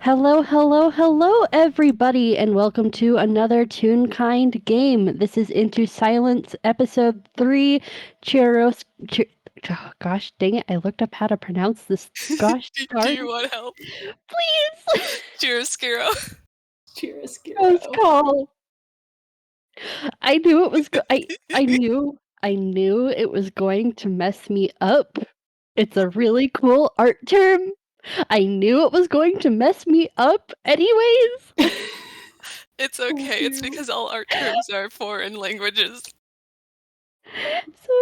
Hello, hello, hello, everybody, and welcome to another Toonkind game. This is Into Silence, Episode 3, Chiaros... oh, gosh dang it, I looked up how to pronounce this gosh Do darn... you want help? Please! Chiaroscuro. Let's Chiaroscuro. call. I knew it was... I knew it was going to mess me up. It's a really cool art term. I knew it was going to mess me up anyways. It's okay. It's because all art terms are foreign languages. So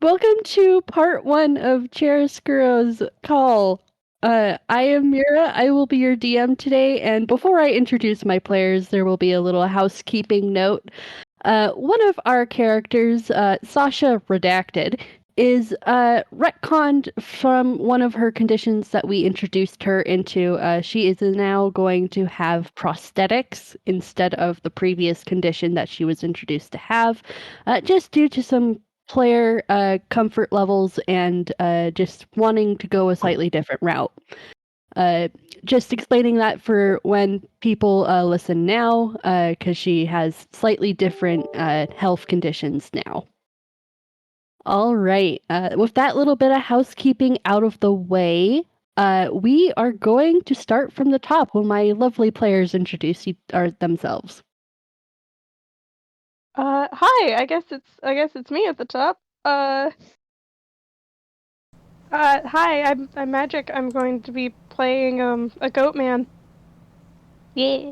welcome to part 1 of Chiaroscuro's call. I am Mira. I will be your DM today, and before I introduce my players, there will be a little housekeeping note. One of our characters, Sasha Redacted, is retconned from one of her conditions that we introduced her into. She is now going to have prosthetics instead of the previous condition that she was introduced to have, just due to some player comfort levels and just wanting to go a slightly different route. Just explaining that for when people listen now, because she has slightly different health conditions now. All right. With that little bit of housekeeping out of the way, we are going to start from the top when my lovely players introduce themselves. Hi. I guess it's me at the top. Hi. I'm Magic. I'm going to be playing a goat man. Yeah.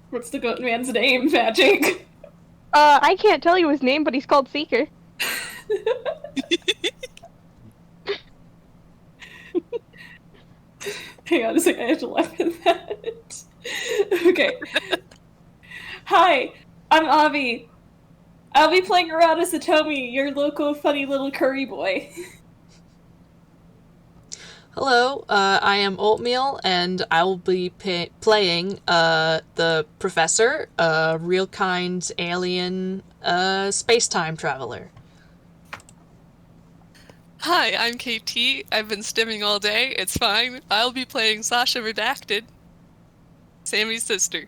What's the goat man's name, Magic? I can't tell you his name, but he's called Seeker. Hang on a second, I have to laugh at that. Okay. Hi, I'm Avi. I'll be playing Arata Satomi, your local funny little curry boy. Hello, I am Oatmeal, and I will be playing the Professor, a real kind alien space-time traveler. Hi, I'm KT. I've been stimming all day. It's fine. I'll be playing Sasha Redacted, Sammy's sister.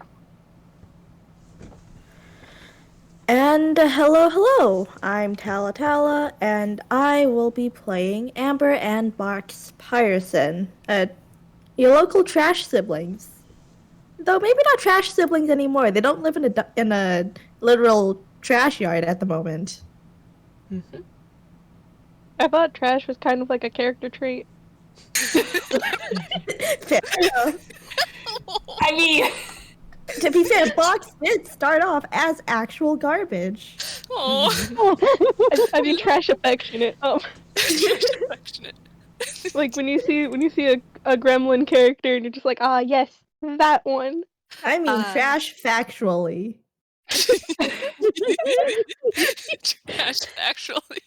And hello, I'm Tala, and I will be playing Amber and Box Pyerson, your local trash siblings. Though maybe not trash siblings anymore. They don't live in a literal trash yard at the moment. Mm-hmm. I thought trash was kind of like a character trait. Fair enough. I mean... To be fair, Box did start off as actual garbage. Oh. I mean, trash affectionate. Trash affectionate. Like when you see a gremlin character and you're just like, yes, that one. I mean, trash factually. Trash actually.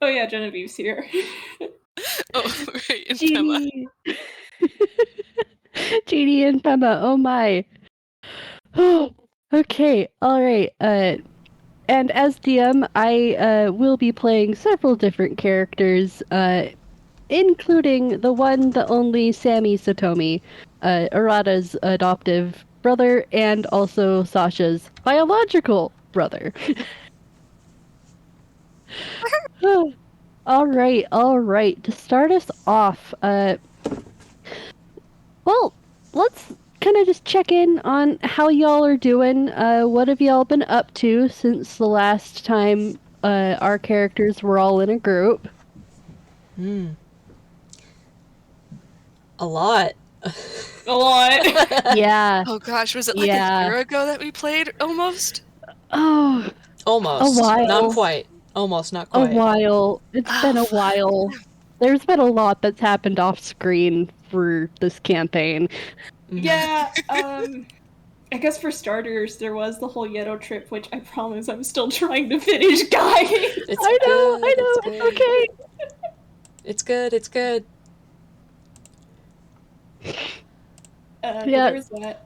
Oh yeah, Genevieve's here. Oh, right, and Genie. Genie and Pema, oh my. Okay, alright. And as DM, I will be playing several different characters, including the one, the only Sammy Satomi, Arata's adoptive brother, and also Sasha's biological brother. All right. To start us off, well, let's kind of just check in on how y'all are doing. What have y'all been up to since the last time our characters were all in a group? A lot. A lot. Yeah. Oh gosh, was it like a year ago that we played, almost? Oh, Almost. a while. Not quite. Almost, not quite. A while. It's been a while. There's been a lot that's happened off screen for this campaign. Yeah, I guess for starters, there was the whole Yeto trip, which I promise I'm still trying to finish, guys. I know, it's okay. It's good. Yeah. There's that.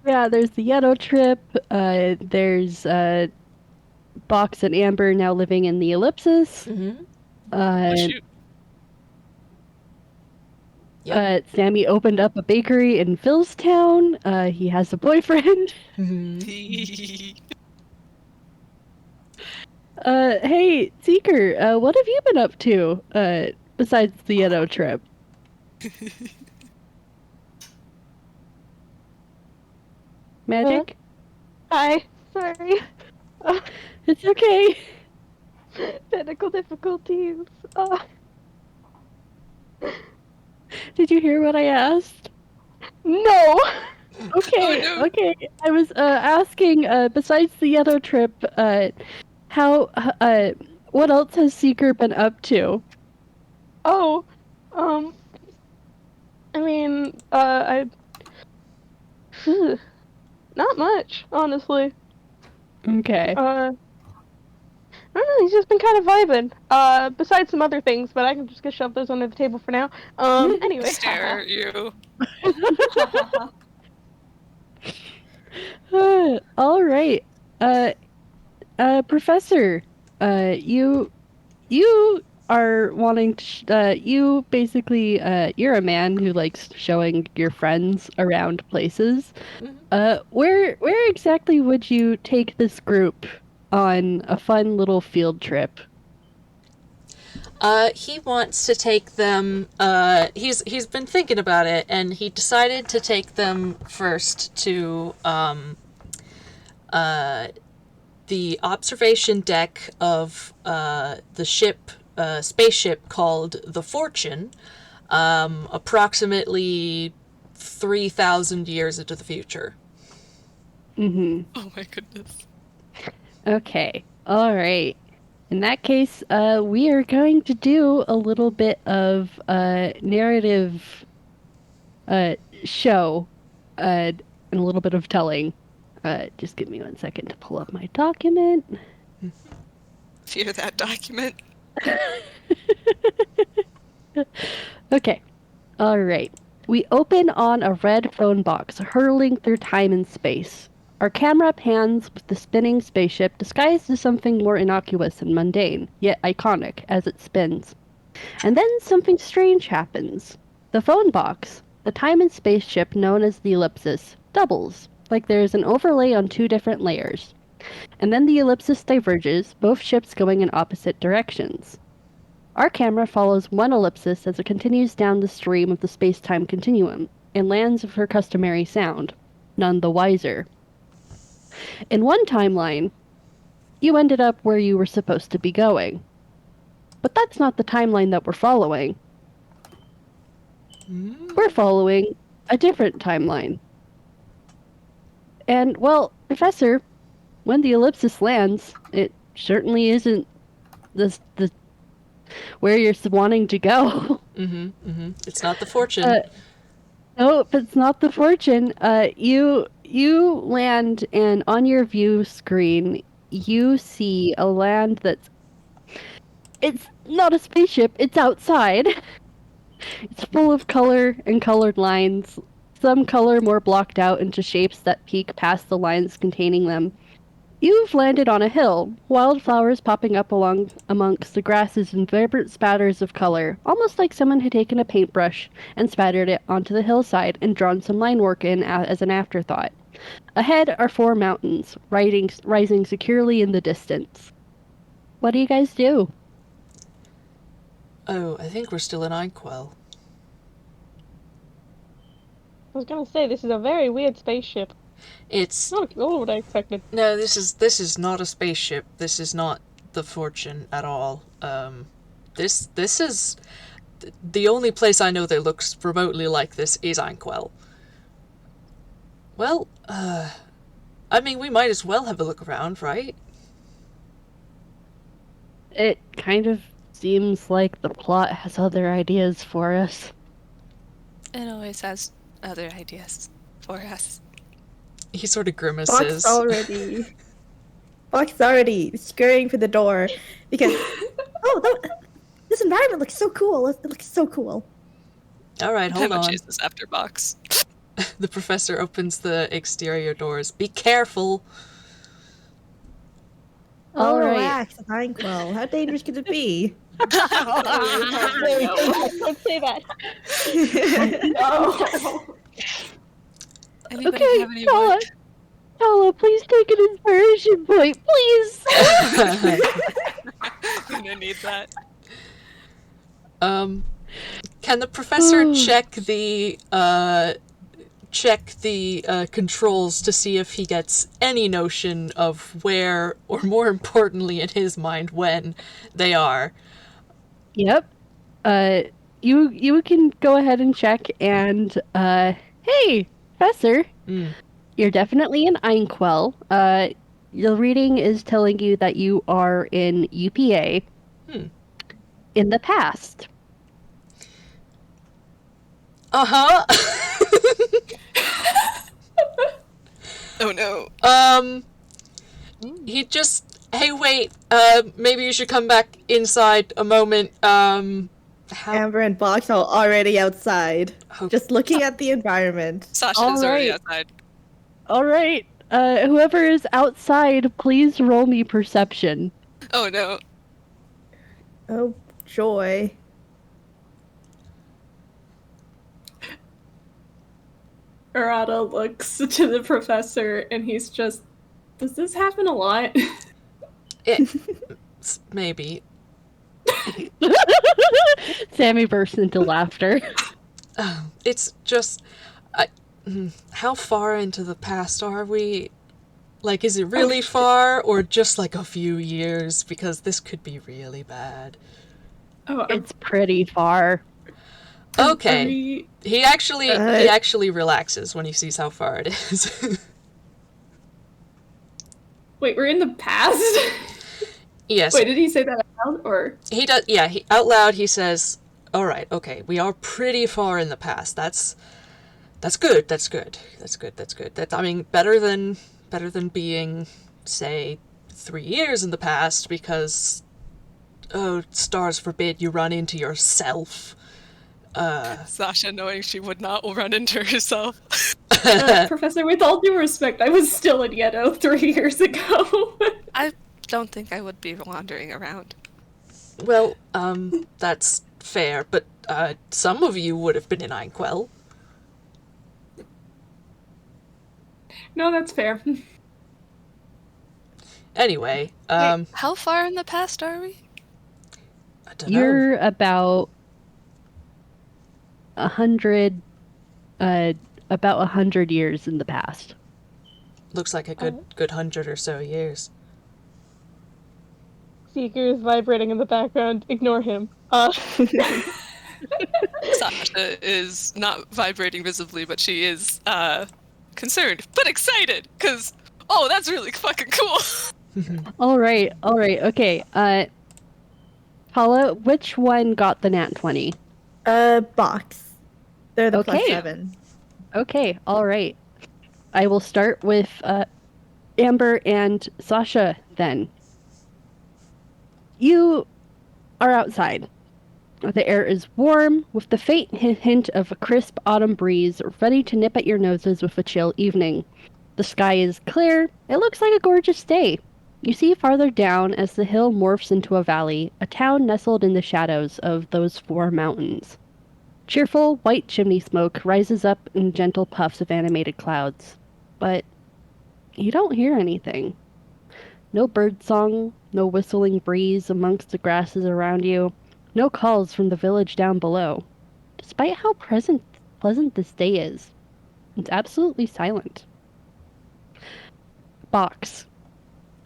Yeah, there's the Yeto trip. There's Box and Amber now living in the Ellipsis. Mm-hmm. Oh, shoot. Yep. Sammy opened up a bakery in Philstown. He has a boyfriend. Hey, Seeker, what have you been up to, besides the trip? Magic? Hi. Sorry. It's okay. Technical difficulties. Did you hear what I asked? No! Okay, Oh, no. okay. I was asking, besides the trip, how, what else has Seeker been up to? Oh, I mean, not much, honestly. Okay. I don't know, he's just been kind of vibing. Besides some other things, but I can just shove those under the table for now. Anyway. Stare at you. All right. Professor, you are wanting to you basically you're a man who likes showing your friends around places. Where exactly would you take this group on a fun little field trip? He wants to take them. He's been thinking about it, and he decided to take them first to the observation deck of the spaceship called the Fortune, approximately 3,000 years into the future. Mm-hmm. Oh my goodness. Okay. All right. In that case, we are going to do a little bit of narrative uh, show and a little bit of telling. Just give me 1 second to pull up my document. Fear that document. Okay. All right. We open on a red phone box hurtling through time and space. Our camera pans with the spinning spaceship disguised as something more innocuous and mundane, yet iconic as it spins. And then something strange happens. The phone box, the time and space ship known as the ellipsis, doubles, like there is an overlay on two different layers. And then the ellipsis diverges, both ships going in opposite directions. Our camera follows one ellipsis as it continues down the stream of the space-time continuum, and lands with her customary sound, none the wiser. In one timeline, you ended up where you were supposed to be going. But that's not the timeline that we're following. We're following a different timeline. And, well, Professor, when the ellipsis lands, it certainly isn't the where you're wanting to go. It's not the Fortune. Nope, it's not the Fortune. You land, and on your view screen, you see a land it's not a spaceship, it's outside. It's full of color and colored lines, some color more blocked out into shapes that peek past the lines containing them. You've landed on a hill, wildflowers popping up along amongst the grasses in vibrant spatters of color, almost like someone had taken a paintbrush and spattered it onto the hillside and drawn some line work in as an afterthought. Ahead are four mountains, rising securely in the distance. What do you guys do? Oh, I think we're still in Inkwell. I was gonna say, this is a very weird spaceship. It's Not at all what I expected. no. This is not a spaceship. This is not the Fortune at all. This is the only place I know that looks remotely like this is Inkwell. Well, I mean, we might as well have a look around, right? It kind of seems like the plot has other ideas for us. It always has other ideas for us. He sort of grimaces. Fox already scurrying for the door because this environment looks so cool. It looks so cool. All right, hold I'm on. gonna chase this after box. The professor opens the exterior doors. Be careful. All right. Relax, Inkwell. How dangerous could it be? Don't say that. No. Anybody Okay, have any more? Tala, please take an inspiration point, please. Gonna need that. Can the professor check the controls to see if he gets any notion of where, or more importantly in his mind, when they are? Yep. You can go ahead and check and hey, Professor, you're definitely in Einquell. Your reading is telling you that you are in UPA in the past. Uh-huh. Oh no. He just, hey, wait, maybe you should come back inside a moment. Amber and Box are already outside, Oh. just looking at the environment. Sasha All is already right. outside. All right. Whoever is outside, please roll me perception. Oh no. Oh, joy. Arata looks to the professor and he's just, does this happen a lot? Maybe. Sammy bursts into laughter. It's just, how far into the past are we? Like, is it really far, or just like a few years? Because this could be really bad. Oh, It's pretty far. Okay. He actually relaxes when he sees how far it is. Wait, we're in the past? Yes. Wait, did he say that out loud, or? He does, yeah, out loud he says, alright, okay, we are pretty far in the past. That's good, that's good. I mean, better than being, say, 3 years in the past, because, oh, stars forbid you run into yourself. Sasha, knowing she would not run into herself. Professor, with all due respect, I was still in Yedo 3 years ago. I don't think I would be wandering around. Well, that's fair, but, some of you would have been in Einquell. No, that's fair. Anyway, Wait, how far in the past are we? I don't know. You're about 100 years in the past. Looks like a good 100 or so years. Seeker is vibrating in the background. Ignore him. Sasha is not vibrating visibly, but she is concerned, but excited, because, oh, that's really fucking cool. All right, okay. Paula, which one got the nat 20? Box. They're the Okay. +7. Okay, all right. I will start with Amber and Sasha then. You are outside. The air is warm, with the faint hint of a crisp autumn breeze ready to nip at your noses with a chill evening. The sky is clear. It looks like a gorgeous day. You see farther down, as the hill morphs into a valley, a town nestled in the shadows of those 4 mountains. Cheerful, white chimney smoke rises up in gentle puffs of animated clouds. But you don't hear anything. No bird song, no whistling breeze amongst the grasses around you, no calls from the village down below. Despite how pleasant this day is, it's absolutely silent. Box.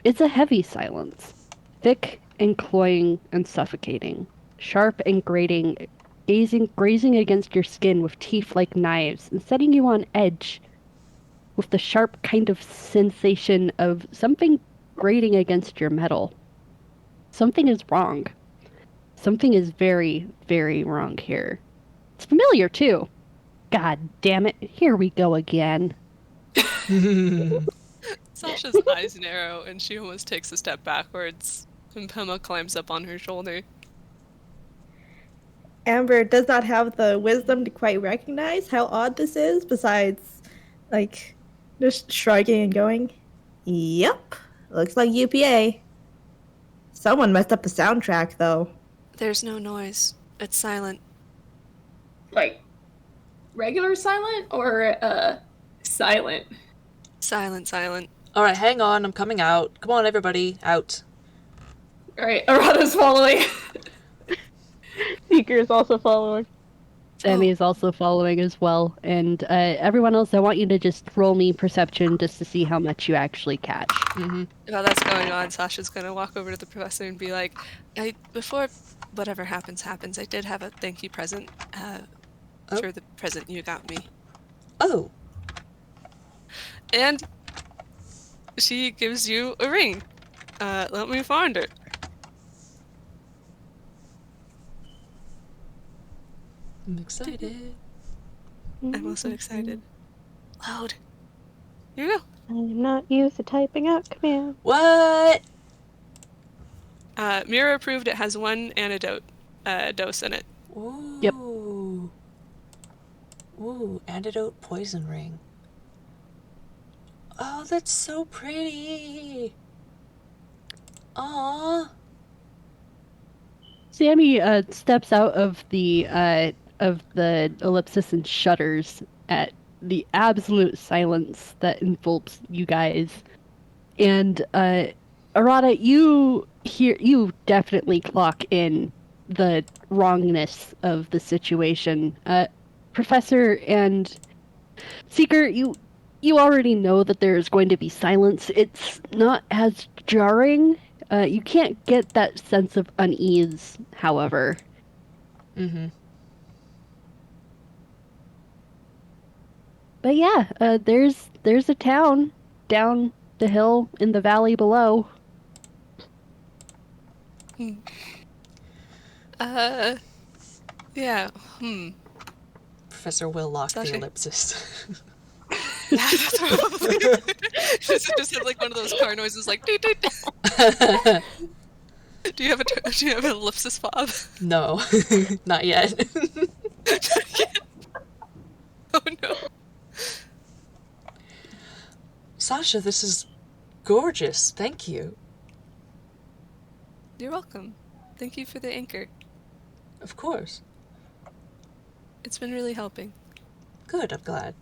It's a heavy silence, thick and cloying and suffocating, sharp and grating, grazing against your skin with teeth like knives and setting you on edge with the sharp kind of sensation of something grating against your metal. Something is wrong. Something is very, very wrong here. It's familiar, too. God damn it, here we go again. Sasha's eyes narrow, and she almost takes a step backwards, and Pema climbs up on her shoulder. Amber does not have the wisdom to quite recognize how odd this is, besides, like, just shrugging and going, yep, looks like UPA. Someone messed up the soundtrack, though. There's no noise. It's silent. Like, regular silent or silent? Silent. Alright, hang on, I'm coming out. Come on, everybody, out. Alright, Arata's following. Seeker is also following. Sammy is also following as well, and everyone else, I want you to just roll me perception just to see how much you actually catch. Mm-hmm. While that's going on, Sasha's gonna walk over to the professor and be like, before whatever happens, I did have a thank you present for the present you got me. Oh. And she gives you a ring. Let me find it. I'm excited. I'm also excited. Loud. Here you go. I'm not used to typing out commands. What? Mira approved. It has one antidote dose in it. Ooh. Yep. Ooh, antidote poison ring. Oh, that's so pretty. Aww. Sammy steps out of the ellipsis and shudders at the absolute silence that envelopes you guys. And Arata, you definitely clock in the wrongness of the situation. Professor and Seeker, you already know that there is going to be silence. It's not as jarring. You can't get that sense of unease, however. Mm-hmm. But yeah, there's a town down the hill in the valley below. Yeah. Professor will lock Sasha. the ellipsis. Yeah, that's probably. just have like one of those car noises, like. Doot, doot. Do you have an ellipsis fob? No, not yet. Oh no. Sasha, this is gorgeous. Thank you. You're welcome. Thank you for the anchor. Of course. It's been really helping. Good, I'm glad.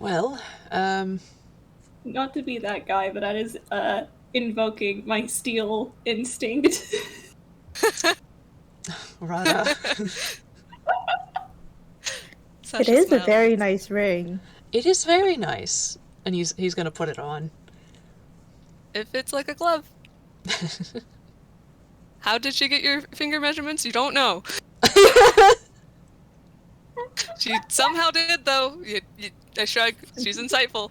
Well, Not to be that guy, but that is invoking my steel instinct. Rada. It is a very nice ring. It is very nice. And he's gonna put it on. It fits like a glove. How did she get your finger measurements? You don't know. She somehow did, though. I shrug. She's insightful.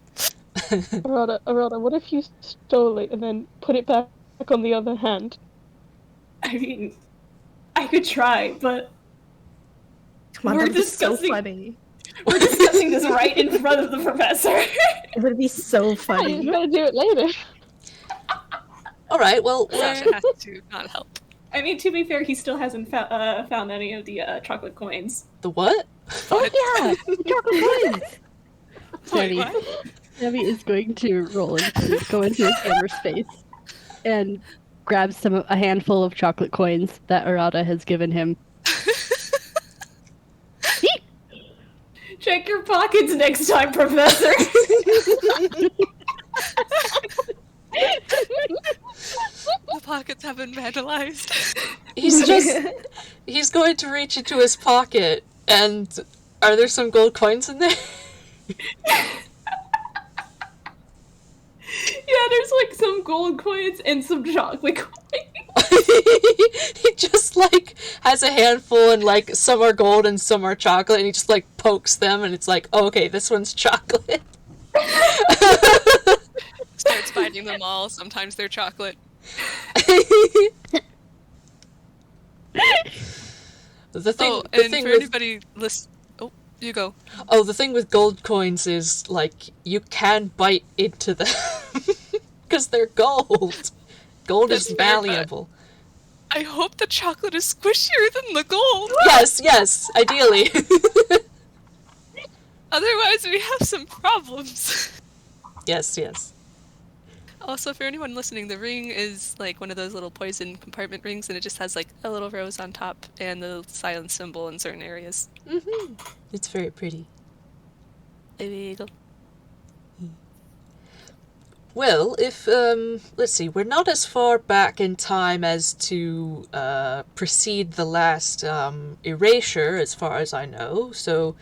Arata, what if you stole it and then put it back on the other hand? I mean, I could try, but Come on, We're that would be so discussing- funny. we're discussing this right in front of the professor. It would be so You're funny. gonna do it later. Alright, well, Sasha has to not help. I mean, to be fair, he still hasn't found any of the chocolate coins. the what? Oh yeah, the chocolate coins. Wait, Sammy, what? Sammy is going to go into his hammer space and grab a handful of chocolate coins that Arata has given him. Check your pockets next time, Professor. The pockets have been vandalized. He's going to reach into his pocket, and are there some gold coins in there? Yeah, there's like some gold coins and some chocolate coins. He just like has a handful and like some are gold and some are chocolate and he just like pokes them and it's like, oh, okay, this one's chocolate. Starts biting them all. Sometimes they're chocolate. The thing for with anybody listen, you go. the thing with gold coins is like you can bite into them because they're gold. Gold That's is fair, but- malleable. I hope the chocolate is squishier than the gold. Yes, ideally. Otherwise, we have some problems. Yes. Also, for anyone listening, the ring is like one of those little poison compartment rings, and it just has like a little rose on top and the silence symbol in certain areas. Mm-hmm. It's very pretty. Illegal. Well, if, let's see, we're not as far back in time as to precede the last erasure, as far as I know, so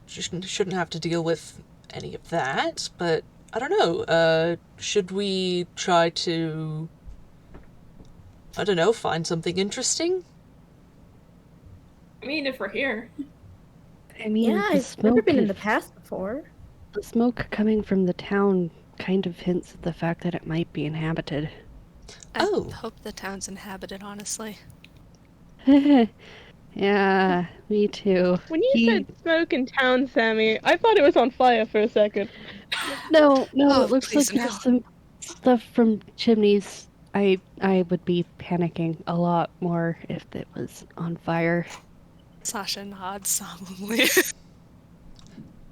shouldn't have to deal with any of that, but I don't know, should we try to, I don't know, find something interesting? I mean, if we're here. I mean, Yeah, the I've never smoke been in the past before. the smoke coming from the town kind of hints at the fact that it might be inhabited. I Oh. hope the town's inhabited, honestly. Yeah, me too. When you said smoke in town, Sammy, I thought it was on fire for a second. No, Oh, it looks please, like there's some stuff from chimneys. I would be panicking a lot more if it was on fire. Sasha nods solemnly.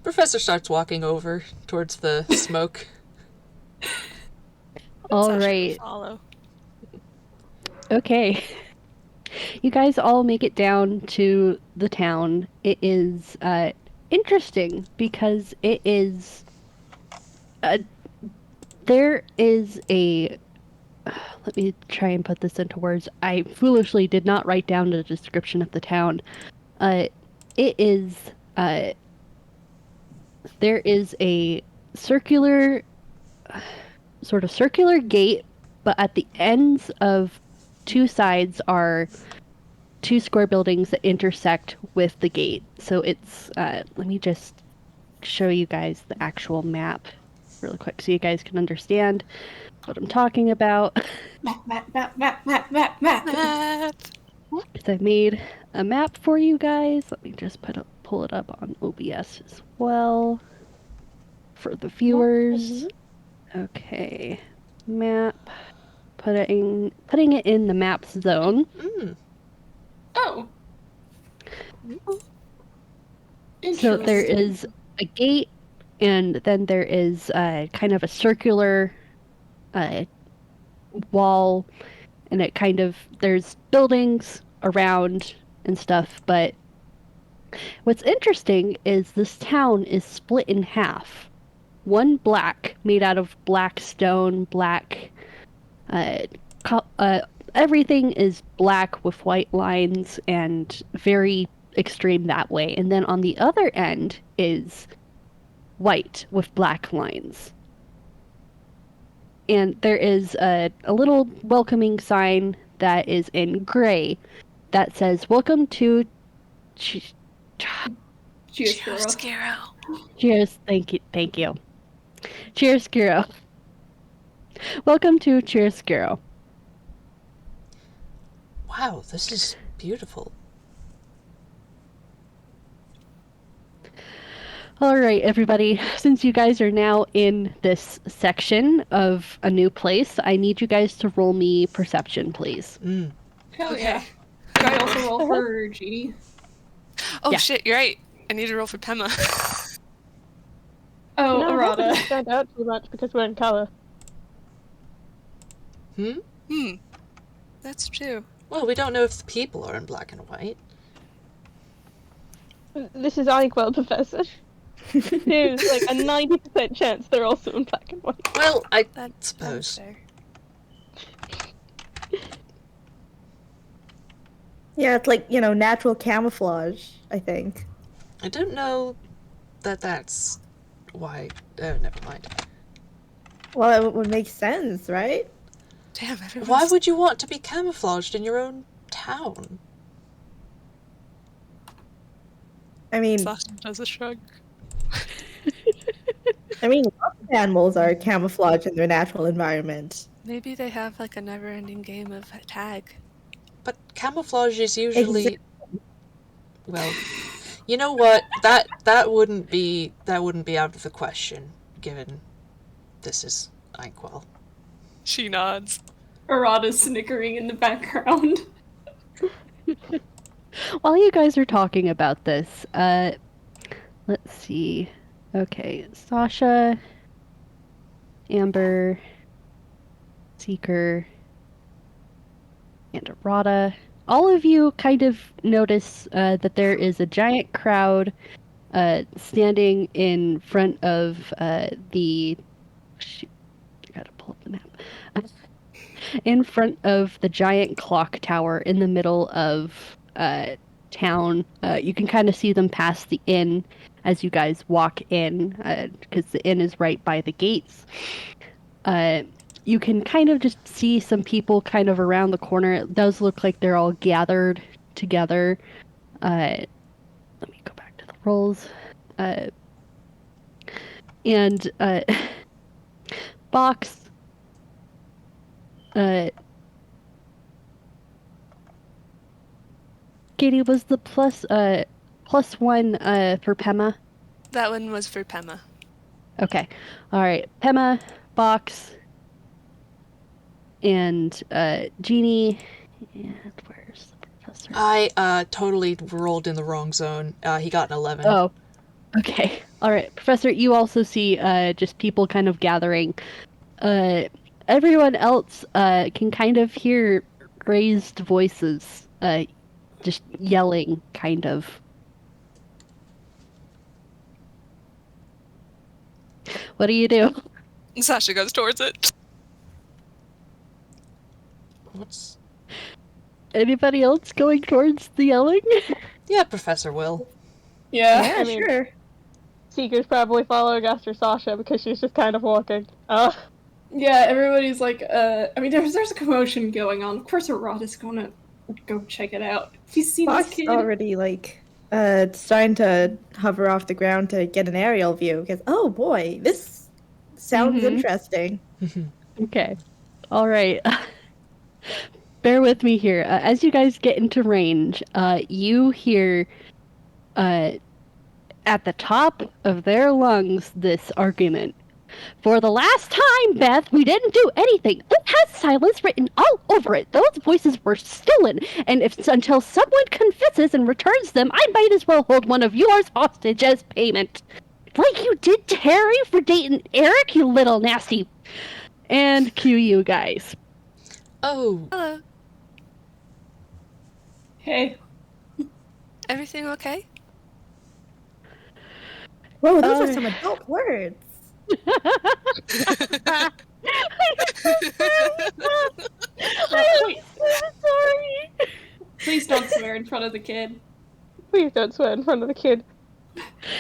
Professor starts walking over towards the smoke. All Sasha will right. follow. Okay. You guys all make it down to the town. It is interesting because it is there is a let me try and put this into words. I foolishly did not write down the description of the town. It is there is a circular sort of circular gate, but at the ends of two sides are two square buildings that intersect with the gate. So it's let me just show you guys the actual map really quick so you guys can understand what I'm talking about. Map. Map. Because I made a map for you guys. Let me just pull it up on OBS as well for the viewers. Okay, map. Putting it in the maps zone. Mm. Oh. So there Interesting. is a gate, and then there is kind of a circular wall, and it kind of there's buildings around and stuff. But what's interesting is this town is split in half. One black, made out of black stone, black. Uh, Everything is black with white lines and very extreme that way. And then on the other end is white with black lines. And there is a little welcoming sign that is in gray that says, "Welcome to Chiaroscuro. Cheers." Thank you. Chiaroscuro. Welcome to Chiaroscuro. Wow, this is beautiful. All right, everybody. Since you guys are now in this section of a new place, I need you guys to roll me perception, please. Hell Okay. yeah. Do I also roll for G? Oh Yeah. shit, you're right. I need to roll for Pema. Oh, No, that Arata. doesn't stand out too much because we're in color. That's true. Well, we don't know if the people are in black and white. This is Inkwell, Professor. There's like a 90% chance they're also in black and white. Well, I That's suppose. fair. Yeah, it's like, natural camouflage, I think. I don't know that that's why. Oh, never mind. Well, it would make sense, right? Damn, everyone's... Why would you want to be camouflaged in your own town? I mean, Sasha does a shrug. lots of animals are camouflaged in their natural environment. Maybe they have like a never-ending game of tag. But camouflage is usually... Exactly. Well, you know what? That wouldn't be out of the question, given this is Inkwell. She nods. Arata's snickering in the background. While you guys are talking about this, let's see. Okay, Sasha. Amber, Seeker, and Arata. All of you kind of notice that there is a giant crowd standing in front of the. Shoot, I gotta pull up the map. In front of the giant clock tower in the middle of town. You can kind of see them past the inn as you guys walk in, because the inn is right by the gates. You can kind of just see some people kind of around the corner. It does look like they're all gathered together. Let me go back to the rolls. And Box. Katie, was the plus one for Pema? That one was for Pema. Okay. All right. Pema, Box, and Jeannie. And where's the professor? I totally rolled in the wrong zone. He got an 11. Oh. Okay. All right. Professor, you also see just people kind of gathering. Everyone else can kind of hear raised voices, just yelling, kind of. What do you do? Sasha goes towards it. What's... Anybody else going towards the yelling? Yeah, Professor will. Yeah. Yeah, I mean- sure. Seeker's probably following after Sasha because she's just kind of walking. Yeah, everybody's like, I mean, there's a commotion going on. Of course, Arata's gonna go check it out. Have you seen this Fox kid? already starting to hover off the ground to get an aerial view because oh boy, this sounds Mhm. interesting. Okay. All right. Bear with me here. As you guys get into range, you hear at the top of their lungs this argument. For the last time, Beth, we didn't do anything. It has silence written all over it. Those voices were stolen, and if until someone confesses and returns them, I might as well hold one of yours hostage as payment. Like you did Terry for dating Eric, you little nasty. And cue you guys. Oh, Hello. Hey. Everything okay? Whoa, those are some adult words. Wait, Sorry. please don't swear in front of the kid. Please don't swear in front of the kid.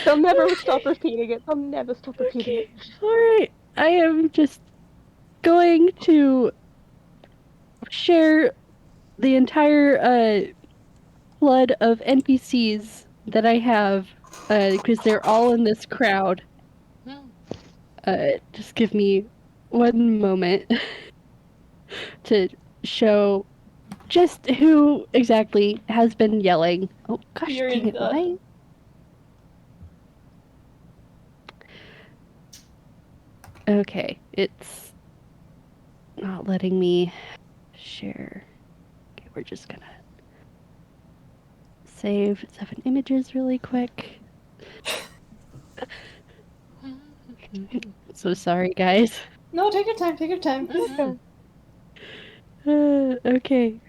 They'll never stop repeating it. They'll never stop repeating it. All right. I am just going to share the entire flood of NPCs that I have because they're all in this crowd. Just give me one moment to show just who exactly has been yelling. Oh gosh, You're dang in it! Why? Okay, it's not letting me share. Okay, we're just gonna save 7 images really quick. So sorry, guys. No, take your time. Take your time. Okay. Okay.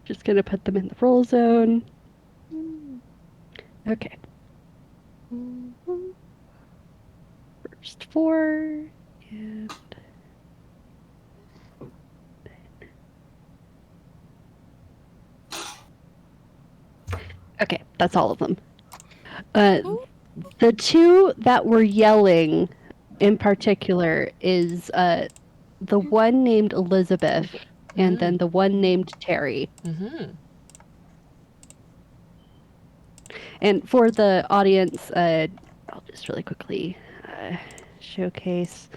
Just gonna put them in the roll zone. Okay. First 4 and okay, that's all of them. The 2 that were yelling in particular is the one named Elizabeth and then the one named Terry. And for the audience, I'll just really quickly showcase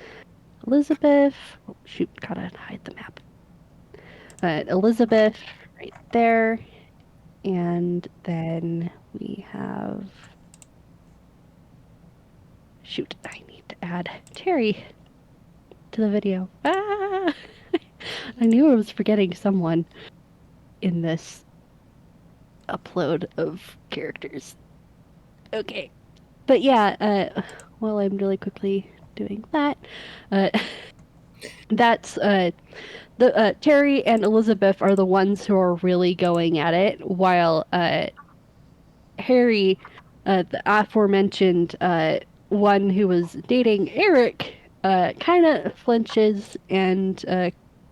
Elizabeth. Oh, shoot, gotta hide the map. Elizabeth right there. And then we have... Shoot, I need to add Terry to the video. Ah! I knew I was forgetting someone in this upload of characters. Okay. but yeah, while I'm really quickly doing that, uh, that's the Terry and Elizabeth are the ones who are really going at it, while Harry, the aforementioned one who was dating Eric, kind of flinches and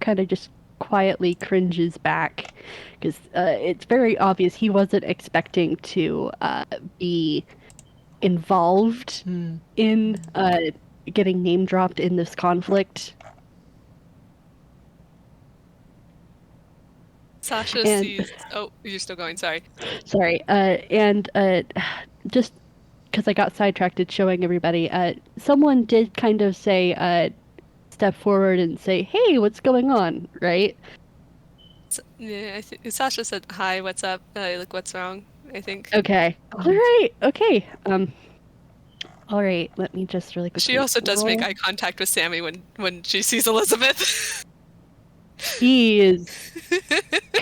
kind of just quietly cringes back because it's very obvious he wasn't expecting to be involved in getting name dropped in this conflict. Sasha And sees. Oh, you're still going. Sorry. sorry, and just because I got sidetracked showing everybody, someone did kind of say, step forward and say, "Hey, what's going on?" Right? Yeah, I think Sasha said, "Hi, what's up?" Like, what's wrong? I think Okay. All right. Okay. All right. Let me just really she quickly also does make roll. eye contact with Sammy when she sees Elizabeth. He is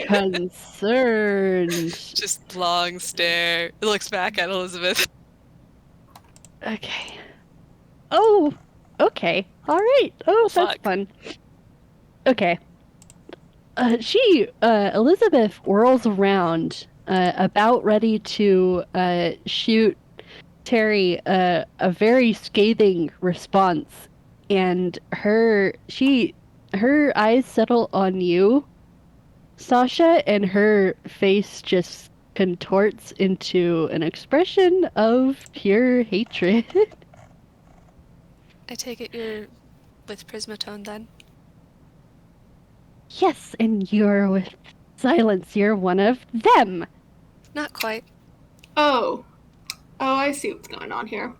concerned. Just long stare. Looks back at Elizabeth. Okay. Oh. Okay. All right. Oh, Oh, that's fuck. fun. Okay. Elizabeth whirls around, about ready to shoot Terry a very scathing response, and her eyes settle on you, Sasha, and her face just contorts into an expression of pure hatred. I take it you're with Prismatone then? Yes, and you're with silence. You're one of them. Not quite. Oh. Oh, I see what's going on here.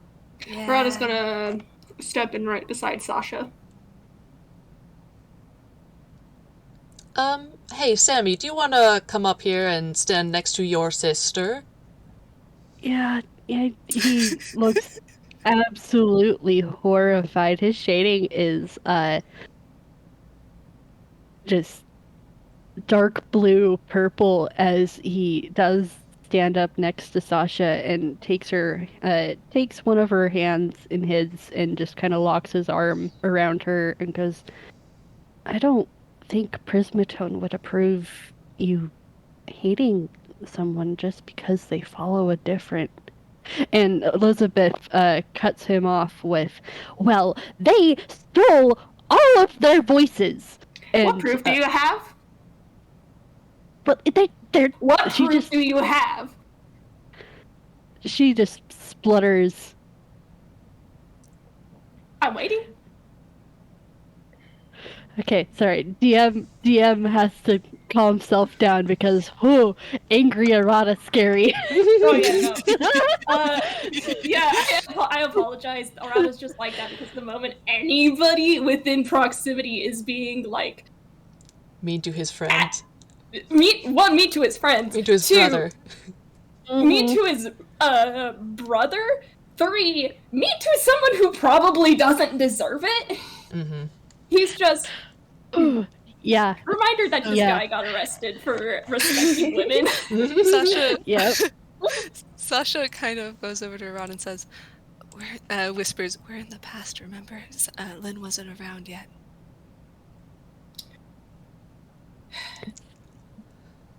Yeah. Arata's gonna step in right beside Sasha. Hey, Sammy, do you want to come up here and stand next to your sister? Yeah, yeah, he looks absolutely horrified. His shading is just dark blue purple as he does stand up next to Sasha and takes one of her hands in his and just kind of locks his arm around her and goes, "I don't think Prismatone would approve you hating someone just because they follow a different." And Elizabeth cuts him off with, "Well, they stole all of their voices." What And proof do you have? but they're What she proof just do you have? she just splutters. I'm waiting. Okay, sorry. DM has to calm himself down because angry errata scary. Oh yeah, no. Yeah, I apologize. Arata's just like that because the moment anybody within proximity is being like Mean to his friend. meet to his friends, Mean to his two, brother. meet to his brother, three, meet to someone who probably doesn't deserve it. He's just Yeah. reminder that this Yeah. guy got arrested for respecting women. Sasha Yep. Sasha kind of goes over to Ron and says, whispers, "We're in the past, remember? Lynn wasn't around yet."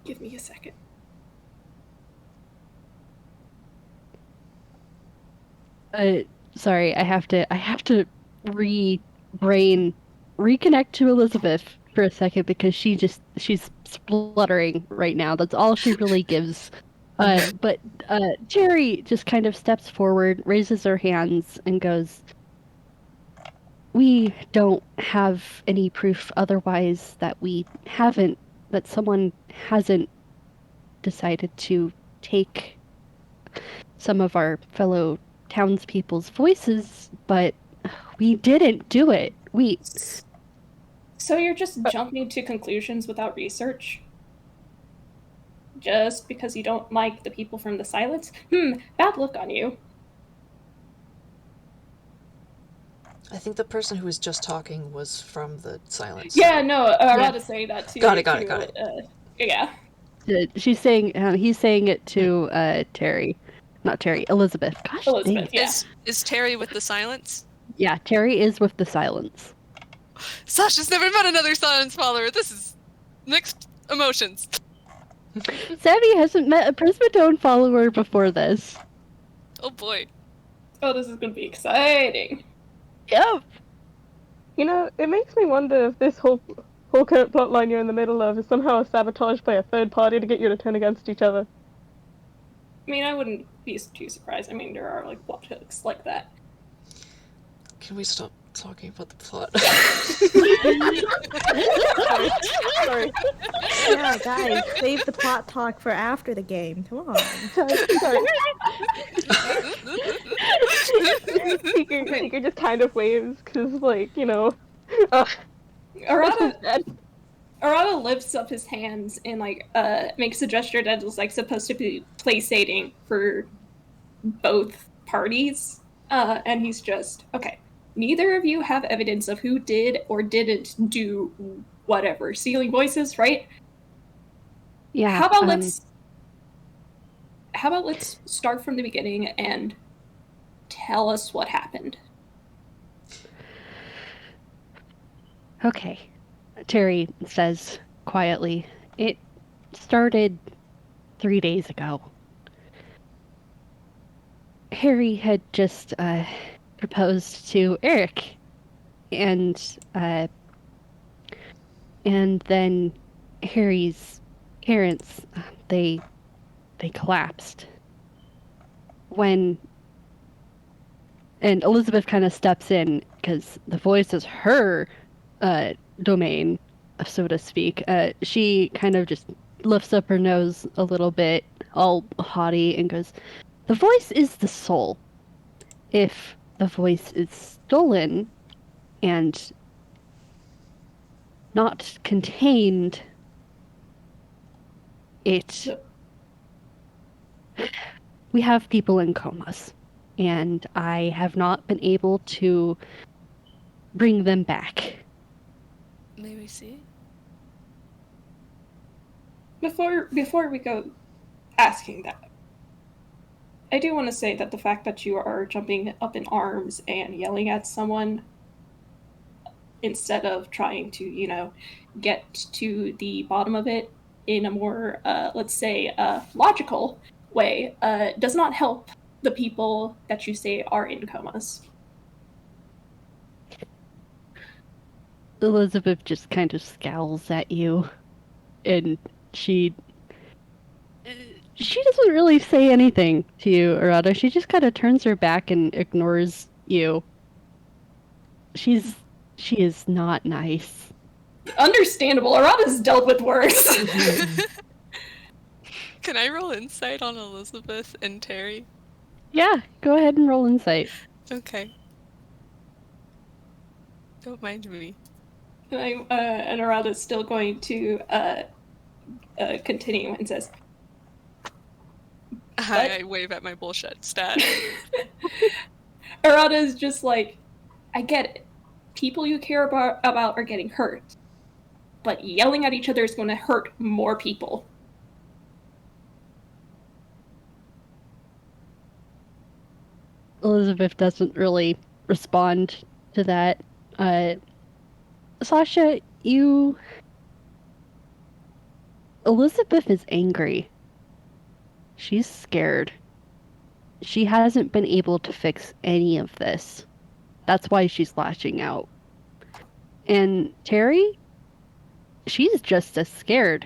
Give me a second. Sorry, I have to reconnect to Elizabeth for a second because she's spluttering right now. That's all she really gives. But Jerry just kind of steps forward, raises her hands, and goes, "We don't have any proof otherwise that someone hasn't decided to take some of our fellow townspeople's voices, but we didn't do it. So you're just jumping to conclusions without research? Just because you don't like the people from the silence? Bad look on you. I think the person who was just talking was from the silence. Yeah, no, Yeah. Arata saying that too. Got it. Yeah. She's saying he's saying it to Terry, not Terry, Elizabeth. Gosh, dang Elizabeth, it. yeah. Is Terry with the silence? Yeah, Terry is with the silence. Sasha's never met another silence follower. This is mixed emotions. Sammy hasn't met a Prismatone follower before this. Oh boy. Oh, this is gonna be exciting. Yep. You know, it makes me wonder if this whole current plotline you're in the middle of is somehow sabotaged by a third party to get you to turn against each other. I mean, I wouldn't be too surprised. I mean, there are like plot hooks like that. Can we stop talking about the plot? Sorry. Yeah, guys, save the plot talk for after the game. Come on. Sorry. Seeker just kind of waves, because, like, you know... Arata lifts up his hands and like makes a gesture that is like supposed to be placating for both parties. And he's just, okay, neither of you have evidence of who did or didn't do whatever. Stealing voices, right? Yeah. How about let's start from the beginning and tell us what happened. Okay. Terry says quietly, it started 3 days ago. Harry had just proposed to Eric, and then Harry's parents they collapsed when, and Elizabeth kind of steps in because the voice is her domain, so to speak. She kind of just lifts up her nose a little bit, all haughty, and goes, "The voice is the soul. If the voice is stolen and not contained, we have people in comas, and I have not been able to bring them back." May we see? Before we go asking that, I do want to say that the fact that you are jumping up in arms and yelling at someone instead of trying to, get to the bottom of it in a more, let's say, logical way, does not help the people that you say are in comas. Elizabeth just kind of scowls at you, and she doesn't really say anything to you, Arata. She just kind of turns her back and ignores you. She is not nice. Understandable. Arata's dealt with worse. Can I roll insight on Elizabeth and Terry? Yeah, go ahead and roll insight. Okay. Don't mind me. And Arata's still going to continue and says, I wave at my bullshit stat. Arata is just like, I get it. People you care about are getting hurt. But yelling at each other is going to hurt more people. Elizabeth doesn't really respond to that. Sasha, Elizabeth is angry. She's scared. She hasn't been able to fix any of this. That's why she's lashing out. And Terry, she's just as scared.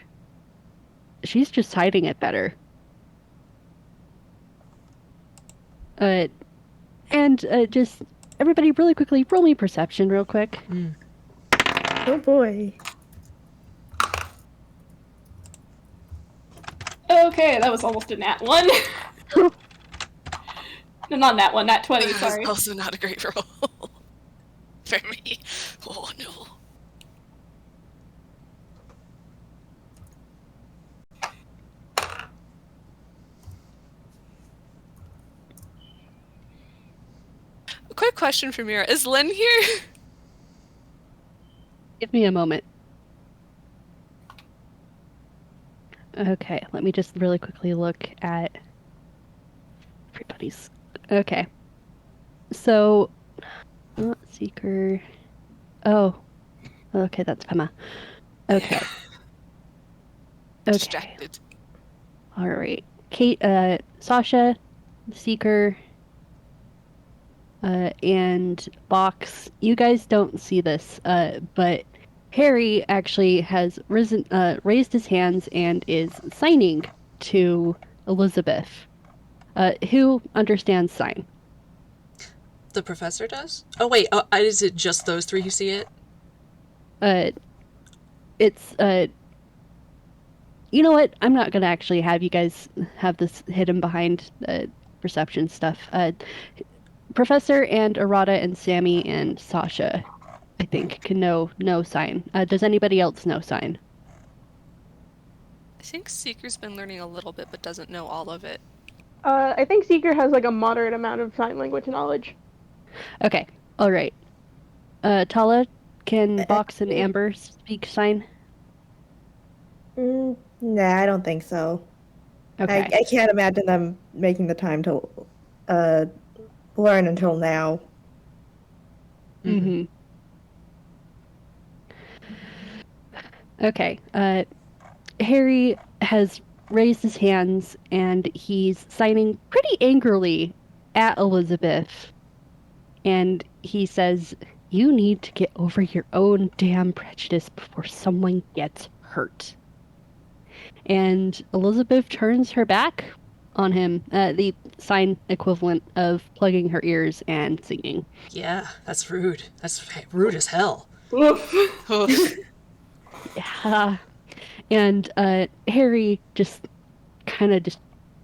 She's just hiding it better. And just everybody really quickly roll me perception real quick. Oh boy. Okay, that was almost a nat 1. No, not nat 1, nat 20, That sorry. was also not a great roll. For me. Oh no. A quick question for Mira. Is Lynn here? Give me a moment. Okay, let me just really quickly look at everybody's okay. So, not seeker. Oh, okay, that's Pema. Okay. Okay. Distracted. All right. Kate, Sasha, Seeker, and Box. You guys don't see this, but Harry actually has raised his hands and is signing to Elizabeth, who understands sign. The professor does? Oh, wait, is it just those three who see it? It's you know what? I'm not gonna actually have you guys have this hidden behind perception stuff. Professor and Arata and Sammy and Sasha, I think, can know sign. Does anybody else know sign? I think Seeker's been learning a little bit, but doesn't know all of it. I think Seeker has like a moderate amount of sign language knowledge. Okay, all right. Tala, can Box and Amber speak sign? Nah, I don't think so. Okay. I can't imagine them making the time to learn until now. Mm-hmm. Okay. Harry has raised his hands and he's signing pretty angrily at Elizabeth. And he says, "You need to get over your own damn prejudice before someone gets hurt." And Elizabeth turns her back on him, the sign equivalent of plugging her ears and singing. Yeah, that's rude. That's rude as hell. Oof. Oof. Yeah. And Harry just kind of just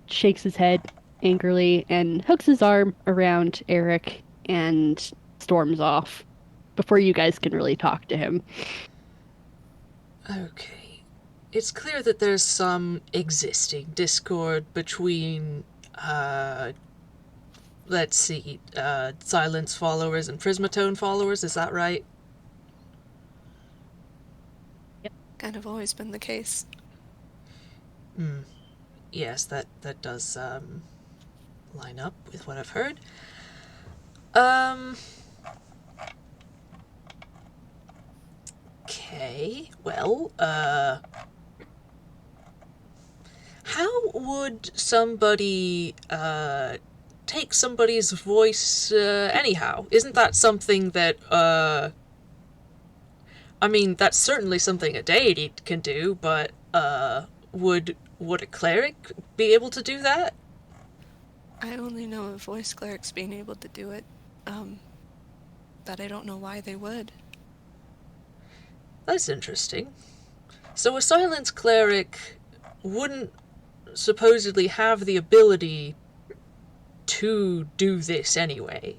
shakes his head angrily and hooks his arm around Eric and storms off before you guys can really talk to him. Okay. It's clear that there's some existing discord between, let's see, Silence followers and Prismatone followers, is that right? Kind of always been the case. Yes, that does, line up with what I've heard. Okay, well, how would somebody, take somebody's voice, anyhow? Isn't that something that, I mean, that's certainly something a deity can do, but, would a cleric be able to do that? I only know of voice clerics being able to do it, but I don't know why they would. That's interesting. So a silence cleric wouldn't supposedly have the ability to do this anyway.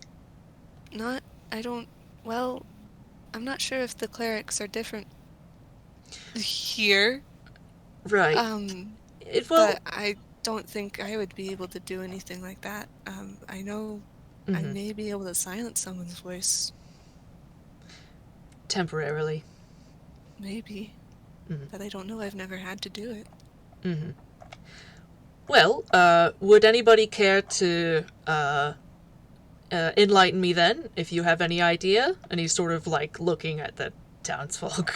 Well, I'm not sure if the clerics are different here. Right. But I don't think I would be able to do anything like that. I know I may be able to silence someone's voice. Temporarily. Maybe. But I don't know. I've never had to do it. Well, would anybody care to enlighten me then, if you have any idea? And he's sort of like looking at the townsfolk.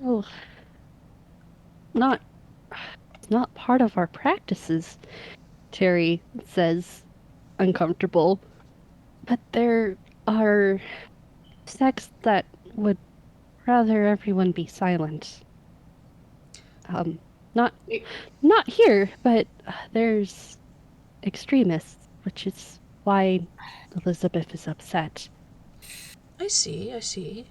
Oh, it's not part of our practices, Terry says, uncomfortable. But there are sects that would rather everyone be silent. Not here, but there's extremists, which is why Elizabeth is upset. I see.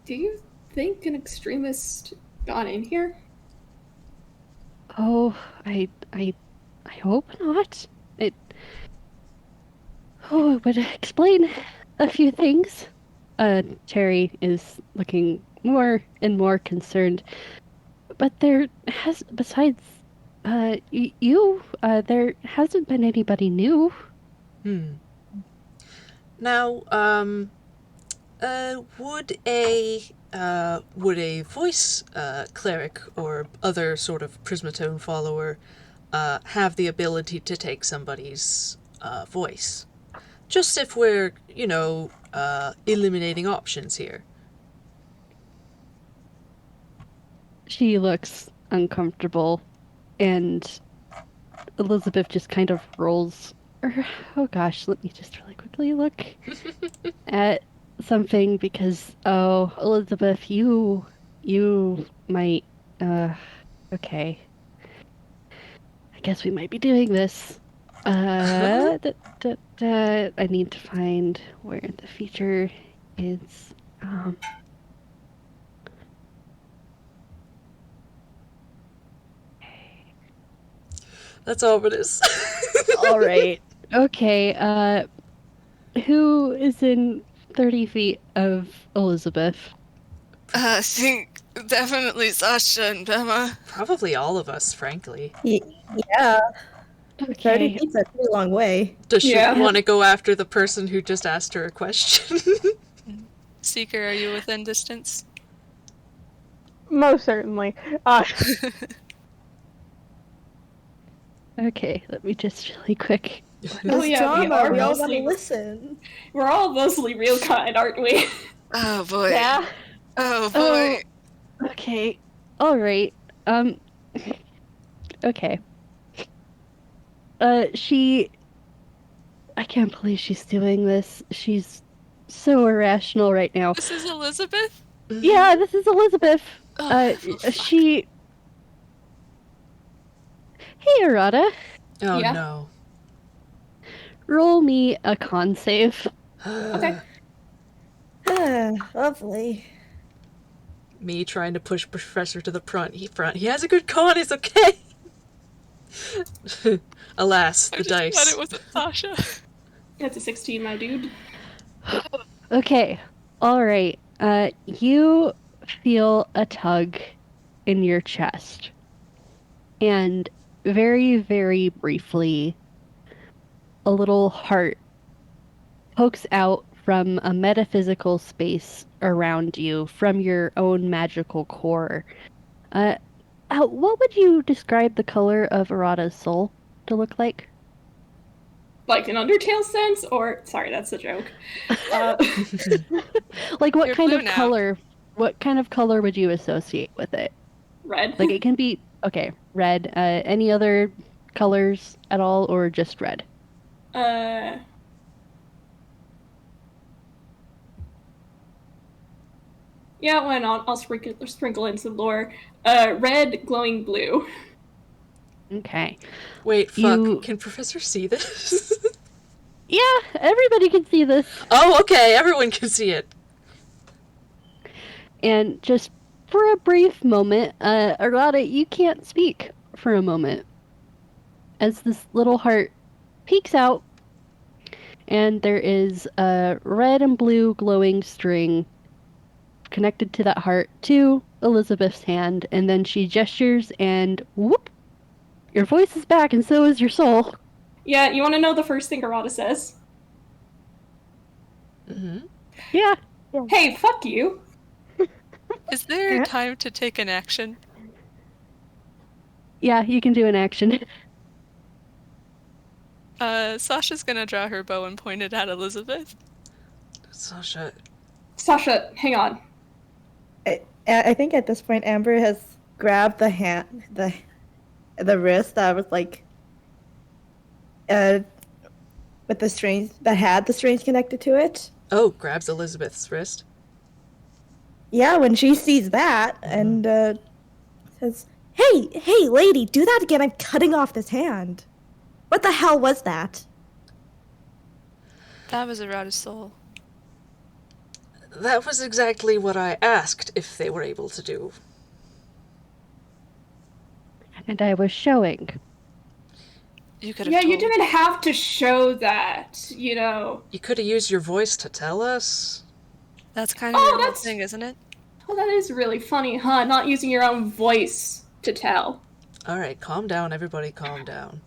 Do you think an extremist got in here? Oh, I hope not. It would explain a few things. Terry is looking more and more concerned. But besides, there hasn't been anybody new. Now, would a would a voice cleric or other sort of Prismatone follower have the ability to take somebody's voice? Just if we're, eliminating options here. She looks uncomfortable, and Elizabeth just kind of rolls. Oh gosh, let me just really quickly look at something because Elizabeth, you might. Okay. I guess we might be doing this. I need to find where the feature is. That's ominous. All right. Okay. Who is in 30 feet of Elizabeth? I think definitely Sasha and Bema. Probably all of us, frankly. Yeah, 30 Okay. feet's a pretty long way. Does she Yeah. want to go after the person who just asked her a question? Seeker, are you within distance? Most certainly. Okay, let me just really quick. Oh This yeah, we drama, are we all gotta mostly listen. we're all mostly real kind, aren't we? Oh boy. Yeah. Oh boy. Oh, okay. All right. Okay. I can't believe she's doing this. She's so irrational right now. This is Elizabeth? Yeah, this is Elizabeth. Oh, fuck. She. Hey, Arata. Oh Yeah. no. Roll me a con save. Okay. Lovely. Me trying to push Professor to the front. He has a good con, it's okay. Alas, I'm the just glad dice. it wasn't Sasha. That's a 16, my dude. Okay. All right. You feel a tug in your chest. And very, very briefly, a little heart pokes out from a metaphysical space around you, from your own magical core. What would you describe the color of Arata's soul to look like? Like an Undertale sense, or sorry, that's a joke. Like what You're kind blue of now. color? What kind of color would you associate with it? Red. Like it can be okay, red. Any other colors at all, or just red? Uh. Yeah, why not? I'll sprinkle in some lore. Red, glowing blue. Okay. Wait, fuck. You. Can Professor see this? Yeah, everybody can see this. Oh, okay, everyone can see it. And just for a brief moment, Arata, you can't speak for a moment as this little heart peeks out, and there is a red and blue glowing string connected to that heart to Elizabeth's hand, and then she gestures, and whoop, your voice is back, and so is your soul. Yeah, you want to know the first thing Arata says? Mm-hmm. Yeah. Hey, fuck you. Is there time to take an action? Yeah, you can do an action. Sasha's gonna draw her bow and point it at Elizabeth. Sasha. Sasha, hang on. I think at this point Amber has grabbed the hand, the wrist that was like, with the strings that had the strings connected to it. Oh, grabs Elizabeth's wrist. Yeah, when she sees that and says, "Hey, lady, do that again! I'm cutting off this hand." What the hell was that? That was Arata's soul. That was exactly what I asked if they were able to do. And I was showing. You could have Yeah, told. you didn't have to show that, you know. You could have used your voice to tell us. That's kind of Oh, your whole that's- thing, isn't it? Oh, that is really funny, huh? Not using your own voice to tell. Alright, calm down, everybody, calm down.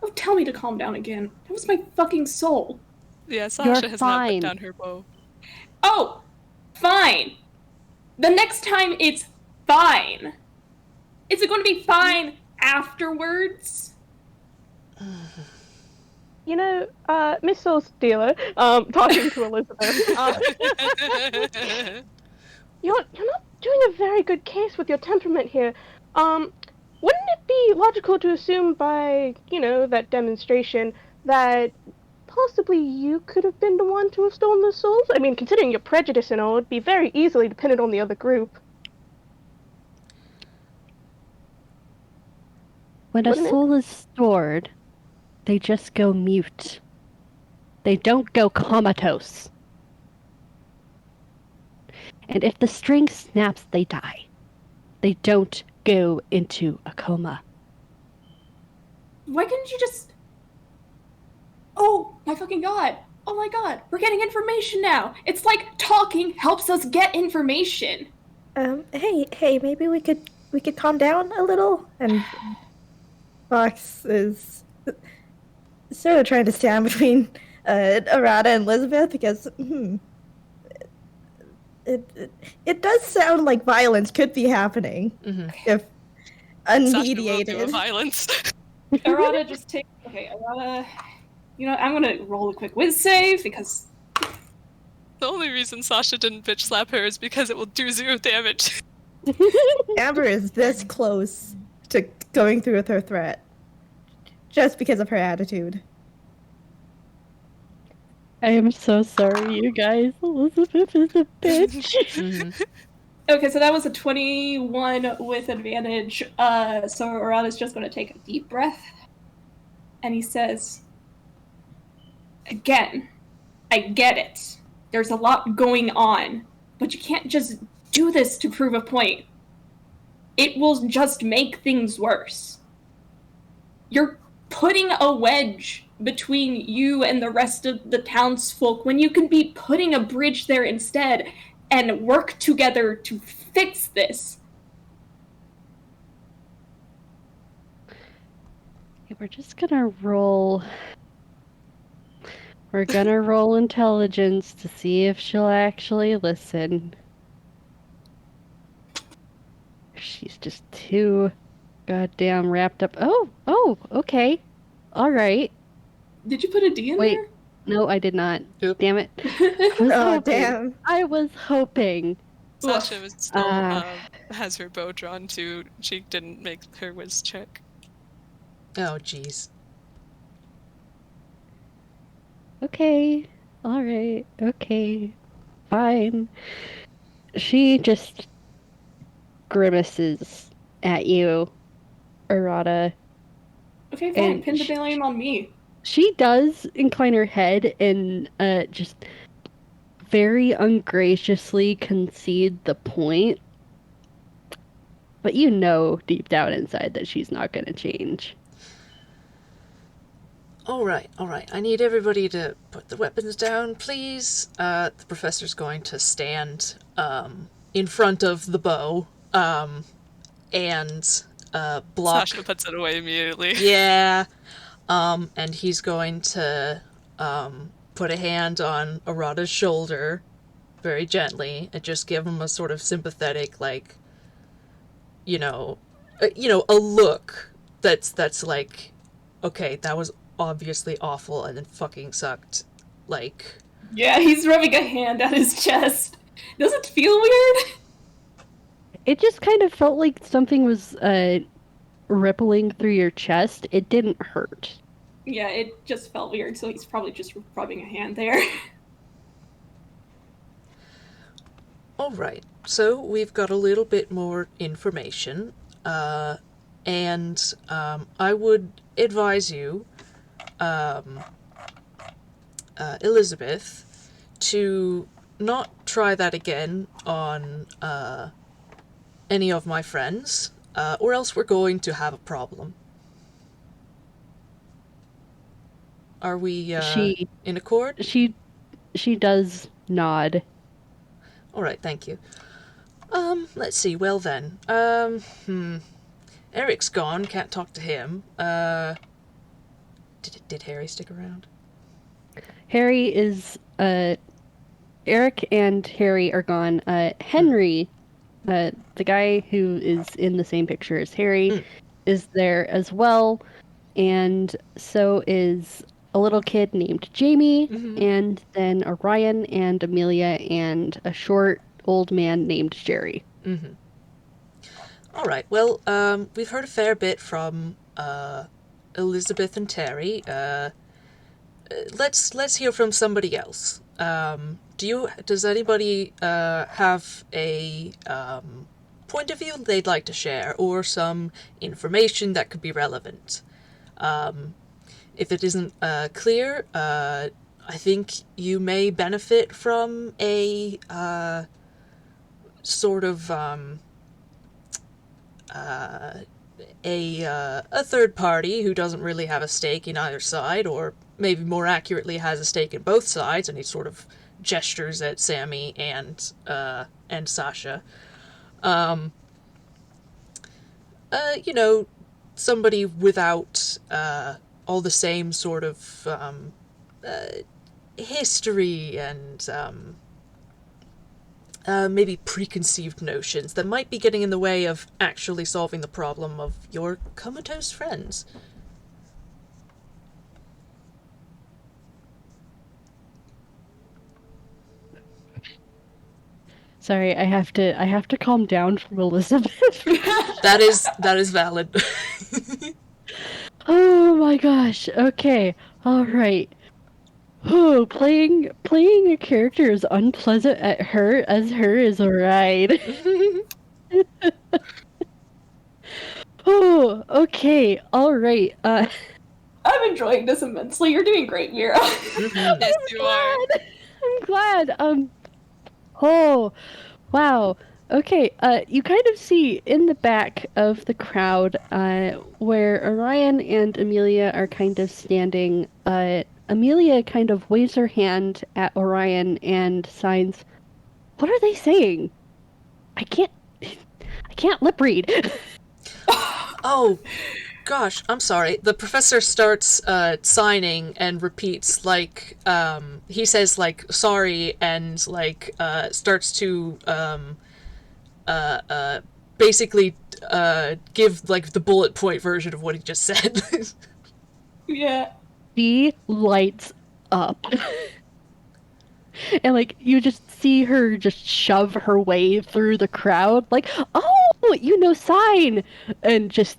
Oh, tell me to calm down again. That was my fucking soul. Yeah, Sasha You're has fine. not put down her bow. Oh, fine. The next time it's fine. Is it going to be fine afterwards? You know, Miss Soul Stealer, talking to Elizabeth, you're not doing a very good case with your temperament here. Wouldn't it be logical to assume by, that demonstration that possibly you could have been the one to have stolen the souls? I mean, considering your prejudice and all, it'd be very easily dependent on the other group. When a soul is stored, they just go mute. They don't go comatose. And if the string snaps, they die. They don't go into a coma. Why couldn't you just... Oh, my fucking god. Oh my god, we're getting information now. It's like talking helps us get information. Hey, maybe we could calm down a little? And Fox is sort of trying to stand between Arata and Elizabeth because it does sound like violence could be happening if unmediated. Sasha will do a violence. Arata just take... Okay, Arata... I'm gonna roll a quick whiz save because... The only reason Sasha didn't bitch slap her is because it will do 0 damage. Amber is this close to going through with her threat just because of her attitude. I am so sorry, you guys. Elizabeth is a bitch. Okay, so that was a 21 with advantage. So Arata's just going to take a deep breath. And he says, again, I get it. There's a lot going on. But you can't just do this to prove a point. It will just make things worse. You're putting a wedge between you and the rest of the townsfolk when you can be putting a bridge there instead and work together to fix this. Okay, we're just gonna roll. We're gonna roll intelligence to see if she'll actually listen. She's just too goddamn wrapped up. Oh, okay. All right. Did you put a D in Wait, there? no, I did not. Oop. Damn it. Damn. I was hoping. Sasha was still has her bow drawn too. She didn't make her whiz check. Oh, jeez. Okay. All right. Okay. Fine. She just grimaces at you, Arata. Okay, fine. And Pin the blame on me. She does incline her head and just very ungraciously concede the point. But you know deep down inside that she's not going to change. All right. I need everybody to put the weapons down, please. The professor's going to stand in front of the bow and block. Sasha puts it away immediately. Yeah. And he's going to put a hand on Arata's shoulder very gently and just give him a sort of sympathetic, like, a look that's like, okay, that was obviously awful and it fucking sucked. Like... Yeah, he's rubbing a hand at his chest. Does it feel weird? It just kind of felt like something was rippling through your chest. It didn't hurt. Yeah, it just felt weird, so he's probably just rubbing a hand there. Alright, so we've got a little bit more information, and I would advise you, Elizabeth, to not try that again on any of my friends, or else we're going to have a problem. Are we in accord? She does nod. Alright, thank you. Let's see, well then. Eric's gone, can't talk to him. Did Harry stick around? Harry is, Eric and Harry are gone. Henry The guy who is in the same picture as Harry is there as well, and so is a little kid named Jamie, and then Orion and Amelia, and a short old man named Jerry. All right. Well, we've heard a fair bit from Elizabeth and Terry. Let's hear from somebody else. Does anybody have a point of view they'd like to share, or some information that could be relevant? If it isn't clear, I think you may benefit from a sort of a third party who doesn't really have a stake in either side, or maybe more accurately has a stake in both sides, and he sort of gestures at Sammy and Sasha. You know, somebody without all the same sort of history and maybe preconceived notions that might be getting in the way of actually solving the problem of your comatose friends. Sorry, I have to calm down from Elizabeth. That is valid. Oh my gosh. Okay. All right. Oh, playing a character as unpleasant as her is alright. Oh, okay. All right. I'm enjoying this immensely. You're doing great, Mira. Yes, you are. I'm glad. Oh, wow. Okay, you kind of see in the back of the crowd, where Orion and Amelia are kind of standing, Amelia kind of waves her hand at Orion and signs, "What are they saying? I can't lip read." Oh, gosh, I'm sorry. The professor starts signing and repeats, like, he says, like, sorry, and, like, starts to basically give, like, the bullet point version of what he just said. Yeah. She lights up. And like you just see her just shove her way through the crowd, like, "Oh, you know sign," and just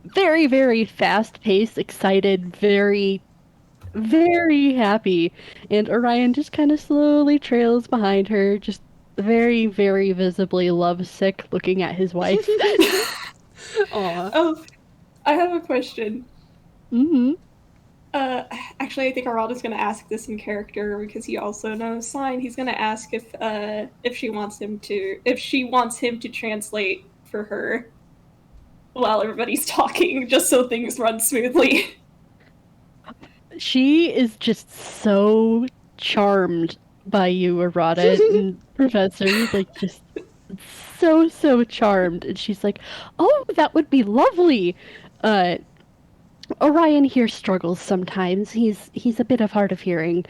very, very fast paced, excited, very, very happy. And Orion just kind of slowly trails behind her, just very, very visibly lovesick, looking at his wife. Aw. Oh, I have a question. Mm-hmm. Actually, I think Arata's going to ask this in character because he also knows sign. He's going to ask if she wants him to translate for her while everybody's talking, just so things run smoothly. She is just so charmed by you, Arata, and Professor, like, just so charmed. And she's like, "Oh, that would be lovely." Uh, Orion here struggles sometimes. He's a bit of hard of hearing.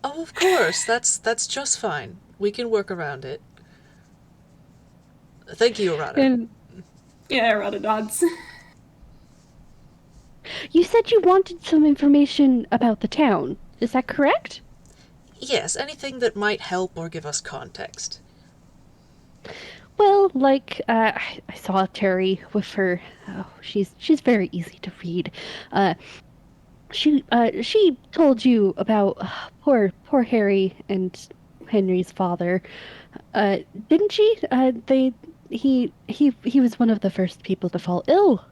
Oh, of course, that's just fine. We can work around it. Thank you, Arata. And Yeah, Arata nods. you said you wanted some information about the town. Is that correct? Yes, anything that might help or give us context. Well, like, I saw Terry with her. Oh, she's very easy to read. She told you about poor Harry and Henry's father. Didn't she? He was one of the first people to fall ill.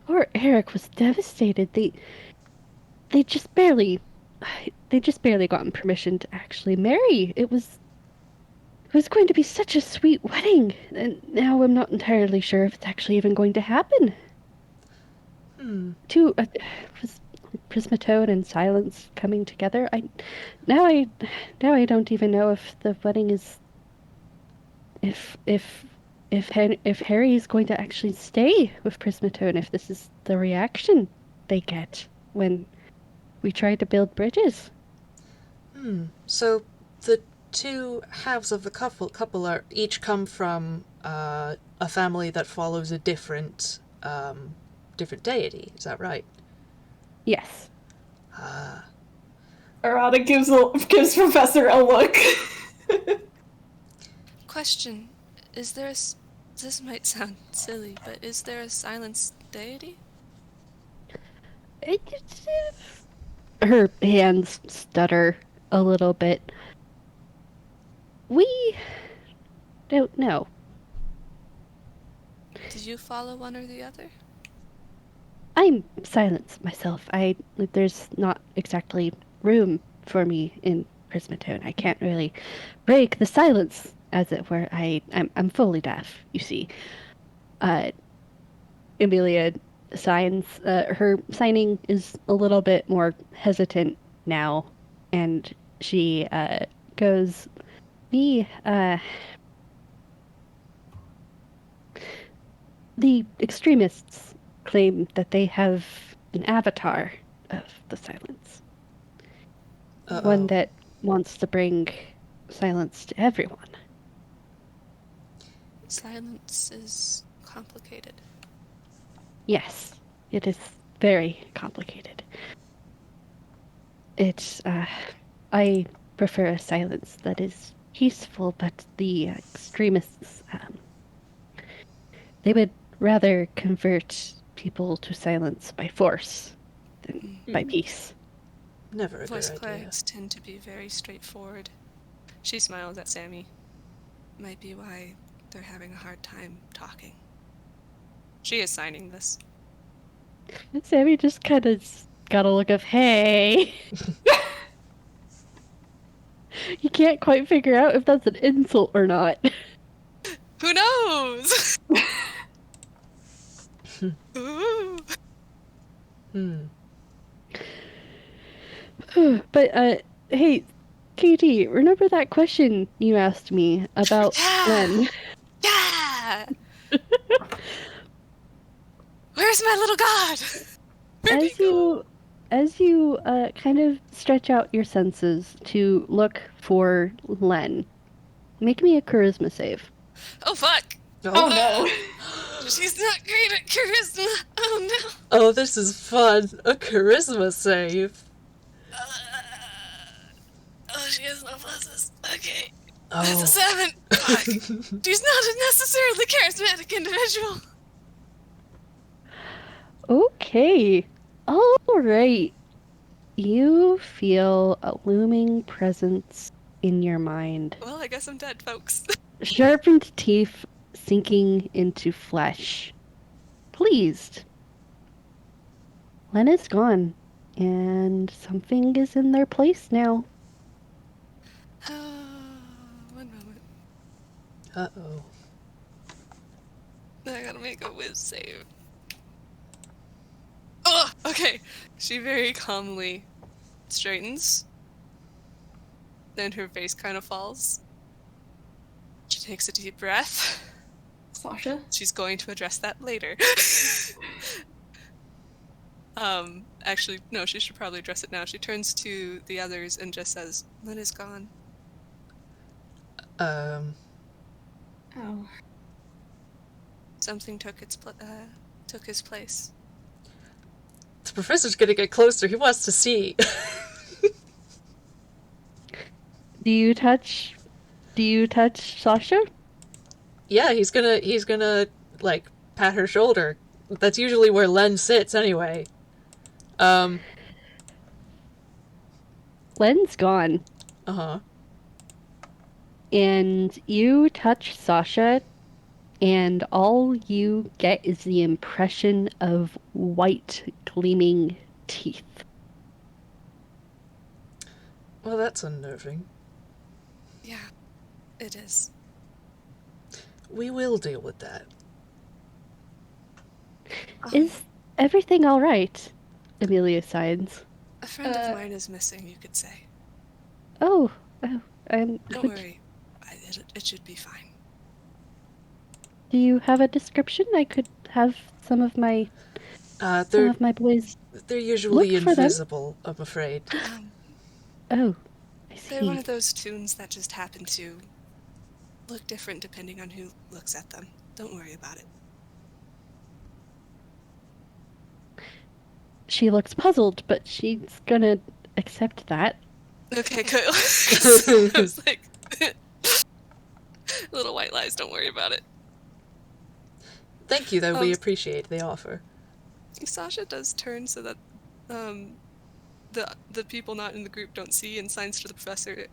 Poor Eric was devastated. They just barely they just barely gotten permission to actually marry. It was going to be such a sweet wedding, and now I'm not entirely sure if it's actually even going to happen. Two Prismatone and Silence coming together. Now I now I don't even know if the wedding is if Harry is going to actually stay with Prismatone, if this is the reaction they get when we try to build bridges. So the two halves of the couple are each come from a family that follows a different deity. Is that right? Yes. Arata gives Professor a look. Question: Is there this might sound silly, but is there a silence deity? Her hands stutter a little bit. We don't know. Did you follow one or the other? I'm silence myself. There's not exactly room for me in Prismatone. I can't really break the silence, as it were. I'm fully deaf, you see. Amelia signs. Her signing is a little bit more hesitant now, and she goes, "Me, the extremists claim that they have an avatar of the silence, one that wants to bring silence to everyone." Silence is complicated. Yes, it is very complicated. I prefer a silence that is peaceful, but the extremists, they would rather convert people to silence by force than by peace. Never a Voice good idea. clerics tend to be very straightforward. She smiles at Sammy. Might be why they're having a hard time talking. She is signing this. And Sammy just kind of got a look of, hey. You can't quite figure out if that's an insult or not. Who knows? Ooh. But, hey, KT, remember that question you asked me about Yeah! Len? Yeah! Where's my little god? Where'd he go? As you kind of stretch out your senses to look for Len, make me a charisma save. Oh fuck! Oh no. She's not great at charisma. Oh no. Oh, this is fun. A charisma save. Oh, she has no pluses. Okay. Oh. That's a 7. Fuck. She's not a necessarily charismatic individual. Okay. All right. You feel a looming presence in your mind. Well, I guess I'm dead, folks. Sharpened teeth sinking into flesh. Pleased. Len is gone, and something is in their place now. One moment. Uh-oh. I gotta make a whiz save. Oh, okay. She very calmly straightens. Then her face kind of falls. She takes a deep breath. Sasha? She's going to address that later. Actually, no, she should probably address it now. She turns to the others and just says, Lynn is gone. Oh. Something took his place. The professor's gonna get closer. He wants to see. Do you touch Sasha? Yeah, he's gonna like pat her shoulder. That's usually where Len sits anyway. Len's gone. Uh-huh. And you touch Sasha, and all you get is the impression of white, gleaming teeth. Well, that's unnerving. Yeah, it is. We will deal with that. Is everything all right? Amelia signs. A friend of mine is missing, you could say. Oh, Don't worry. It should be fine. Do you have a description? I could have some of my boys. They're usually Look for them. invisible, I'm afraid. Oh, I They're one see. of those tunes that just happen to look different depending on who looks at them. Don't worry about it. She looks puzzled, but she's gonna accept that. Okay, good. I was like, little white lies, don't worry about it. Thank you, though. We appreciate the offer. Sasha does turn so that the people not in the group don't see and signs to the professor.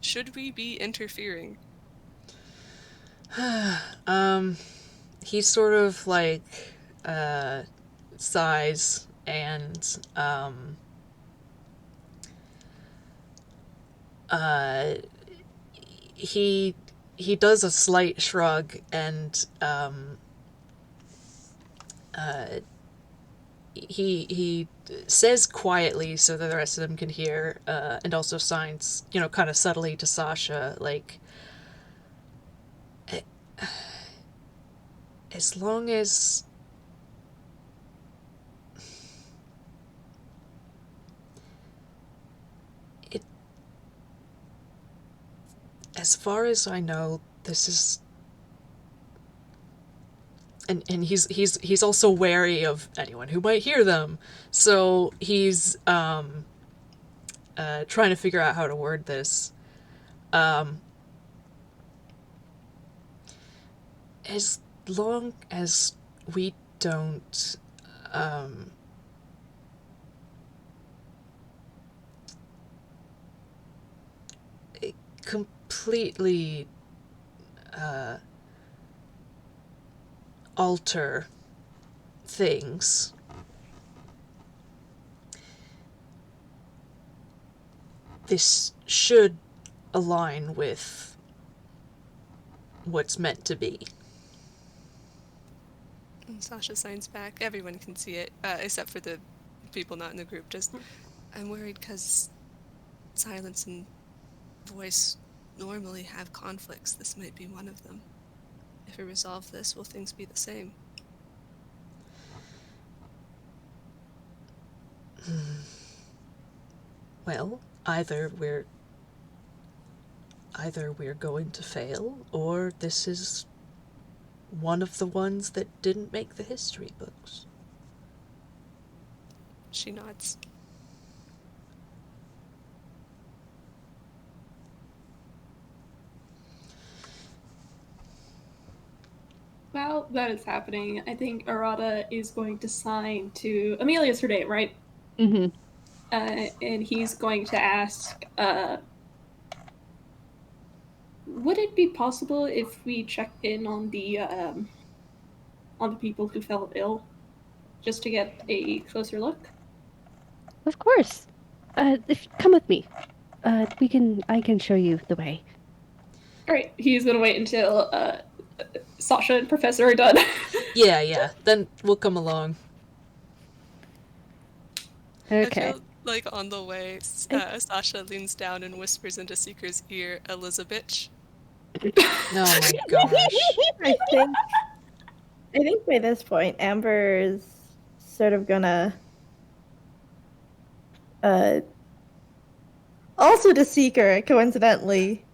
Should we be interfering? He sort of like sighs and he does a slight shrug and he says quietly so that the rest of them can hear, and also signs, kind of subtly to Sasha, like, as long as it, as far as I know, this is, and he's also wary of anyone who might hear them, so he's trying to figure out how to word this. As long as we don't completely alter things, this should align with what's meant to be. And Sasha signs back. Everyone can see it, except for the people not in the group. Just, I'm worried because silence and voice normally have conflicts. This might be one of them. If we resolve this, will things be the same? Well, either we're going to fail, or this is one of the ones that didn't make the history books. She nods. While that is happening, I think Arata is going to sign to Amelia's her name, right? Mm-hmm. And he's going to ask, would it be possible if we checked in on the people who fell ill, just to get a closer look? Of course. Come with me. I can show you the way. All right, he's gonna wait until Sasha and Professor are done. Yeah. Then we'll come along. Okay. I feel like on the way, Sasha leans down and whispers into Seeker's ear, Elizabeth. Oh my gosh. I think by this point, Amber's sort of gonna also to Seeker, coincidentally,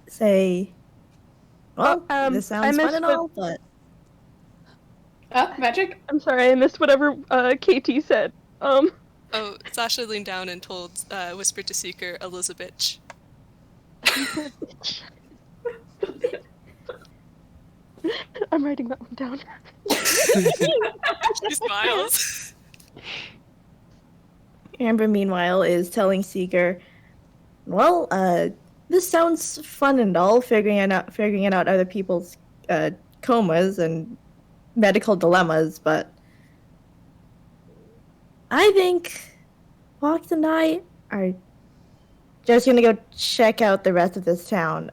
say, well, this sounds fun and all, but Magic? I'm sorry, I missed whatever KT said. Oh, Sasha leaned down and whispered to Seeker, Elizabeth. I'm writing that one down. She smiles. Amber, meanwhile, is telling Seeker, well, this sounds fun and all, figuring out other people's comas and medical dilemmas, but I think Fox and I are just gonna go check out the rest of this town.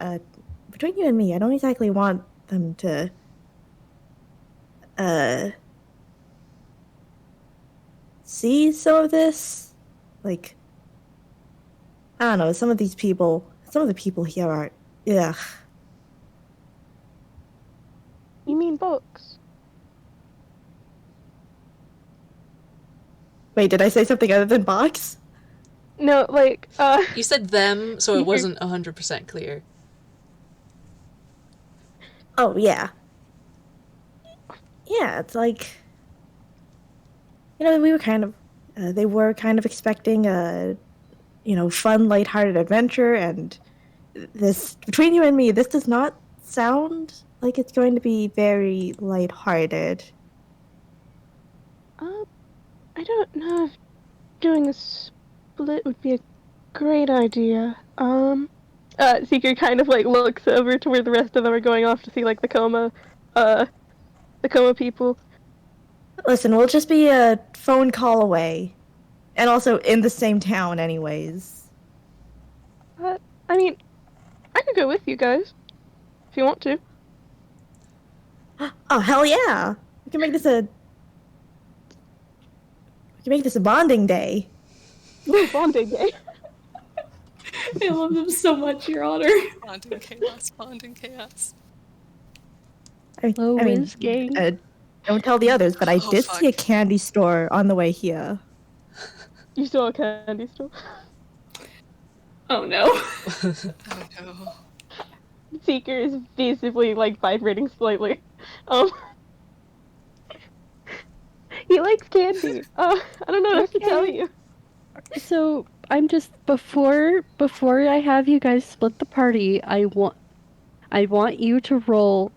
Between you and me, I don't exactly want them to see some of this. Like, I don't know, some of the people here are, ugh. You mean books? Wait, did I say something other than box? No, like, You said them, so it wasn't 100% clear. Oh, yeah. Yeah, it's like, we were kind of, they were kind of expecting a, fun, lighthearted adventure, and this, between you and me, this does not sound like it's going to be very lighthearted. I don't know if doing a split would be a great idea. Seeker kind of like looks over to where the rest of them are going off to see like the coma people. Listen, we'll just be a phone call away. And also in the same town, anyways. I mean, I could go with you guys if you want to. Oh, hell yeah! We can make this a bonding day. Ooh, bonding day. I love them so much, Your Honor. Bonding chaos, bonding chaos. I mean, gang. don't tell the others, but I Oh, did fuck. see a candy store on the way here. You saw a candy store? Oh no. Oh no. Seeker is visibly like vibrating slightly. He likes candy. I don't know what to tell you. So I'm just before I have you guys split the party, I want you to roll.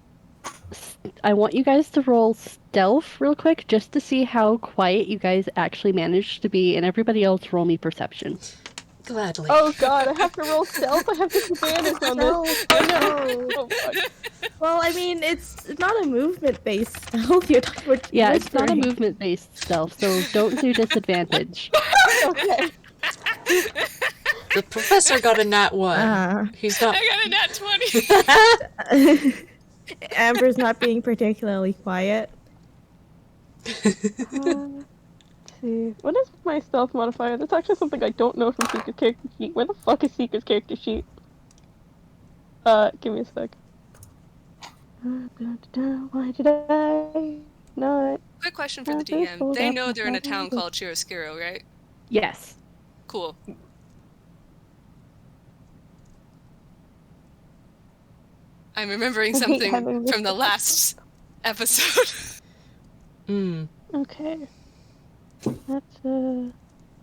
I want you guys to roll stealth real quick, just to see how quiet you guys actually managed to be, and everybody else roll me perception. Gladly. Oh god, I have to roll stealth? I have disadvantage on this. No, Oh no. no. Oh fuck. Well, I mean, it's not a movement-based stealth. We're Yeah, it's not a whispering. movement-based stealth, so don't do disadvantage. Okay. The professor got a nat 1. He's not. I got a nat 20. Amber's not being particularly quiet. Let's see. What is my stealth modifier? That's actually something I don't know from Seeker's character sheet. Where the fuck is Seeker's character sheet? Give me a sec. Why did I not? Quick question for the Have this DM. pulled They up know in they're in a front of town me. called Chiaroscuro, right? Yes. Cool. I'm remembering I hate something having this from the last episode. Okay. Let's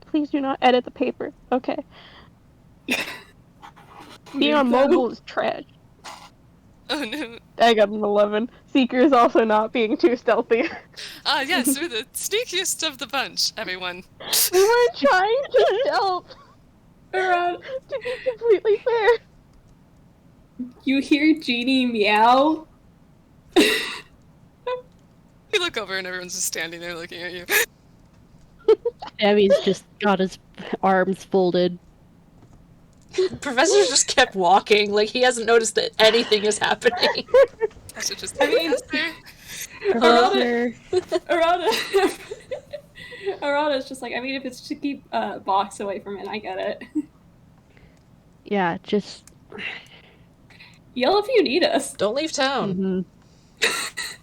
please do not edit the paper. Okay. Being on mobile is trash. Oh no. I got an 11. Seeker is also not being too stealthy. Yes, we're the sneakiest of the bunch, everyone. We weren't trying to stealth, Around, to be completely fair. you hear Genie meow. You look over and everyone's just standing there looking at you. Sammy's just got his arms folded. Professor just kept walking, like he hasn't noticed that anything is happening. I should just. I mean- Professor. Professor. Arata's just like, I mean, if it's to keep Box away from it, I get it. Yeah, just. Yell if you need us. Don't leave town.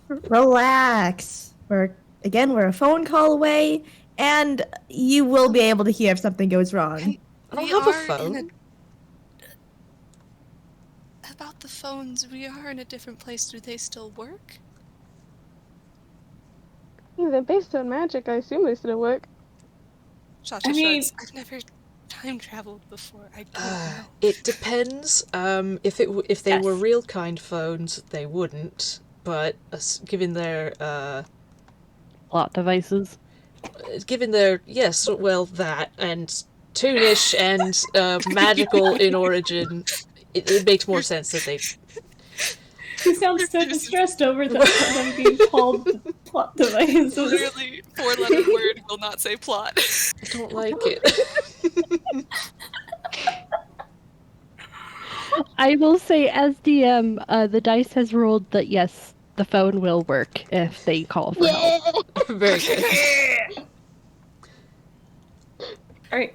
Relax. We're a phone call away, and you will be able to hear if something goes wrong. I don't We have a are phone. About the phones, we are in a different place. Do they still work? Yeah, they're based on magic. I assume they still work. Sasha I mean- shrugs. I've never time traveled before. I don't know. It depends. If they were Yes. real kind phones, they wouldn't. But given their Plot devices. yes, well that and toonish and magical in origin, it makes more sense that they. You sound so distressed over them being called plot devices. Literally, 4-letter word will not say plot. I don't like it. I will say, as DM, the dice has rolled that yes, the phone will work if they call for help. Very good. Alright.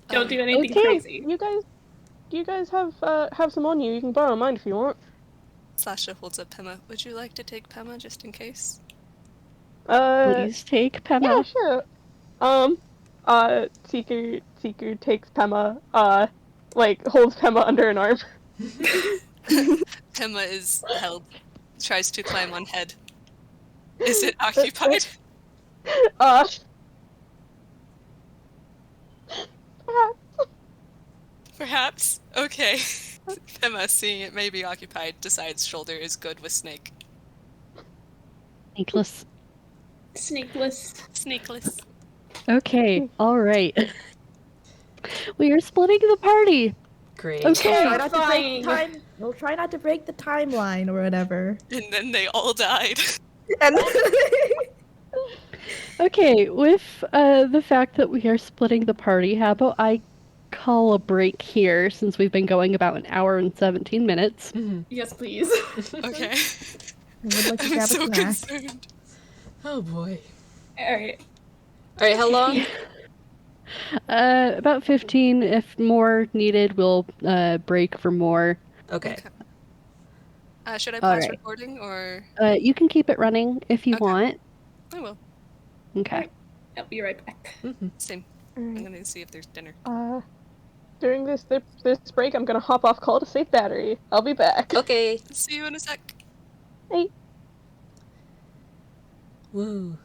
Don't do anything Okay, crazy. you guys have some on you. You can borrow mine if you want. Sasha holds up Pema. Would you like to take Pema just in case? Please take Yeah, Pema. sure. Seeker takes Pema, like holds Pema under an arm. Pema is held, tries to climb on head. Is it occupied? Uh, Perhaps. Okay. Pema, seeing it may be occupied, decides shoulder is good with snake. Nicholas. Snakeless. Snakeless. Okay, all right. We are splitting the party. Great. We'll try Okay. not to break the Fine. time. We'll try not to break the timeline or whatever. And then they all died. And Okay, with the fact that we are splitting the party, how about I call a break here since we've been going about an hour and 17 minutes. Yes, please. Okay. I would like to I'm grab a so snack. concerned. Oh boy. Alright. All right, how long? About 15. If more needed, we'll break for more. Okay. Should I All pause right. recording or You can keep it running if you Okay. want. I will. Okay. Alright. I'll be right back. Same. I'm Alright. gonna see if there's dinner. During this break, I'm gonna hop off call to save battery. I'll be back. Okay. See you in a sec. Hey. Woo.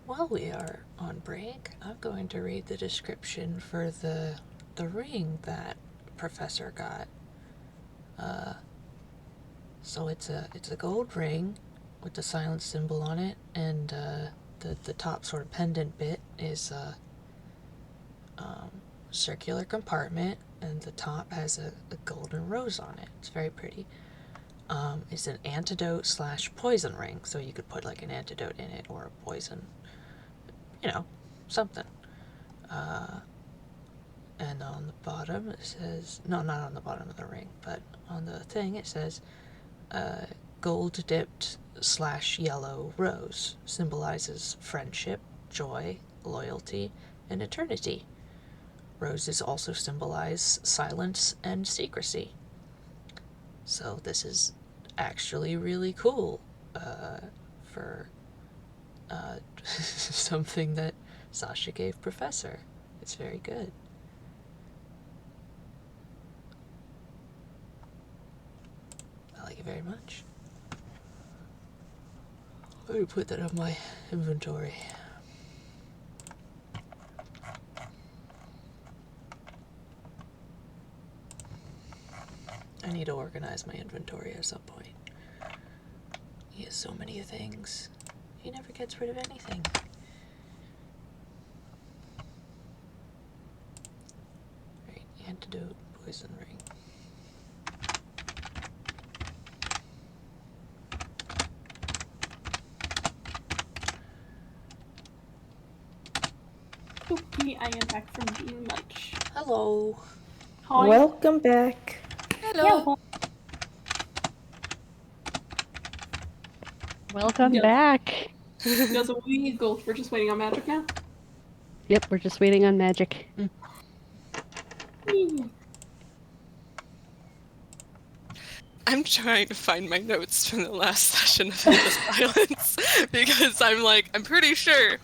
While we are on break, I'm going to read the description for the ring that Professor got. So it's a gold ring with the silence symbol on it, and the top sort of pendant bit is a circular compartment, and the top has a golden rose on it. It's very pretty. It's an antidote / poison ring, so you could put like an antidote in it or a poison, something. And on the bottom it says, no, not on the bottom of the ring, but on the thing it says, gold dipped / yellow rose symbolizes friendship, joy, loyalty, and eternity. Roses also symbolize silence and secrecy. So this is actually really cool for something that Sasha gave Professor. It's very good. I like it very much. Let me put that on my inventory. I need to organize my inventory at some point. He has so many things. He never gets rid of anything. Right, antidote, poison ring. Okay, I am back from eating lunch. Hello. Hi. Welcome back. Hello. Welcome Yes. back. Yeah, so we go. We're just waiting on magic now. Yep, we're just waiting on magic. I'm trying to find my notes from the last session of the silence because I'm pretty sure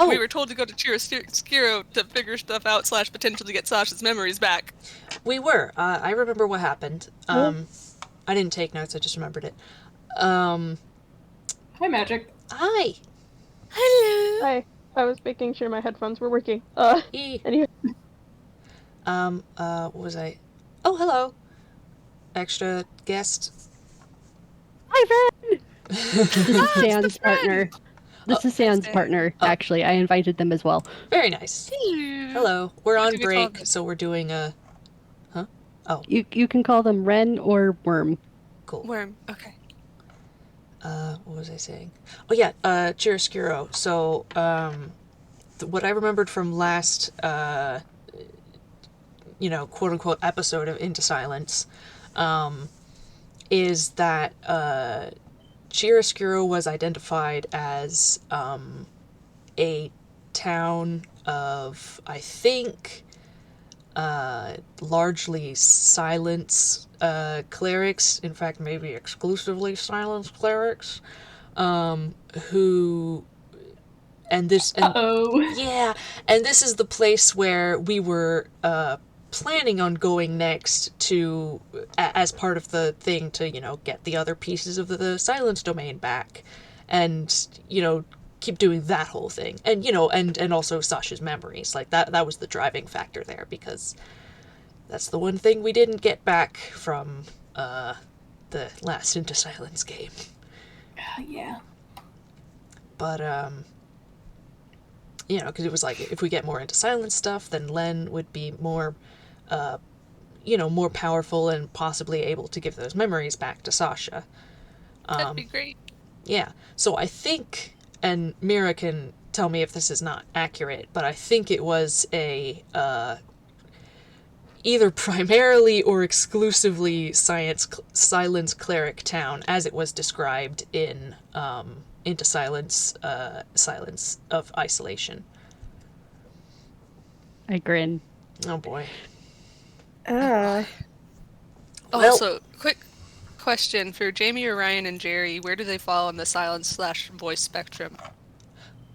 we were told to go to Chiaroscuro to figure stuff out / potentially get Sasha's memories back. We were. I remember what happened. I didn't take notes, I just remembered it. Hi, Magic. Hi. Hello. I was making sure my headphones were working. E. Anyway. What was I? Oh, hello. Extra guest. Hi, Ren! This is Ah, it's San's the friend! partner. This is Hi, San's Sam. partner, Oh. actually. I invited them as well. Very nice. Hello. We're What on do we call break, them? so we're doing a... Huh? Oh, You can call them Ren or Worm. cool. Worm. Okay. What was I saying? Oh, yeah, Chiaroscuro. So, what I remembered from last, quote-unquote episode of Into Silence, is that, Chiaroscuro was identified as, a town of, I think, largely silence clerics, in fact, maybe exclusively silence clerics, who, and this, and Uh-oh. yeah, and this is the place where we were planning on going next to, as part of the thing to, get the other pieces of the silence domain back, and, keep doing that whole thing. And, and also Sasha's memories. Like, that was the driving factor there, because that's the one thing we didn't get back from the last Into Silence game. Yeah. But, because it was like, if we get more Into Silence stuff, then Len would be more, more powerful and possibly able to give those memories back to Sasha. That'd be great. Yeah. So I think, and Mira can tell me if this is not accurate, but I think it was a, either primarily or exclusively silence cleric town, as it was described in Into Silence, Silence of Isolation. I grin. Oh boy. Also, quick question for Jamie, Orion, and Jerry: where do they fall on the silence/voice spectrum?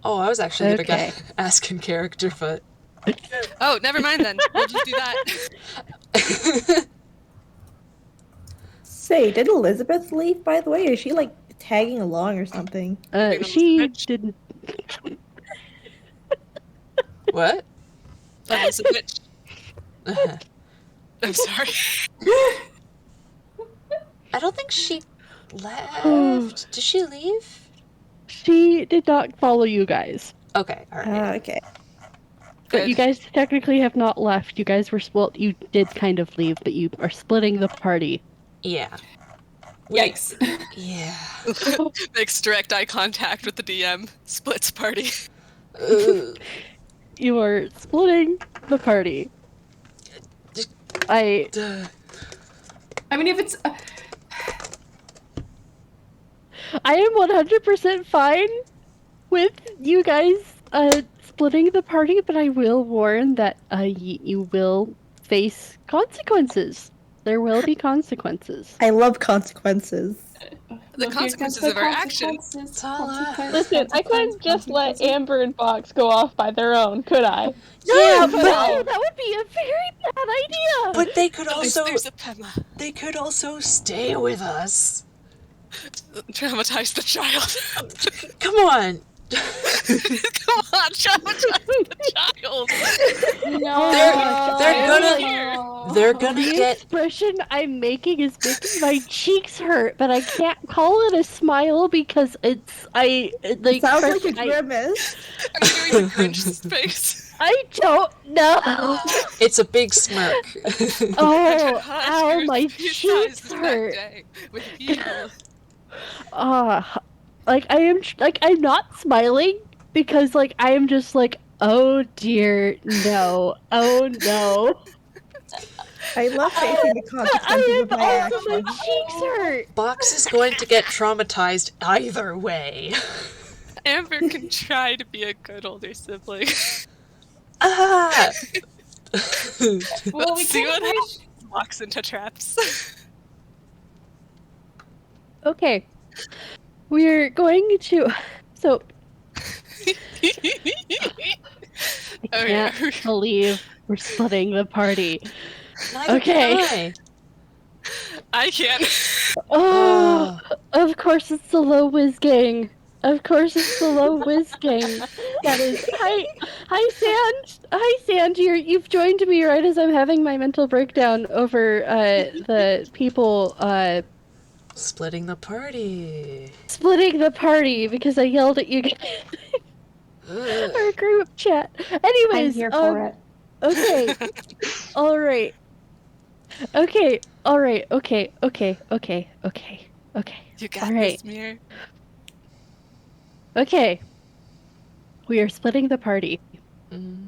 Oh, I was actually Okay. gonna ask in character, but Oh, never mind then. We'll just do that. Say, did Elizabeth leave, by the way? Or is she, like, tagging along or something? She Elizabeth. didn't. what? Elizabeth. I'm sorry. I don't think she left. Did she leave? She did not follow you guys. Okay, alright. Okay. But you Good. guys technically have not left. You guys were split. You did kind of leave, but you are splitting the party. Yeah. Yikes. Yeah. Makes direct eye contact with the DM. Splits party. You are splitting the party. I mean, if it's... I am 100% fine with you guys splitting the party, but I will warn that you will face consequences. There will be consequences. I love consequences. The consequences of our actions. Listen, I couldn't just let Amber and Fox go off by their own, could I? Yeah, No, that would be a very bad idea. but they could also There's a Pema. they could also stay with us. Traumatize the child. Come on. Come on, traumatize the child. No. They're gonna The get expression I'm making is making my cheeks hurt, but I can't call it a smile because it's It sounds like a grimace. Are you doing the Grinch face? I don't know. it's a big smirk. Oh, ow, my cheeks That hurt. day with people. Like I'm not smiling because like I am just like, oh dear, no, oh no. I love facing the consequences of my Also, my actions. cheeks hurt. Box is going to get traumatized either way. Amber can try to be a good older sibling. Ah! Well, we See can't what really... happens. Walks into traps. Okay, we're going to. So I can't believe we're splitting the party. Neither Okay. can I can't. Oh, of course it's the Low Whiz gang. Of course, it's the low whiz gang. That is hi Sand. Hi Sand. You've joined me right as I'm having my mental breakdown over the people Splitting the party. splitting the party because I yelled at you guys Ugh. our group chat. Anyways, here for it. okay. All right. Okay. All right. Okay. Okay. Okay. Okay. Okay. You All got right. this, Mir. Okay. We are splitting the party. Mm.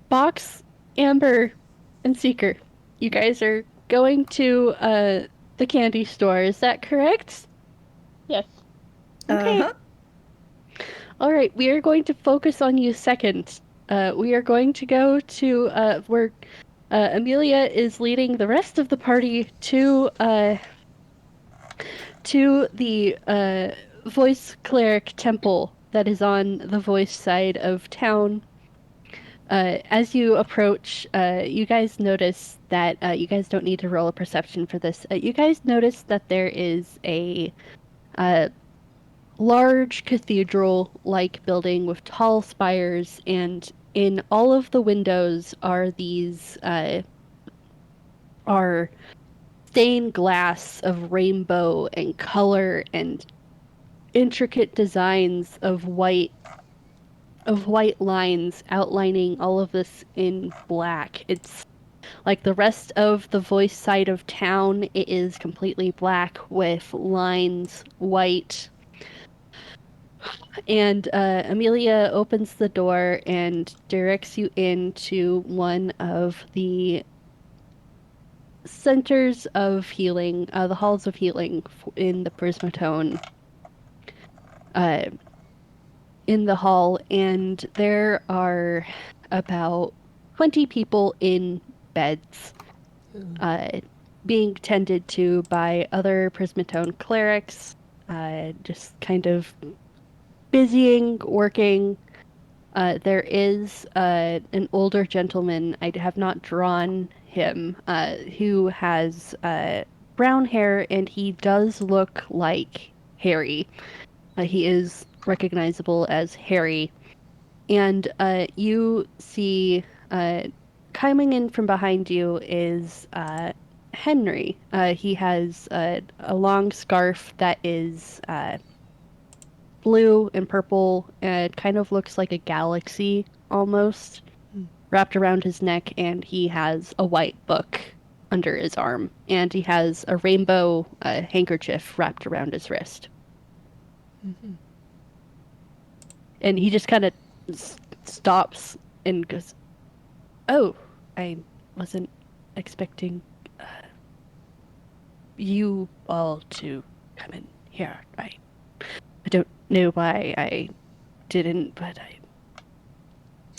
Box, Amber, and Seeker. You guys are going to the candy store. Is that correct? Yes. Okay. Uh-huh. All right. We are going to focus on you second. We are going to go to where Amelia is leading the rest of the party to the voice cleric temple that is on the voice side of town. As you approach, you guys notice that you guys don't need to roll a perception for this. You guys notice that there is a large cathedral-like building with tall spires, and in all of the windows are these are stained glass of rainbow and color and intricate designs of white lines outlining all of this in black. It's like the rest of the voice side of town, it is completely black with lines white. And Amelia opens the door and directs you into one of the centers of healing, the halls of healing in the Prismatone. Uh, in the hall, and there are about 20 people in beds, uh, being tended to by other Prismatone clerics, just kind of busying, working. There is an older gentleman, I have not drawn him, who has brown hair, and he does look like Harry. He is recognizable as Harry. And you see coming in from behind you is Henry. He has a long scarf that is blue and purple, and it kind of looks like a galaxy almost wrapped around his neck, and he has a white book under his arm, and he has a rainbow handkerchief wrapped around his wrist. And he just kind of stops and goes, "Oh, I wasn't expecting you all to come in here. I don't know why I didn't, but I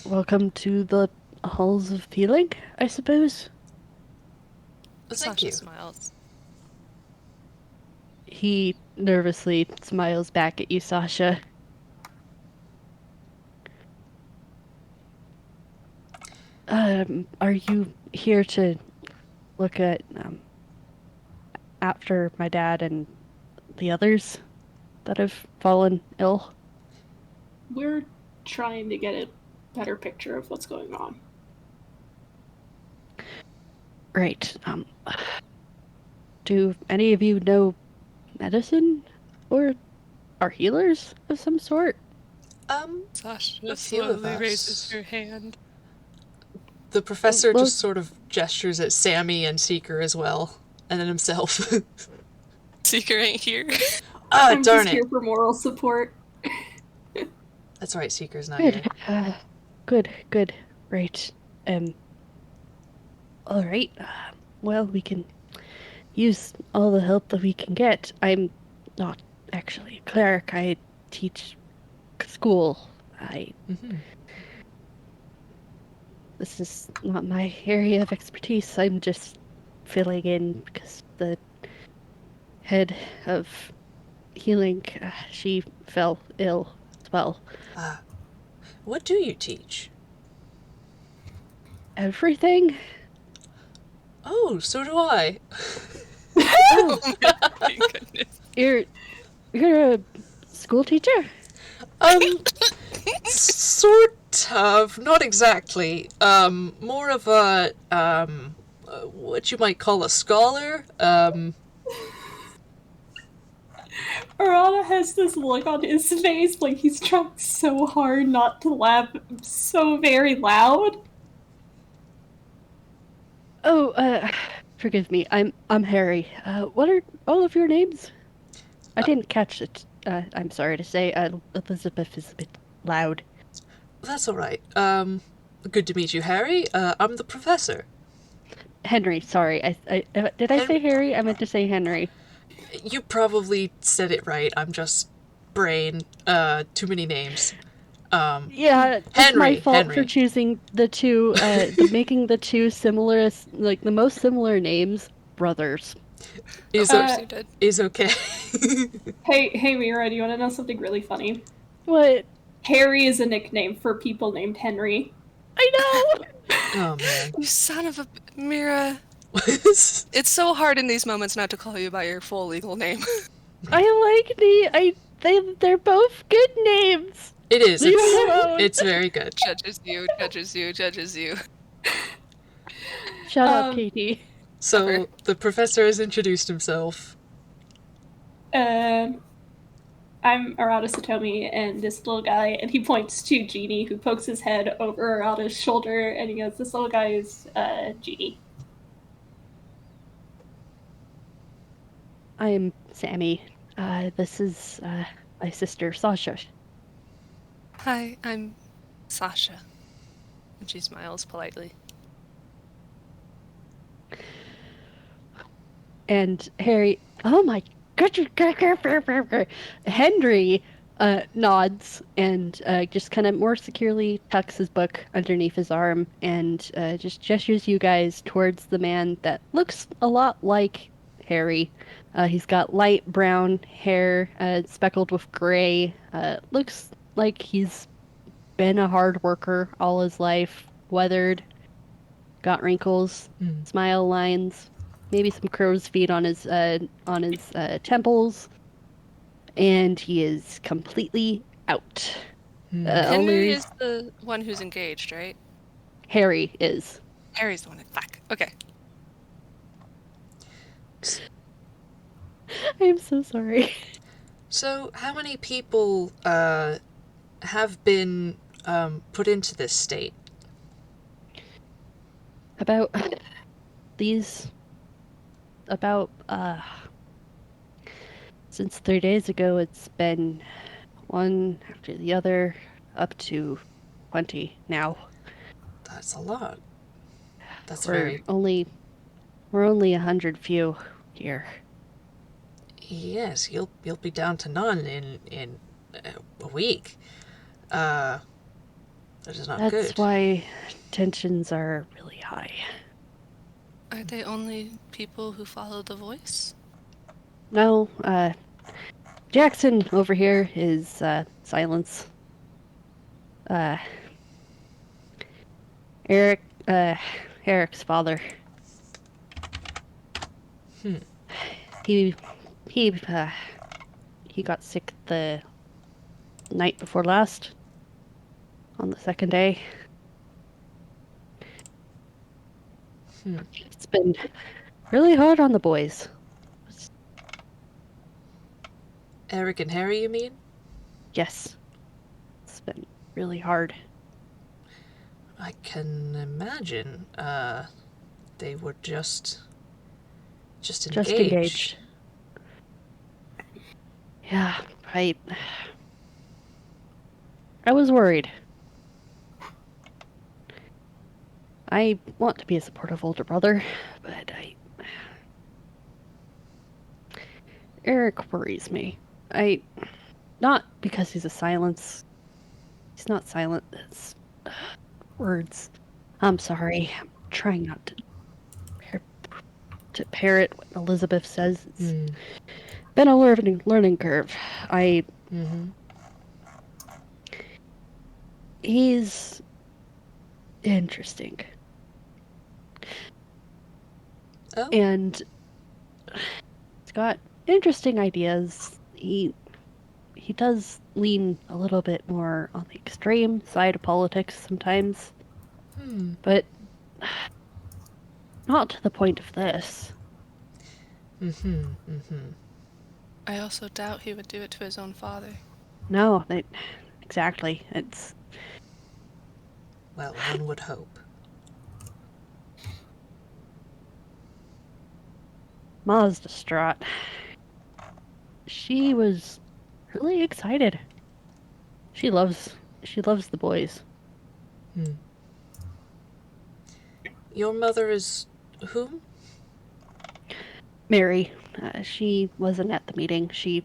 welcome to the halls of healing, I suppose." Thank Sasha you. smiles. He nervously smiles back at you, Sasha. Are you here to look at after my dad and the others that have fallen ill? We're trying to get a better picture of what's going on. Right. Do any of you know medicine or are healers of some sort? Sasha A few of slowly us. raises her hand. The professor Well- just sort of gestures at Sammy and Seeker as well, and then himself. Seeker ain't here. Ah, I'm darn just it. here for moral support. That's right, Seeker's not Good. here. Good. Right. All right. Well, we can use all the help that we can get. I'm not actually a cleric. I teach school. This is not my area of expertise. I'm just filling in because the head of healing, she fell ill as well. What do you teach? Everything? Oh, so do I. Oh, My goodness. you're a school teacher. Sort of, not exactly. More of a what you might call a scholar. Arata has this look on his face like he's trying so hard not to laugh so very loud. Oh, forgive me. I'm Harry. What are all of your names? I didn't catch it. I'm sorry to say. Elizabeth is a bit loud. That's all right. Good to meet you, Harry. I'm the professor. Henry, sorry. Did I say Harry? I meant to say Henry. You probably said it right. I'm just brain. Too many names. Yeah, it's my fault for Henry. choosing the two, making the two similar, like the most similar names, brothers. Is Of course you did. is okay. Hey, Mira, do you want to know something really funny? What? Harry is a nickname for people named Henry. I know! Oh man. You son of a Mira. It's so hard in these moments not to call you by your full legal name. They're both good names. It is. Leave them alone. It's very good. Judges you, judges you, judges you. Shut up, Katie. So the professor has introduced himself. I'm Arata Satomi, and this little guy, and he points to Genie, who pokes his head over Arata's shoulder, and he goes, "This little guy is Genie." I'm Sammy. This is my sister Sasha. Hi, I'm Sasha. And she smiles politely. And Harry, oh my god, Henry nods and just kind of more securely tucks his book underneath his arm and just gestures you guys towards the man that looks a lot like Harry. He's got light brown hair, speckled with gray. Looks like he's been a hard worker all his life, weathered, got wrinkles, smile lines, maybe some crow's feet on his temples, and he is completely out. Henry is the one who's engaged, right? Harry is. Harry's the one. Fuck. Okay. I'm so sorry. So, how many people have been put into this state? About these. About since 3 days ago, it's been one after the other, up to 20 now. That's a lot. That's We're very. only 100 few here. Yes, you'll be down to none in a week. That is not good. That's why tensions are really high. Are they only people who follow the voice? No, Jackson over here is silence. Eric's father. He got sick the night before last. On the second day. It's been really hard on the boys. Eric and Harry, you mean? Yes. It's been really hard. I can imagine. They were just engaged. Just engaged. Yeah, I was worried. I want to be a supportive older brother, but Eric worries me. Not because he's a silence. He's not silent. It's words. I'm sorry. I'm trying not to parrot what Elizabeth says. It's been a learning curve. He's interesting. Oh. And he's got interesting ideas. He he does lean a little bit more on the extreme side of politics sometimes. But not to the point of this. I also doubt he would do it to his own father. No, exactly. It's Well, one would hope. Ma's distraught. She was really excited. She loves the boys. Your mother is whom? Mary, she wasn't at the meeting. She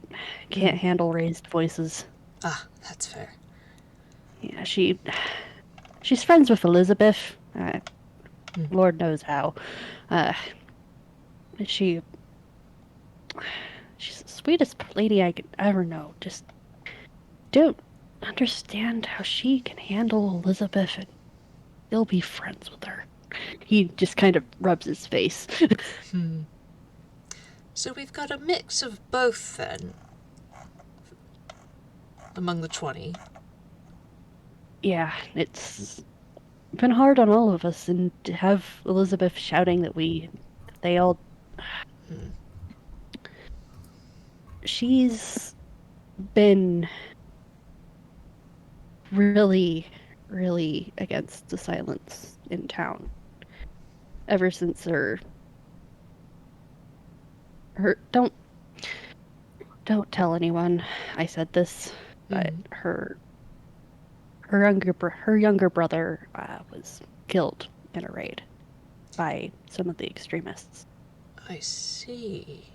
can't handle raised voices. Ah, that's fair. Yeah, she's friends with Elizabeth. Lord knows how. She's the sweetest lady I could ever know. Just don't understand how she can handle Elizabeth and still be friends with her. He just kind of rubs his face. So we've got a mix of both then. Among the 20. Yeah, it's been hard on all of us, and to have Elizabeth shouting that they all. She's been really, really against the silence in town ever since her don't tell anyone I said this, but her younger brother was killed in a raid by some of the extremists. I see.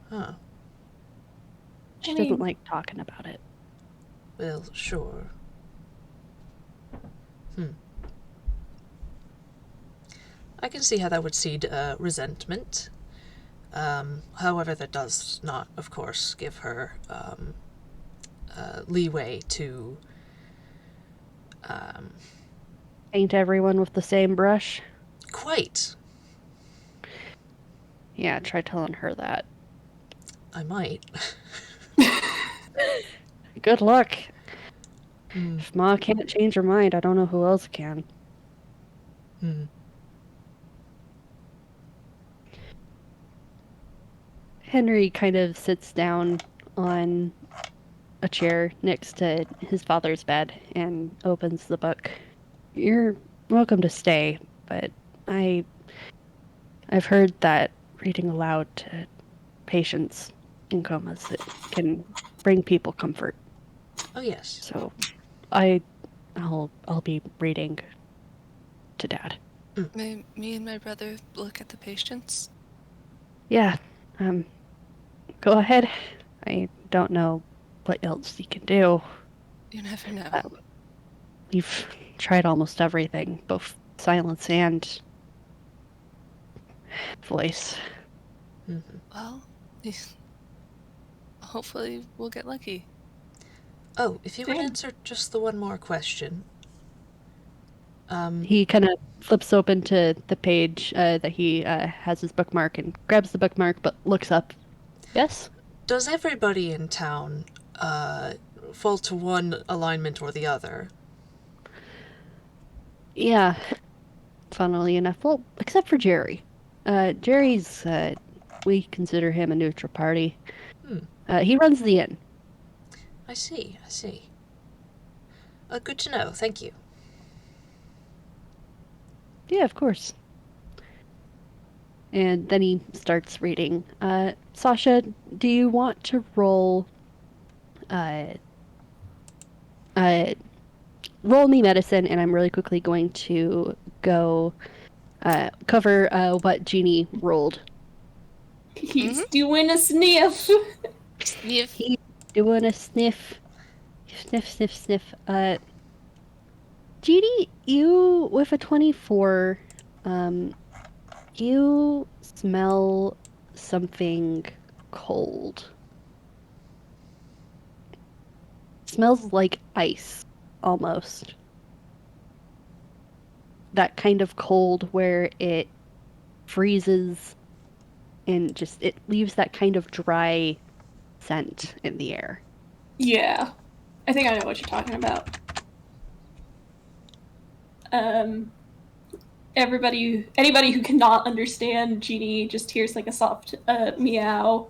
Huh. She doesn't like talking about it. Well, sure. I can see how that would seed resentment. However, that does not, of course, give her leeway to Paint everyone with the same brush. quite. Yeah, try telling her that. I might. Good luck. If Ma can't change her mind, I don't know who else can. Henry kind of sits down on a chair next to his father's bed and opens the book. You're welcome to stay, but I've heard that reading aloud to patients in comas it can bring people comfort. Oh, yes. So I'll be reading to Dad. May me and my brother look at the patients? Yeah. Go ahead. I don't know what else you can do. You never know. We've tried almost everything, both silence and voice. Well, hopefully we'll get lucky. Oh, if you would answer just the one more question. He kind of flips open to the page that he has his bookmark and grabs the bookmark, but looks up. Yes? Does everybody in town fall to one alignment or the other? Yeah. Funnily enough, well, except for Jerry. Jerry's, we consider him a neutral party. He runs the inn. I see. Good to know, thank you. Yeah, of course. And then he starts reading. Sasha, do you want to roll roll me medicine, and I'm really quickly going to go cover what Jeannie rolled. He's doing a sniff. Sniff. He's doing a sniff. Sniff, sniff, sniff. Jeannie, you, with a 24, you smell something cold. Smells like ice, almost. That kind of cold where it freezes and just, it leaves that kind of dry scent in the air. Yeah. I think I know what you're talking about. Anybody who cannot understand Genie just hears like a soft meow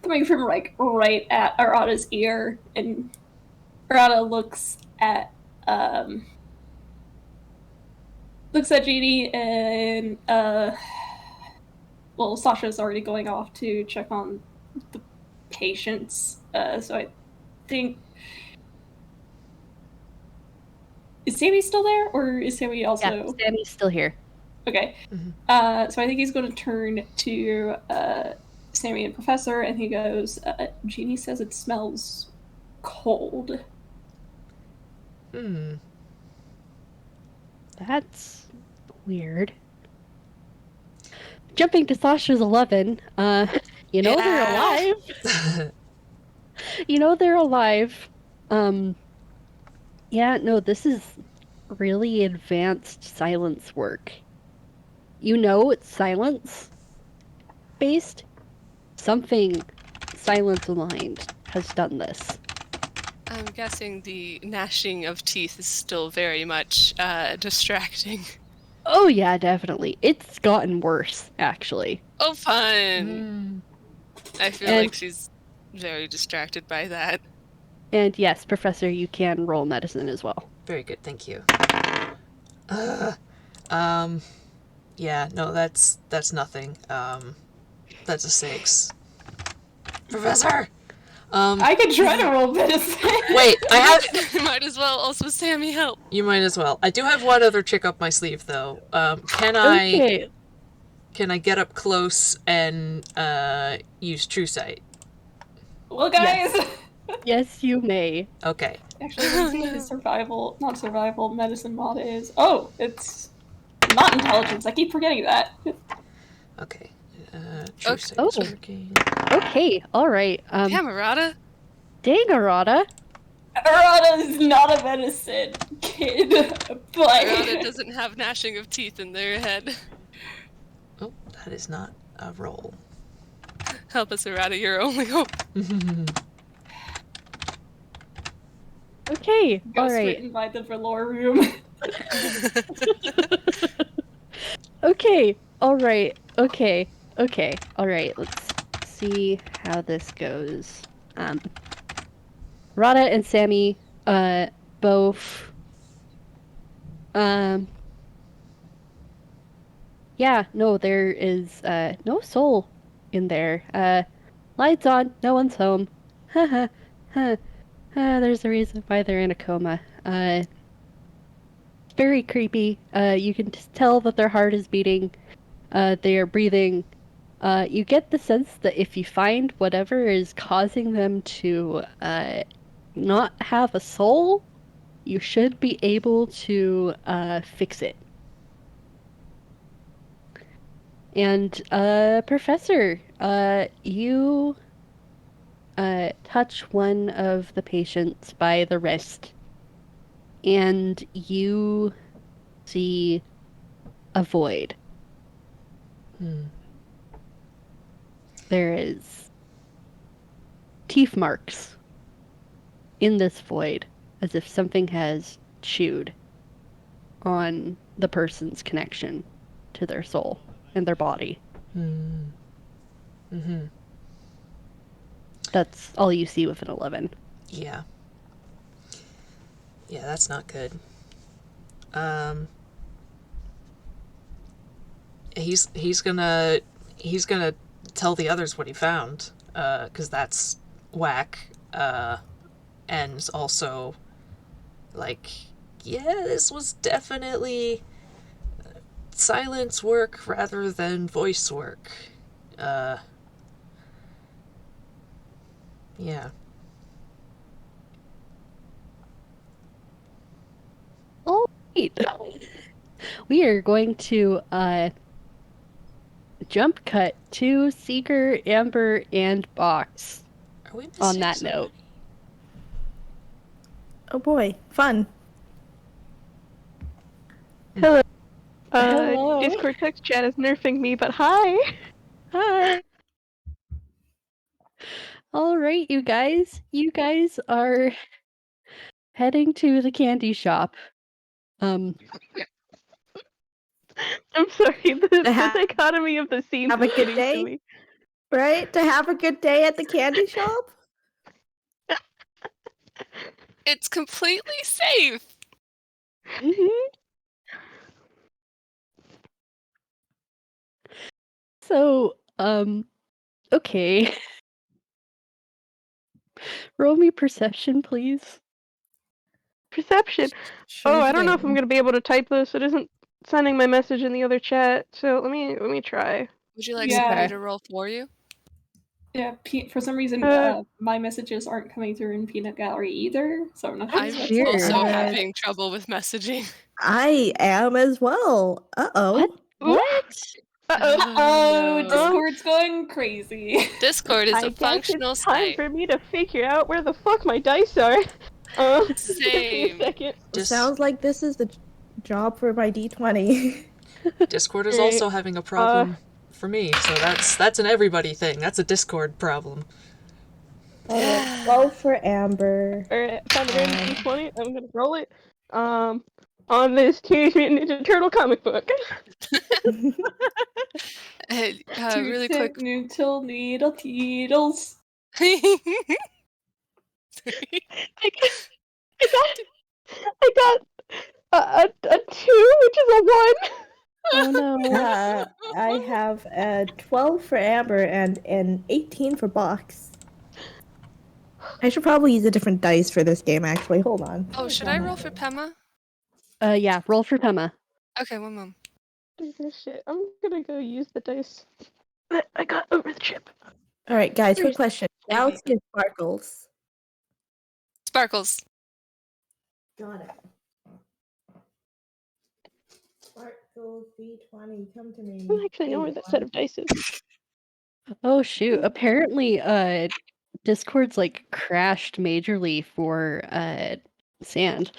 coming from like right at Arata's ear, and Arata looks at Genie, and well, Sasha's already going off to check on the patients, so I think, is Sammy still there, or is Sammy also? Yeah, Sammy's still here. Okay. So I think he's going to turn to Sammy and Professor, and he goes, Jeannie says it smells cold. That's weird. Jumping to Sasha's 11, you know they're alive. You know they're alive. Yeah, no, this is really advanced silence work. You know it's silence based. Something silence aligned has done this. I'm guessing the gnashing of teeth is still very much distracting. Oh yeah, definitely. It's gotten worse, actually. Oh, fun! I feel like she's very distracted by that. And yes, Professor, you can roll medicine as well. Very good, thank you. Yeah, no, that's nothing. That's a 6. Professor! I can try to roll medicine. Wait, I have... Might as well also Sammy help. You might as well. I do have one other trick up my sleeve, though. Can I get up close and use True Sight? Well, guys. Yes, you may. Okay. Actually, let's see what his not survival, medicine mod is. Oh, it's not intelligence. I keep forgetting that. Okay. True Sight is working. Okay, alright. Damn, Arata. Dang, Arata. Arata is not a medicine kid, but... Arata doesn't have gnashing of teeth in their head. Oh, that is not a roll. Help us, Arata, your only hope. Okay, Go alright. straight and by the velour room. Okay, alright, okay, alright, let's see how this goes. Rada and Sammy, both, yeah, no, there is, no soul in there. Lights on, no one's home. Haha, there's a reason why they're in a coma. Very creepy. You can just tell that their heart is beating. They are breathing. You get the sense that if you find whatever is causing them to not have a soul, you should be able to fix it. And Professor, you touch one of the patients by the wrist, and you see a void. There is teeth marks in this void, as if something has chewed on the person's connection to their soul and their body. That's all you see with an 11. Yeah. Yeah, that's not good. He's gonna tell the others what he found, because that's whack, and also, like, yeah, this was definitely silence work rather than voice work. Yeah. All right. We are going to jump cut to Seeker, Amber, and Box. Are we on that note. Oh boy, fun. Hello. Hello. Discord text chat is nerfing me, but hi. Hi. All right, you guys. You guys are heading to the candy shop. I'm sorry, the dichotomy of the scenes have a is good getting to day? me. Right? To have a good day at the candy shop? It's completely safe. Mhm. So, okay. Roll me perception, please. Perception. Sure Oh, I don't know if I'm thing. gonna be able to type this. It isn't sending my message in the other chat. So let me try. Would you like Yeah. somebody Okay. to roll for you? Yeah, for some reason, my messages aren't coming through in Peanut Gallery either, so I'm not sure I'm what's weird. also going on. having trouble with messaging. I am as well. Uh-oh. What? Uh-oh. Oh, no. Discord's going crazy. Discord is I a guess functional it's time site. for me to figure out where the fuck my dice are. Give me a Same. second. Sounds like this is the job for my D20. Discord is Alright, also having a problem for me, so that's an everybody thing. That's a Discord problem. Alright, 12 for Amber. Alright, found a random D20. I'm gonna roll it. On this Teenage Mutant Ninja Turtle comic book. Hey, really quick. Needle, needle, needles. I got, I got a 2, which is a 1. Oh no. I have a 12 for Amber and an 18 for Box. I should probably use a different dice for this game, actually. Hold on. Oh, should I roll for Pema? Yeah, roll for Pema. Okay, one moment. Shit, I'm gonna go use the dice that I got over the chip. Alright, guys, quick question. Galaxy or Sparkles? Sparkles. Got it. Sparkles D20, come to me. I don't actually know where that set of dice is. Oh shoot. Apparently, Discord's like crashed majorly for sand.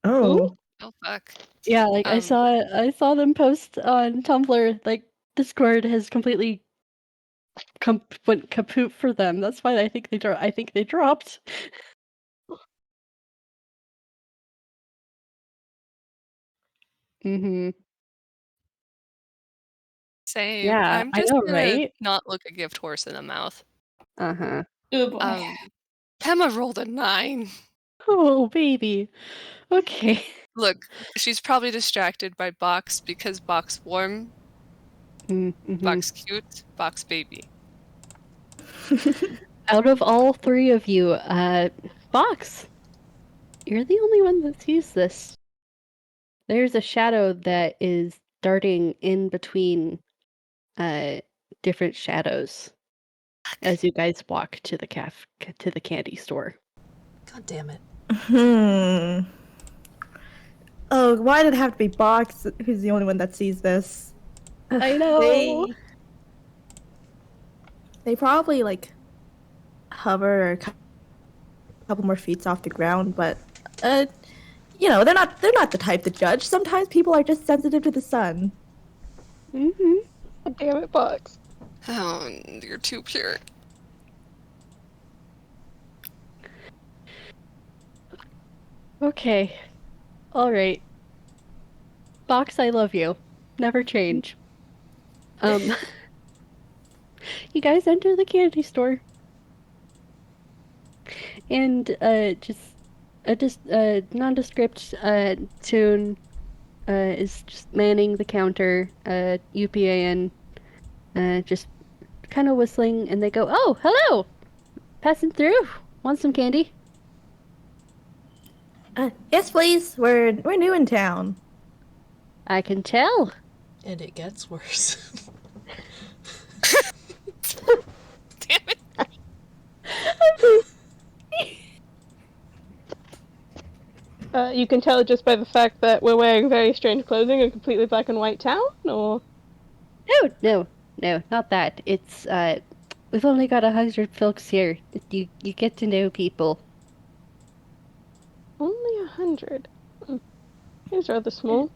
Oh. Oh fuck. Yeah, like I saw them post on Tumblr, like Discord has completely went kaput for them. That's why I think they dropped. Mm-hmm. Same. Yeah, I'm I just know, gonna right? not look a gift horse in the mouth. Uh-huh. Oh boy. Pema rolled a 9. Oh baby. Okay. Look, she's probably distracted by Box because Box warm, Mm-hmm. Box cute, Box baby. Out of all three of you, Fox, you're the only one that sees this. There's a shadow that is darting in between different shadows as you guys walk to the to the candy store. God damn it. Oh, why did it have to be Box who's the only one that sees this? I know. They probably like hover a couple more feet off the ground, but you know, they're not the type to judge. Sometimes people are just sensitive to the sun. Mm-hmm. God damn it, Box. Oh, you're too pure. Okay. All right. Fox, I love you. Never change. You guys enter the candy store. And just nondescript Tune is just manning the counter, UPAN, just kind of whistling, and they go, "Oh, hello, passing through. Want some candy?" Yes, please. We're new in town. I can tell. And it gets worse. Damn it. You can tell just by the fact that we're wearing very strange clothing in a completely black and white town, or? No, not that. It's we've only got 100 folks here. You get to know people. Only 100. He's rather small.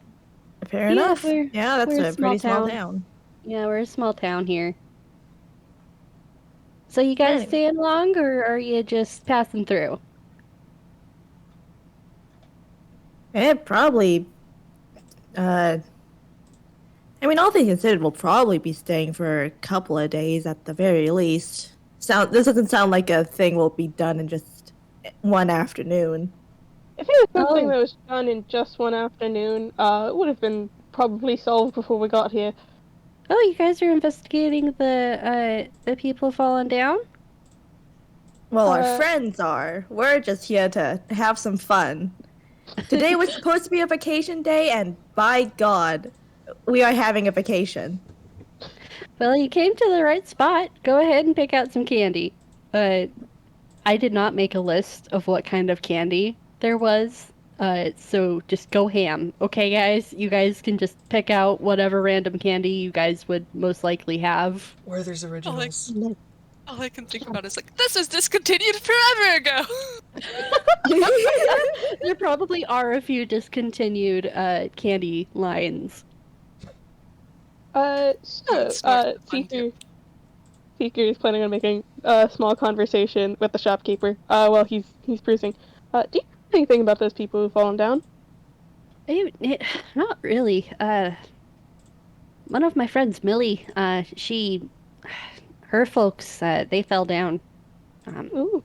Fair Yeah, enough. Yeah, that's we're a pretty small town. Yeah, we're a small town here. So you guys Anyway. staying long, or are you just passing through? Probably. I mean, all things considered, we'll probably be staying for a couple of days at the very least. This doesn't sound like a thing will be done in just one afternoon. If it was something Oh, that was done in just one afternoon, it would have been probably solved before we got here. oh, you guys are investigating the people falling down? Well, our Uh, friends are. We're just here to have some fun. Today was supposed to be a vacation day, and by God, we are having a vacation. Well, you came to the right spot. Go ahead and pick out some candy. I did not make a list of what kind of candy there was. So just go ham. Okay, guys? You guys can just pick out whatever random candy you guys would most likely have. Werther's All I, Originals. all I can think about is like, this was discontinued forever ago. There probably are a few discontinued candy lines. so, Snort the fun too. Seeker is planning on making a small conversation with the shopkeeper, while he's cruising. Do you know anything about those people who've fallen down? Not really. One of my friends, Millie, her folks, they fell down. Ooh.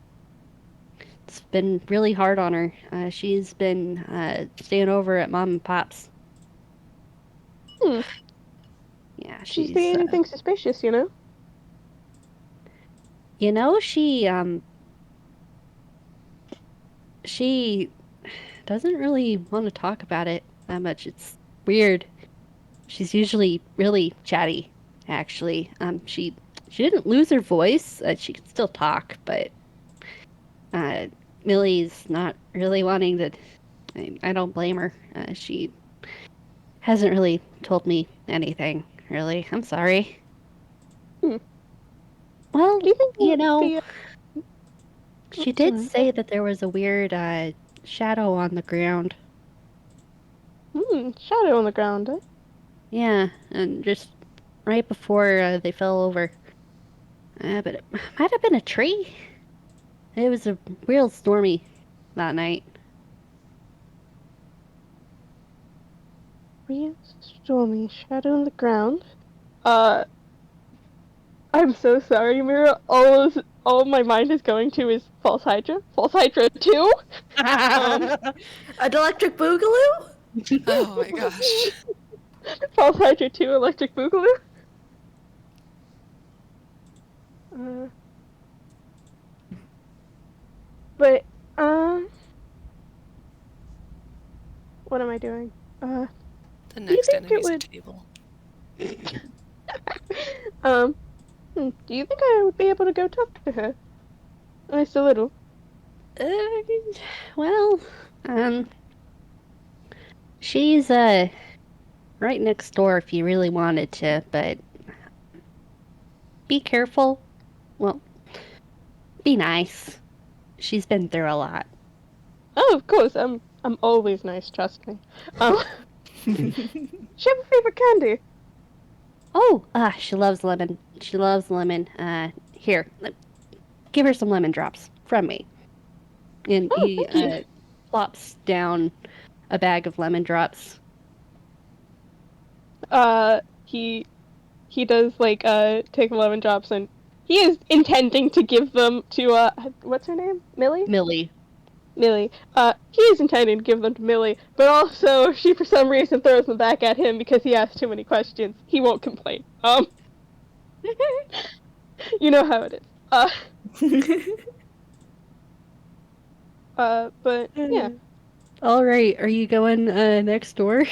It's been really hard on her. She's been staying over at Mom and Pop's. Hmm. Yeah, She she's, say anything suspicious, you know? she doesn't really want to talk about it that much. It's weird. She's usually really chatty, actually. She didn't lose her voice. She can still talk, but uh, Millie's not really wanting to. I don't blame her. She hasn't really told me anything, really. I'm sorry. Hmm. Well, Do you think you know, the she did sorry. say that there was a weird shadow on the ground. Shadow on the ground, eh? Yeah, and just right before they fell over. But it might have been a tree. It was a real stormy that night. Real stormy shadow on the ground. Uh, I'm so sorry, Mira. All my mind is going to is False Hydra. False Hydra 2? Um, An electric boogaloo? Oh my gosh. False Hydra 2 Electric Boogaloo? Uh, but, what am I doing? The Do you next think it enemy's a would, table. um, do you think I would be able to go talk to her? At least a little. Uh, well, um, she's right next door if you really wanted to, but be careful. Well, be nice. She's been through a lot. Oh, of course, I'm always nice, trust me. She have a favorite candy? Oh, she loves lemon. She loves lemon. Here, give her some lemon drops from me. And Oh, he thank you. plops down a bag of lemon drops. He does, like, take 11 drops, and he is intending to give them to, what's her name? Millie? Millie. Millie. He is intending to give them to Millie, but also she for some reason throws them back at him because he asks too many questions. He won't complain. You know how it is. But yeah. All right, are you going next door?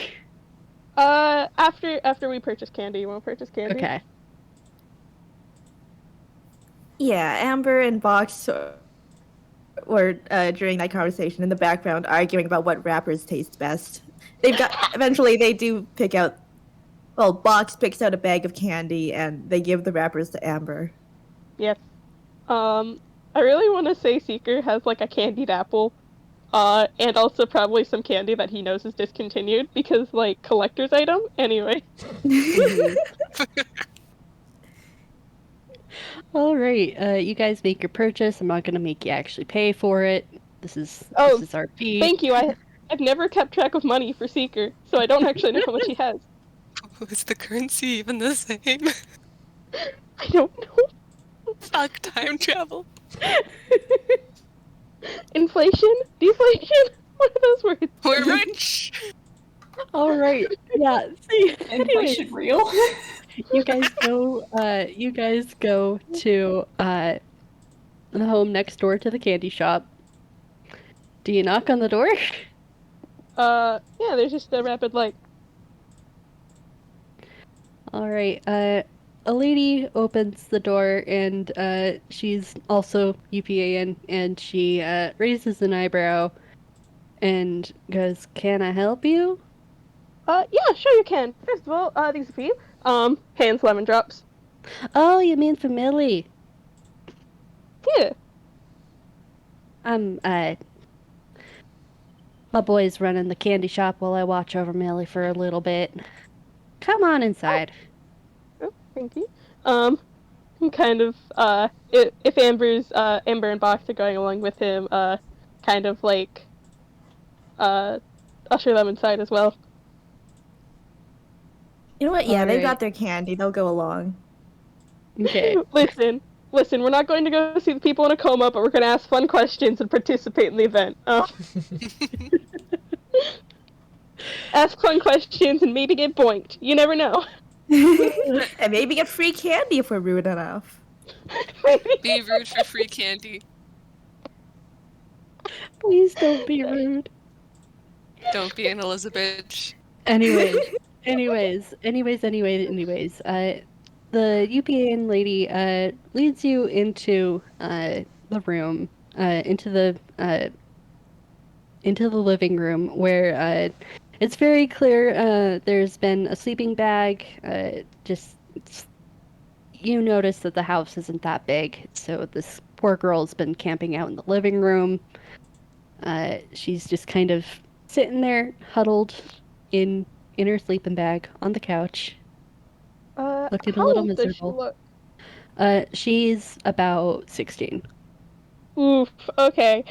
After we purchase candy, you won't purchase candy? Okay. Yeah, Amber and Box were during that conversation in the background arguing about what wrappers taste best. Eventually they do pick out. Well, Box picks out a bag of candy and they give the wrappers to Amber. Yes. I really want to say Seeker has like a candied apple. And also probably some candy that he knows is discontinued because like collector's item. Anyway. Mhm. All right, you guys make your purchase. I'm not gonna make you actually pay for it. This Oh, is our fee. thank you. I've never kept track of money for Seeker, so I don't actually know how much he has. Is the currency even the same? I don't know. Fuck time travel. Inflation? Deflation? What are those words? We're rich. All right, yeah. See, anyways, Inflation real? you guys go. You guys go to the home next door to the candy shop. Do you knock on the door? Yeah, there's just a rapid like, All right. A lady opens the door, and she's also UPAN, and she raises an eyebrow and goes, "Can I help you?" yeah, sure you can. First of all, these are for you. Hands lemon drops. Oh, you mean for Millie? Yeah. I'm my boy's running the candy shop while I watch over Millie for a little bit. Come on inside. Oh, thank you. Kind of, if Amber and Box are going along with him, kind of like, uh, usher them inside as well. You know what? Yeah, All they've right. got their candy. They'll go along. Okay. Listen, we're not going to go see the people in a coma, but we're going to ask fun questions and participate in the event. Ask fun questions and maybe get boinked. You never know. And maybe get free candy if we're rude enough. Be rude for free candy. Please don't be rude. Don't be an Elizabeth. Anyways, anyways. The UPN lady leads you into the room, into the living room where it's very clear there's been a sleeping bag. Just you notice that the house isn't that big, so this poor girl's been camping out in the living room. She's just kind of sitting there, huddled in her sleeping bag on the couch, looking a How little old does she miserable. look? She's about 16. Oof, okay.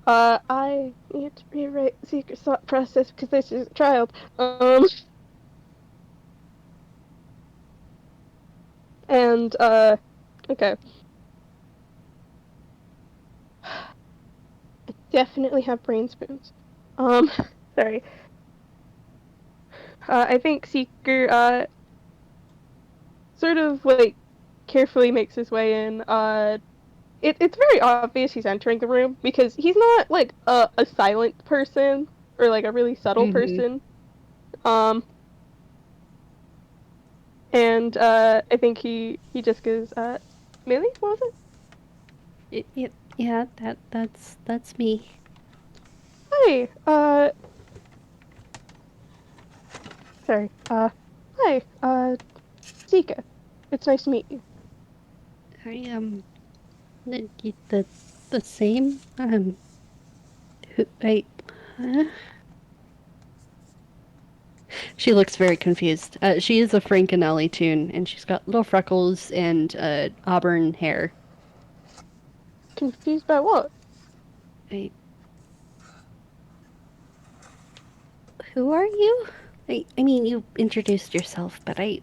I need to rewrite secret thought process because this is a child. And, okay. I definitely have brain spoons. Sorry. I think Seeker, sort of, like, carefully makes his way in. It's very obvious he's entering the room because he's not, like, a silent person or, like, a really subtle Mm-hmm. person. And, I think he just goes, Millie, what was Yeah, that's me. it? Hi, sorry, hi, Zika. It's nice to meet you. I the the same. I. Huh? She looks very confused. She is a Frankenelli tune, and she's got little freckles and auburn hair. Confused by what? I, who are you? I mean, you introduced yourself, but I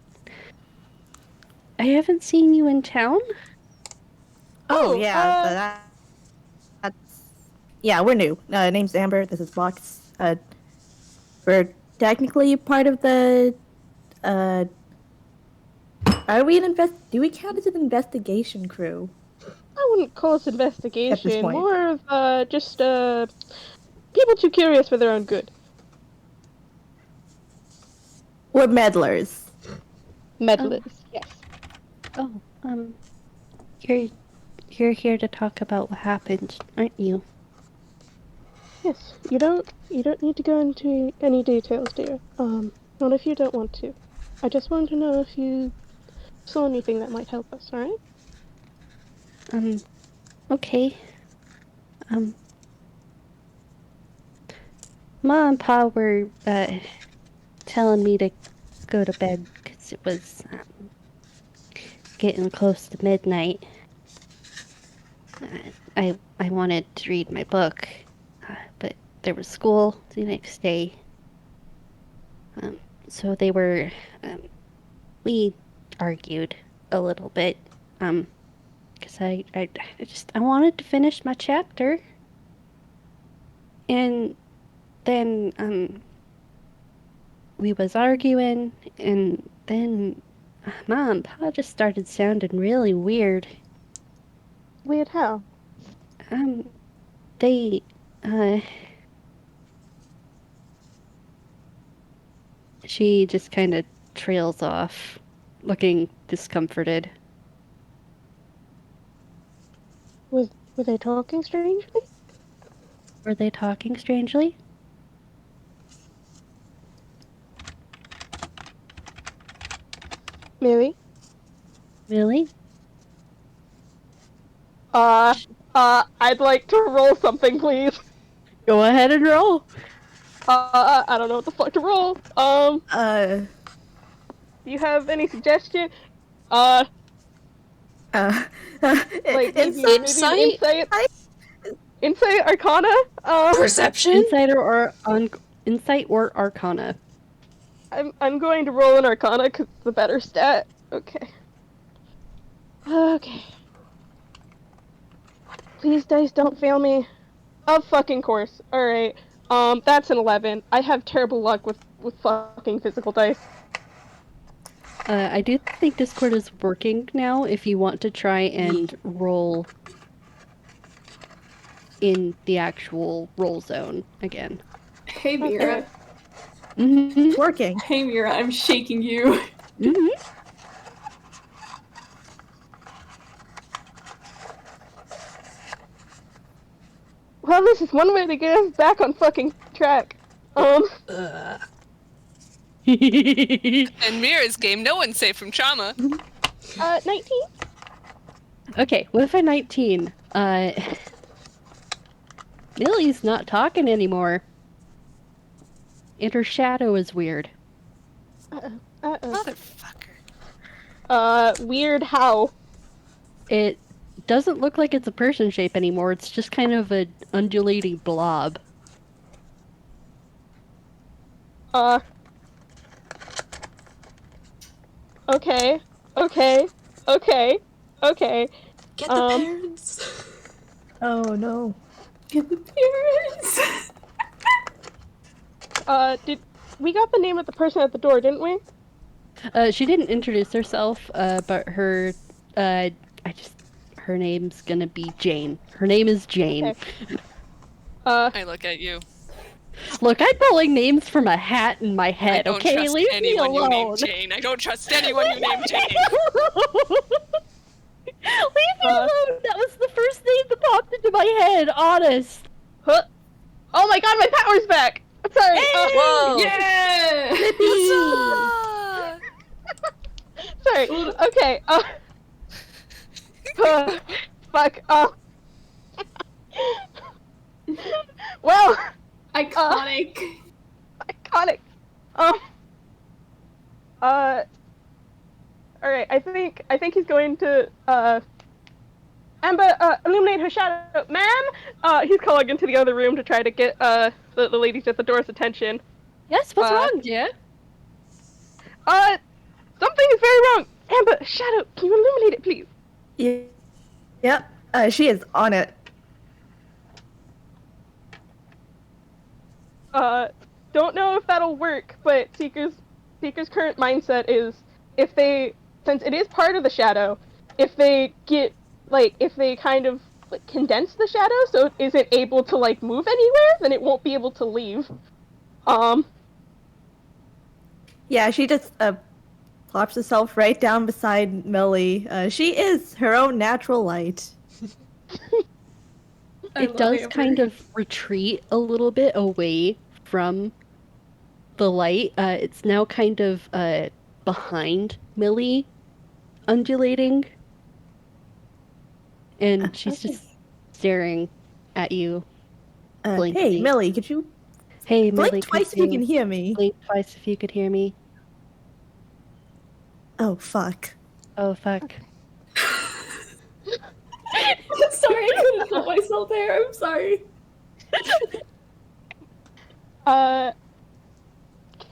haven't seen you in town. Oh, Oh, yeah, that's... Yeah, we're new. Name's Amber. This is Box. We're technically part of the... Uh, are we do we count as an investigation crew I wouldn't call this at this investigation, point? more of, just, people too curious for their own good. We're meddlers. Meddlers, yes. Oh, you're here to talk about what happened, aren't you? Yes, you don't need to go into any details, dear. Not if you don't want to. I just wanted to know if you saw anything that might help us, alright? Okay. Um, Ma and Pa were telling me to go to bed because it was getting close to midnight. I wanted to read my book, but there was school the next day. So they were, we argued a little bit, because I wanted to finish my chapter. And then, we was arguing, and then Mom and Pa just started sounding really weird. Weird how? They, she just kind of trails off, looking discomforted. Were they talking strangely? Were they talking strangely? Mary? Really? I'd like to roll something, please. Go ahead and roll. I don't know what the fuck to roll. Uh, Do you have any suggestion? uh, Like maybe insight? an insight? Insight Arcana? Perception? Insight or Arcana. I'm going to roll an Arcana because it's the better stat. Okay. Okay. Please, dice, don't fail me. Of fucking course. Alright. That's an 11. I have terrible luck with fucking physical dice. I do think Discord is working now if you want to try and roll in the actual roll zone again. Hey, Mira. Mm-hmm. It's working. Hey, Mira, I'm shaking you. Mm-hmm. Well, this is one way to get us back on fucking track. Ugh. And Mira's game, no one's safe from trauma. 19? Okay, with a 19, Millie's not talking anymore. And her shadow is weird. Motherfucker. Weird how? It doesn't look like it's a person shape anymore. It's just kind of an undulating blob. Okay. Get the parents. Oh no. Get the parents. We got the name of the person at the door, didn't we? She didn't introduce herself, but her name's gonna be Jane. Her name is Jane. Okay. I look at you. Look, I'm pulling names from a hat in my head, I don't okay? trust Leave anyone me you name alone. Jane. I don't trust anyone you name Jane. Leave me alone! That was the first name that popped into my head, honest. Huh? Oh my god, my power's back! Sorry. Whoa! Yeah! Huzzah! Sorry. Okay. Fuck. Well. Iconic. Iconic. Alright, I think he's going to, Amber, illuminate her shadow. Ma'am! He's calling into the other room to try to get, the ladies at the door's attention. Yes, what's wrong, dear? Something is very wrong! Amber, shadow, can you illuminate it, please? Yep. She is on it. Don't know if that'll work, but Seeker's current mindset is since it is part of the shadow, if they kind of condense the shadow so it isn't able to move anywhere, then it won't be able to leave. Yeah, she just plops herself right down beside Millie. She is her own natural light. It does kind of retreat a little bit away from the light. It's now kind of behind Millie, undulating. And she's just staring at you. Hey, Millie, could you Hey, blink Millie, twice if you can hear me? Blink twice if you could hear me. Oh, fuck. Oh, fuck. Sorry, I couldn't help myself there. I'm sorry.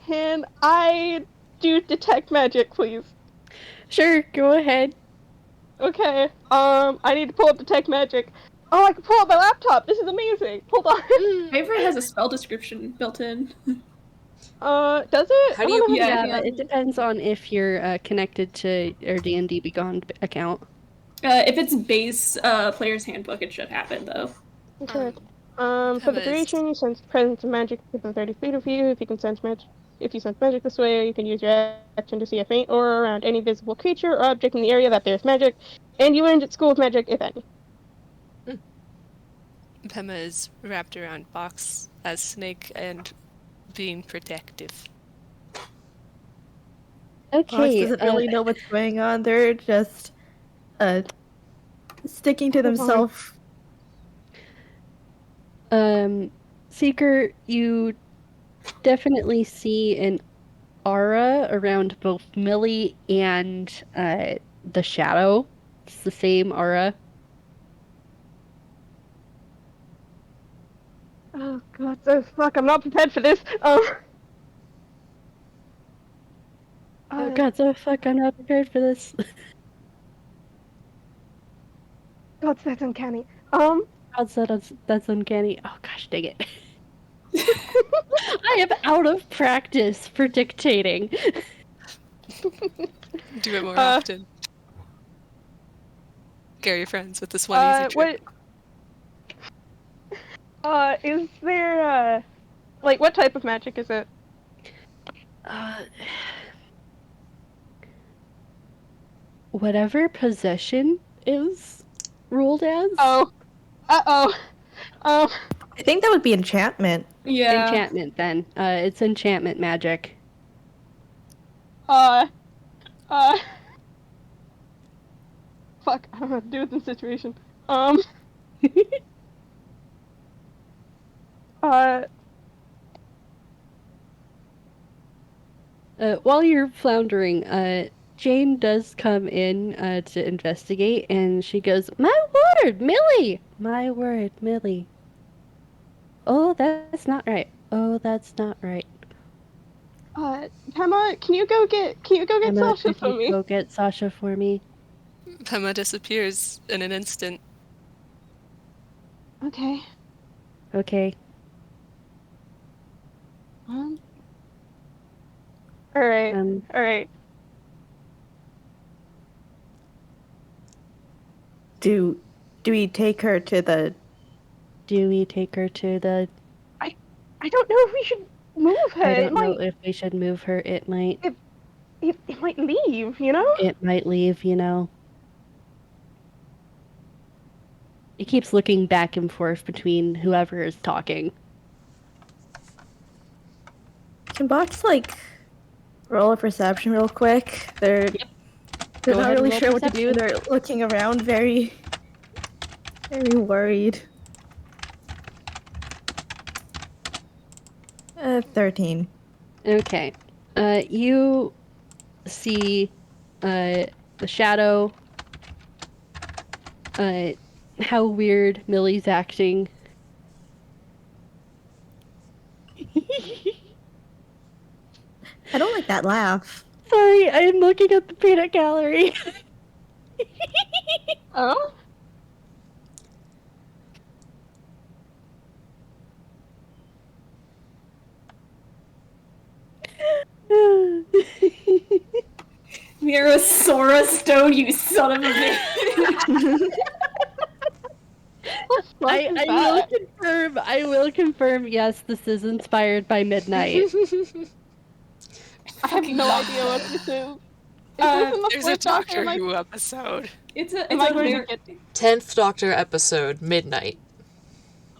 Can I do detect magic, please? Sure, go ahead. Okay. I need to pull up detect magic. Oh, I can pull up my laptop. This is amazing. Hold on. Favorite has a spell description built in. Does it? How I do don't you- know how to Yeah, do that. it depends on if you're connected to your D&D Beyond account. If it's base player's handbook, it should happen though. Okay. Pema For the is- duration, you sense the presence of magic within 30 feet of you. If you sense magic this way, you can use your action to see a faint aura around any visible creature or object in the area that bears magic, and you learned at School of Magic, if any. Pema is wrapped around Box as Snake and being protective. Fox Okay, doesn't really know what's going on. They're just sticking to Hold on. themselves. Seeker, you definitely see an aura around both Millie and the shadow. It's the same aura. Oh god, so fuck, I'm not prepared for this. Oh god, so fuck, I'm not prepared for this. God, that's uncanny. That's uncanny. Oh gosh, dang it. I am out of practice for dictating. Do it more often. Scare your friends with this one easy trick. Is there, like, what type of magic is it? Whatever possession is ruled as. Oh. Uh-oh. I think that would be enchantment. Yeah. Enchantment, then. It's enchantment magic. Fuck, I don't know what to do with this situation. While you're floundering, Jane does come in to investigate, and she goes, "My word, Millie! My word, Millie. Oh, that's not right. Oh, that's not right. Pema, can you go get Emma, Sasha could for you me? go get Sasha for me?" Pema disappears in an instant. Okay. Okay. Alright. Um, Alright. Do we take her to the? do we take her to the... I don't know if we should move her. I It don't know might if we should move her. It might... it might leave, you know? It might leave, you know. He keeps looking back and forth between whoever is talking. Can Box like roll a perception real quick? They're Go not ahead and really roll sure what to do. perception. They're looking around, very worried. 13. Okay. You see the shadow, how weird Millie's acting. I don't like that laugh. Sorry, I am looking at the peanut gallery. Oh? Mira Sora Stone, you son of a bitch. I will confirm, yes, this is inspired by Midnight. I have no idea what this is. Is this in the There's a fourth Doctor? Doctor Who episode. It's a Am I going to get 10th Doctor episode, Midnight.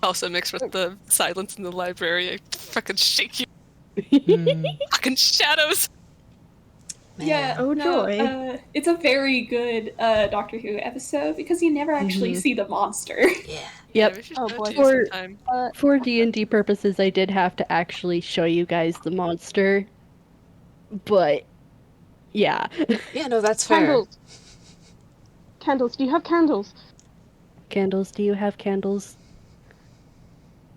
Also mixed with the silence in the library. I fucking shake you. Mm, Fucking shadows. man. Yeah, Oh, no, joy. it's a very good Doctor Who episode because you never actually see the monster. Yeah. Yep. We should Oh, show it boy. to you sometime. For D&D purposes, I did have to actually show you guys the monster. But, yeah. Yeah, no, that's fair. candles? Candles. Do you have candles? candles? Do you have candles?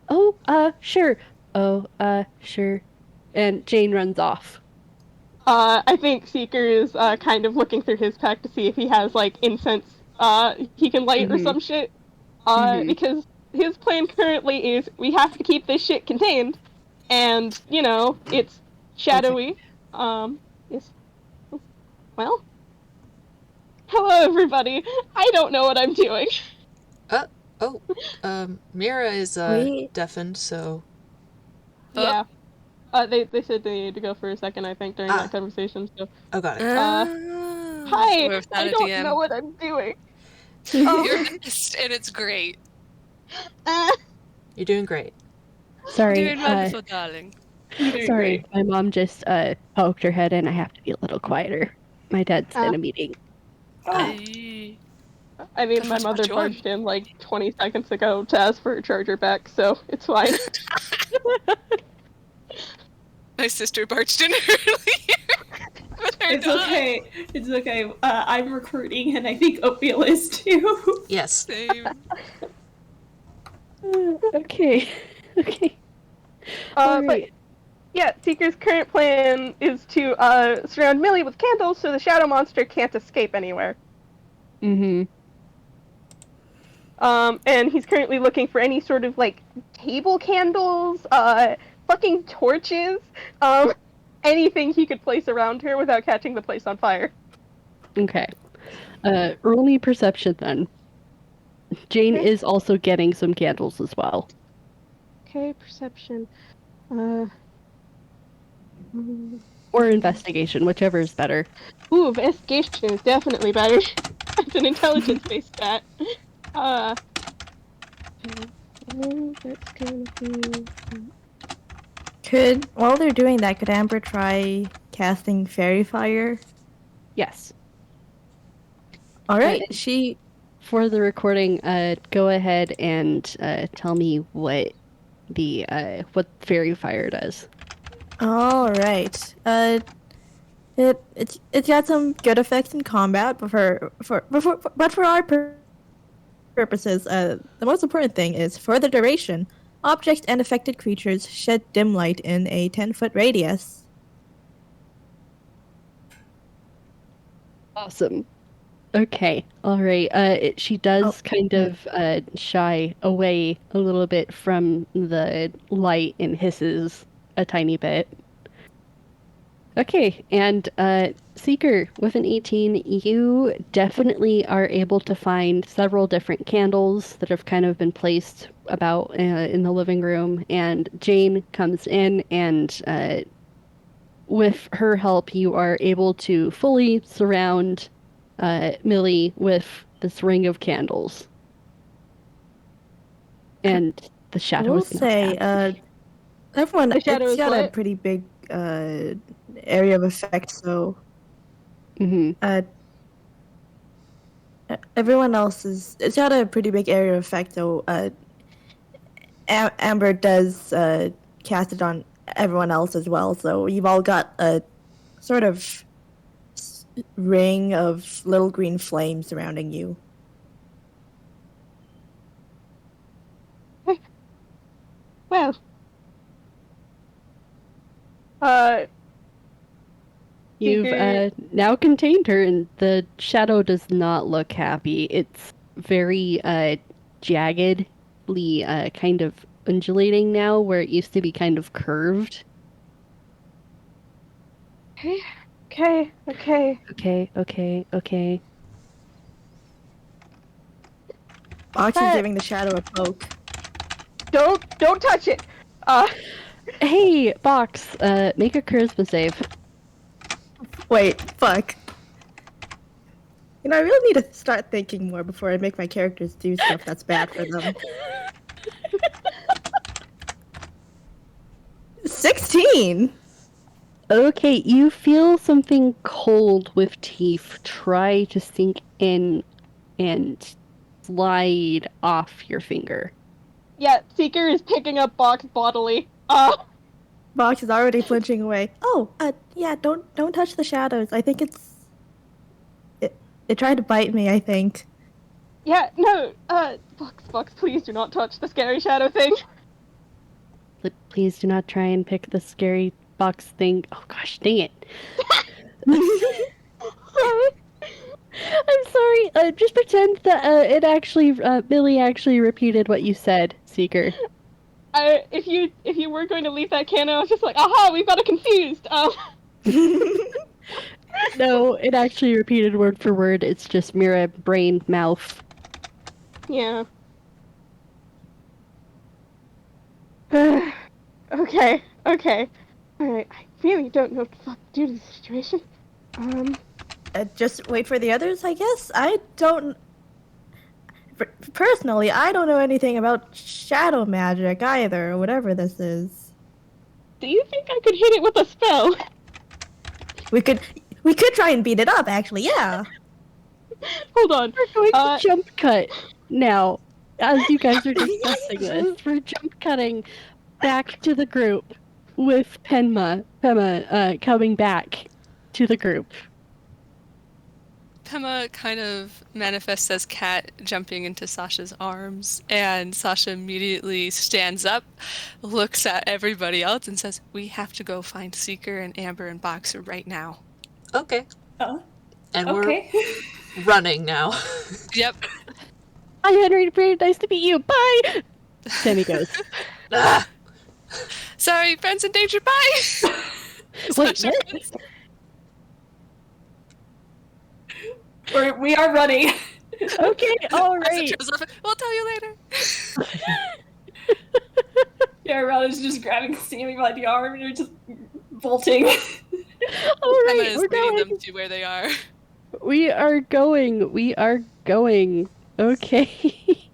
Oh, sure. Oh, sure. And Jane runs off. I think Seeker is kind of looking through his pack to see if he has like incense he can light or some shit. Because his plan currently is we have to keep this shit contained, and you know it's shadowy. It's well. Hello, everybody. I don't know what I'm doing. Mira is We- deafened, so Yeah. They said they needed to go for a second, I think, during that conversation. So, got it. hi. We're without I a don't DM. know what I'm doing. You're best, and it's great. You're doing great. Sorry. Doing wonderful, darling. You're doing Sorry, great. my mom just poked her head in. I have to be a little quieter. My dad's in a meeting. Aye. I mean, Tell my us mother what you want. barged in like 20 seconds ago to ask for her charger back, so it's fine. My sister barged in earlier with her It's dog. okay. It's okay. I'm recruiting, and I think Oatmeal is too. Yes. Same. Okay. Okay. All But right. yeah, Seeker's current plan is to surround Millie with candles so the shadow monster can't escape anywhere. Mm-hmm. And he's currently looking for any sort of like table candles, fucking torches, anything he could place around her without catching the place on fire. Okay. Roll me perception then. Jane Okay. is also getting some candles as well. Okay, perception. Or investigation, whichever is better. Ooh, investigation is definitely better. It's an intelligence-based stat. Okay, that's gonna be... While they're doing that, could Amber try casting Fairy Fire? Yes. Alright, For the recording, go ahead and tell me what the what fairy fire does. Alright. It's got some good effects in combat, but for our purposes, the most important thing is for the duration, objects and affected creatures shed dim light in a 10-foot radius. Awesome. Okay. All right. She does kind of shy away a little bit from the light and hisses a tiny bit. Okay, and Seeker, with an 18, you definitely are able to find several different candles that have kind of been placed about in the living room, and Jane comes in and with her help, you are able to fully surround Millie with this ring of candles. And the I shadow will is not say, happy. everyone, The shadow it's is got a what? pretty big area of effect, so everyone else is. It's got a pretty big area of effect, so Amber does cast it on everyone else as well. So you've all got a sort of ring of little green flames surrounding you. Well, You've Seeker... now contained her, and the shadow does not look happy. It's very jaggedly kind of undulating now, where it used to be kind of curved. Okay. Okay. Box is But giving the shadow a poke. don't touch it. Hey, Box, make a charisma save. Wait, fuck. You know, I really need to start thinking more before I make my characters do stuff that's bad for them. 16! Okay, you feel something cold with teeth try to sink in and slide off your finger. Yeah, Seeker is picking up Box bodily. Box is already flinching away. Oh, yeah, don't touch the shadows. I think it tried to bite me, I think. Yeah, no, Box, please do not touch the scary shadow thing. Please do not try and pick the scary box thing. Oh gosh, dang it. Sorry. I'm sorry. Just pretend that Billy actually repeated what you said, Seeker. If you were going to leave that cannon, I was just like, aha, we've got it confused. No, it actually repeated word for word. It's just Mira, brain, mouth. Yeah. Okay. Alright, I really don't know what the fuck to do to this situation. Just wait for the others, I guess. I don't. Personally, I don't know anything about shadow magic either, or whatever this is. Do you think I could hit it with a spell? We could try and beat it up, actually. Yeah. Hold on. We're going to jump cut now, as you guys are discussing this. We're jump cutting back to the group with Pema coming back to the group. Pema kind of manifests as Cat jumping into Sasha's arms, and Sasha immediately stands up, looks at everybody else, and says, "We have to go find Seeker and Amber and Boxer right now." Okay. And Okay. we're running now. Yep. Hi, Henry. Very nice to meet you. Bye. Sammy goes. Ah! Sorry, friends in danger. Bye. Wait, Sasha what? runs. We are running. Okay, all As it right. shows up, we'll tell you later. Yeah, Rada's just grabbing Sammy by the arm and you're just bolting. All Emma right, is we're leading going. them to where they are. We are going. We are going. Okay.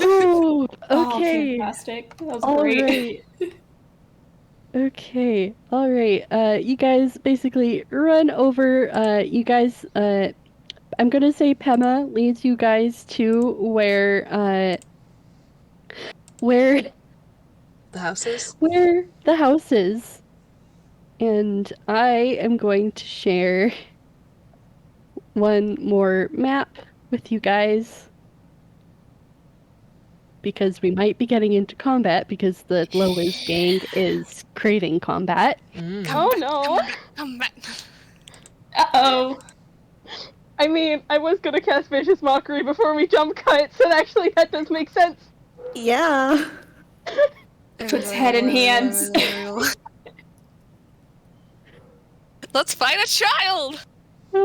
Ooh, Oh, okay. fantastic. That was All great. right. Okay. All right. You guys basically run over. I'm gonna say Pema leads you guys to where The houses? where the house is, and I am going to share one more map with you guys because we might be getting into combat because the Lois gang is craving combat. Oh no. Come back. Uh-oh. I mean, I was gonna cast Vicious Mockery before we jump cut, so actually that does make sense. Yeah. Puts head in hands. Let's find a child!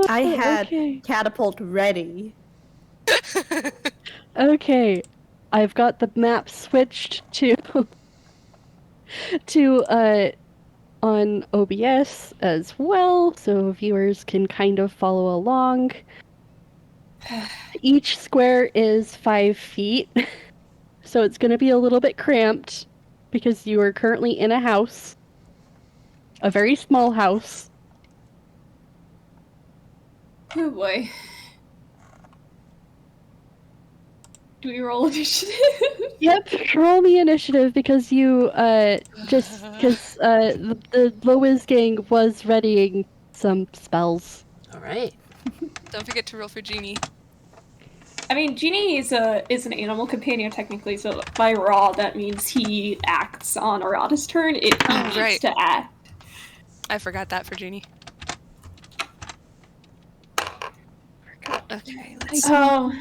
I had Okay. catapult ready. Okay. I've got the map switched to on OBS as well, so viewers can kind of follow along. Each square is 5 feet, so it's going to be a little bit cramped because you are currently in a house, a very small house. Oh boy. Do we roll initiative? Yep, roll me initiative because the Lois gang was readying some spells. Alright. Don't forget to roll for Genie. I mean, Genie is an animal companion technically, so by raw that means he acts on Arata's turn if he needs right. to act. I forgot that for Genie. Okay, let's see. Oh,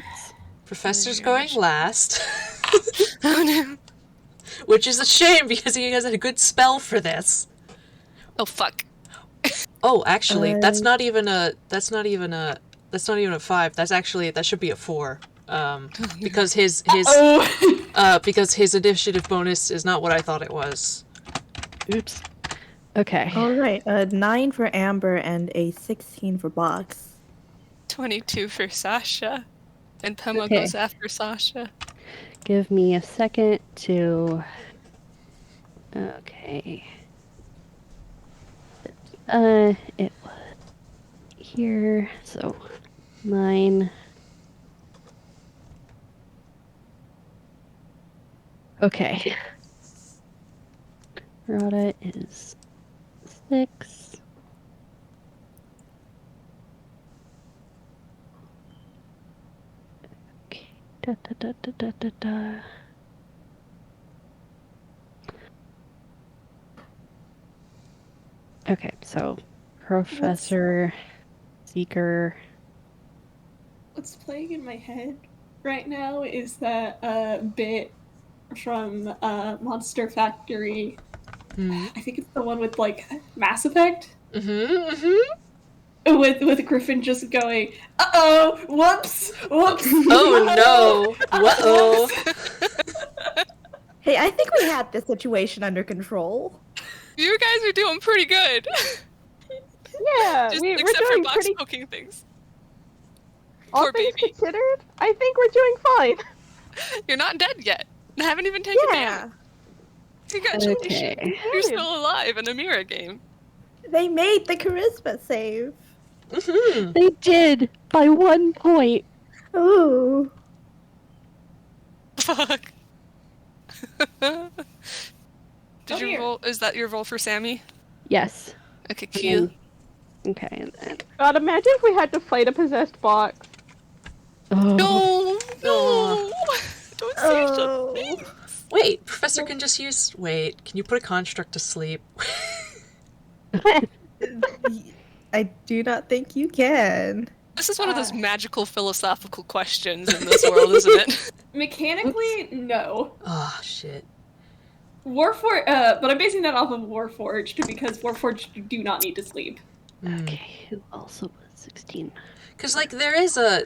Professor's Your going initiative. last. Oh no. Which is a shame because he has a good spell for this. Oh fuck. Oh, actually, that's not even a 5. That should be a 4. Because his oh. because his initiative bonus is not what I thought it was. Oops. Okay. All right, a 9 for Amber and a 16 for Box. 22 for Sasha. And Pema Okay. goes after Sasha. Give me a second to... Okay. It was here, so 9. Okay. Rada is 6. Okay, so Professor, Seeker. What's playing in my head right now is that bit from Monster Factory. I think it's the one with like Mass Effect. With Griffin just going, uh-oh, whoops, whoops. Oh no! Uh-oh. Hey, I think we had the situation under control. You guys are doing pretty good. Yeah, Just we're except for doing box pretty. poking things. All Poor things baby. considered, I think we're doing fine. You're not dead yet. I haven't even taken Yeah, damage. Congratulations. Okay. You're still alive in a Mira game. they made the charisma save. They did by 1 point. Ooh. Fuck. Did you here. roll? Is that your roll for Sammy? Yes. Okay, And cute. then- okay, and then. God, imagine if we had to fight a possessed box. Oh. No, Aw. no. Don't say such Oh. things. Wait, Professor can just use. Wait, can you put a construct to sleep? I do not think you can. This is one of those magical philosophical questions in this world, isn't it? Mechanically, no. Oh shit. Warforged, but I'm basing that off of Warforged because Warforged do not need to sleep. Okay, who also was 16? Because like there is a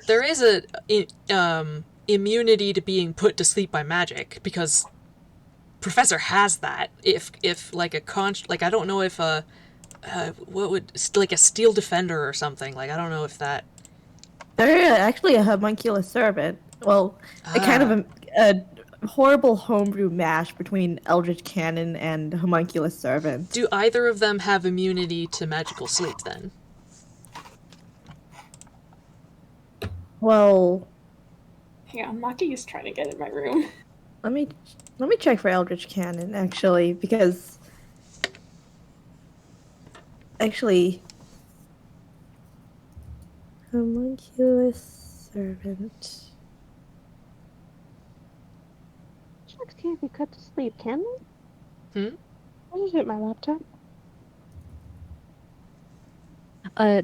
immunity to being put to sleep by magic because Professor has that. If like a like I don't know if what would like a steel defender or something, like I don't know if that. They're actually a homunculus servant. Well, a kind of a horrible homebrew mash between Eldritch Cannon and homunculus servant. Do either of them have immunity to magical sleep then? Well, Hang on, Maki is trying to get in my room. let me check for Eldritch Cannon actually, because actually homunculus servant. Shucks can't be cut to sleep, can they? Hmm? I'll just hit my laptop.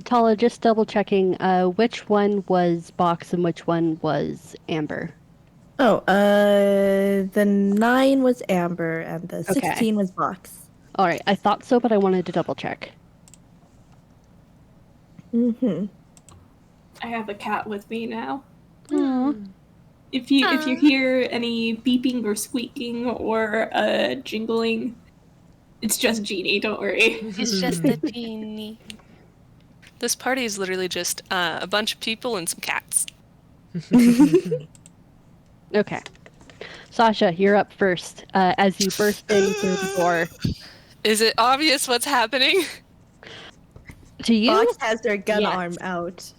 Tala, just double checking, which one was Box and which one was Amber? Oh, the 9 was Amber and the 16 was Box. Alright, I thought so, but I wanted to double check. Mm-hmm. I have a cat with me now. Aww. If you hear any beeping or squeaking or jingling, it's just Genie. Don't worry. It's just a genie. This party is literally just a bunch of people and some cats. Okay. Sasha, you're up first. As you burst in through the door. Is it obvious what's happening? To you? Box has their gun Yes. arm out.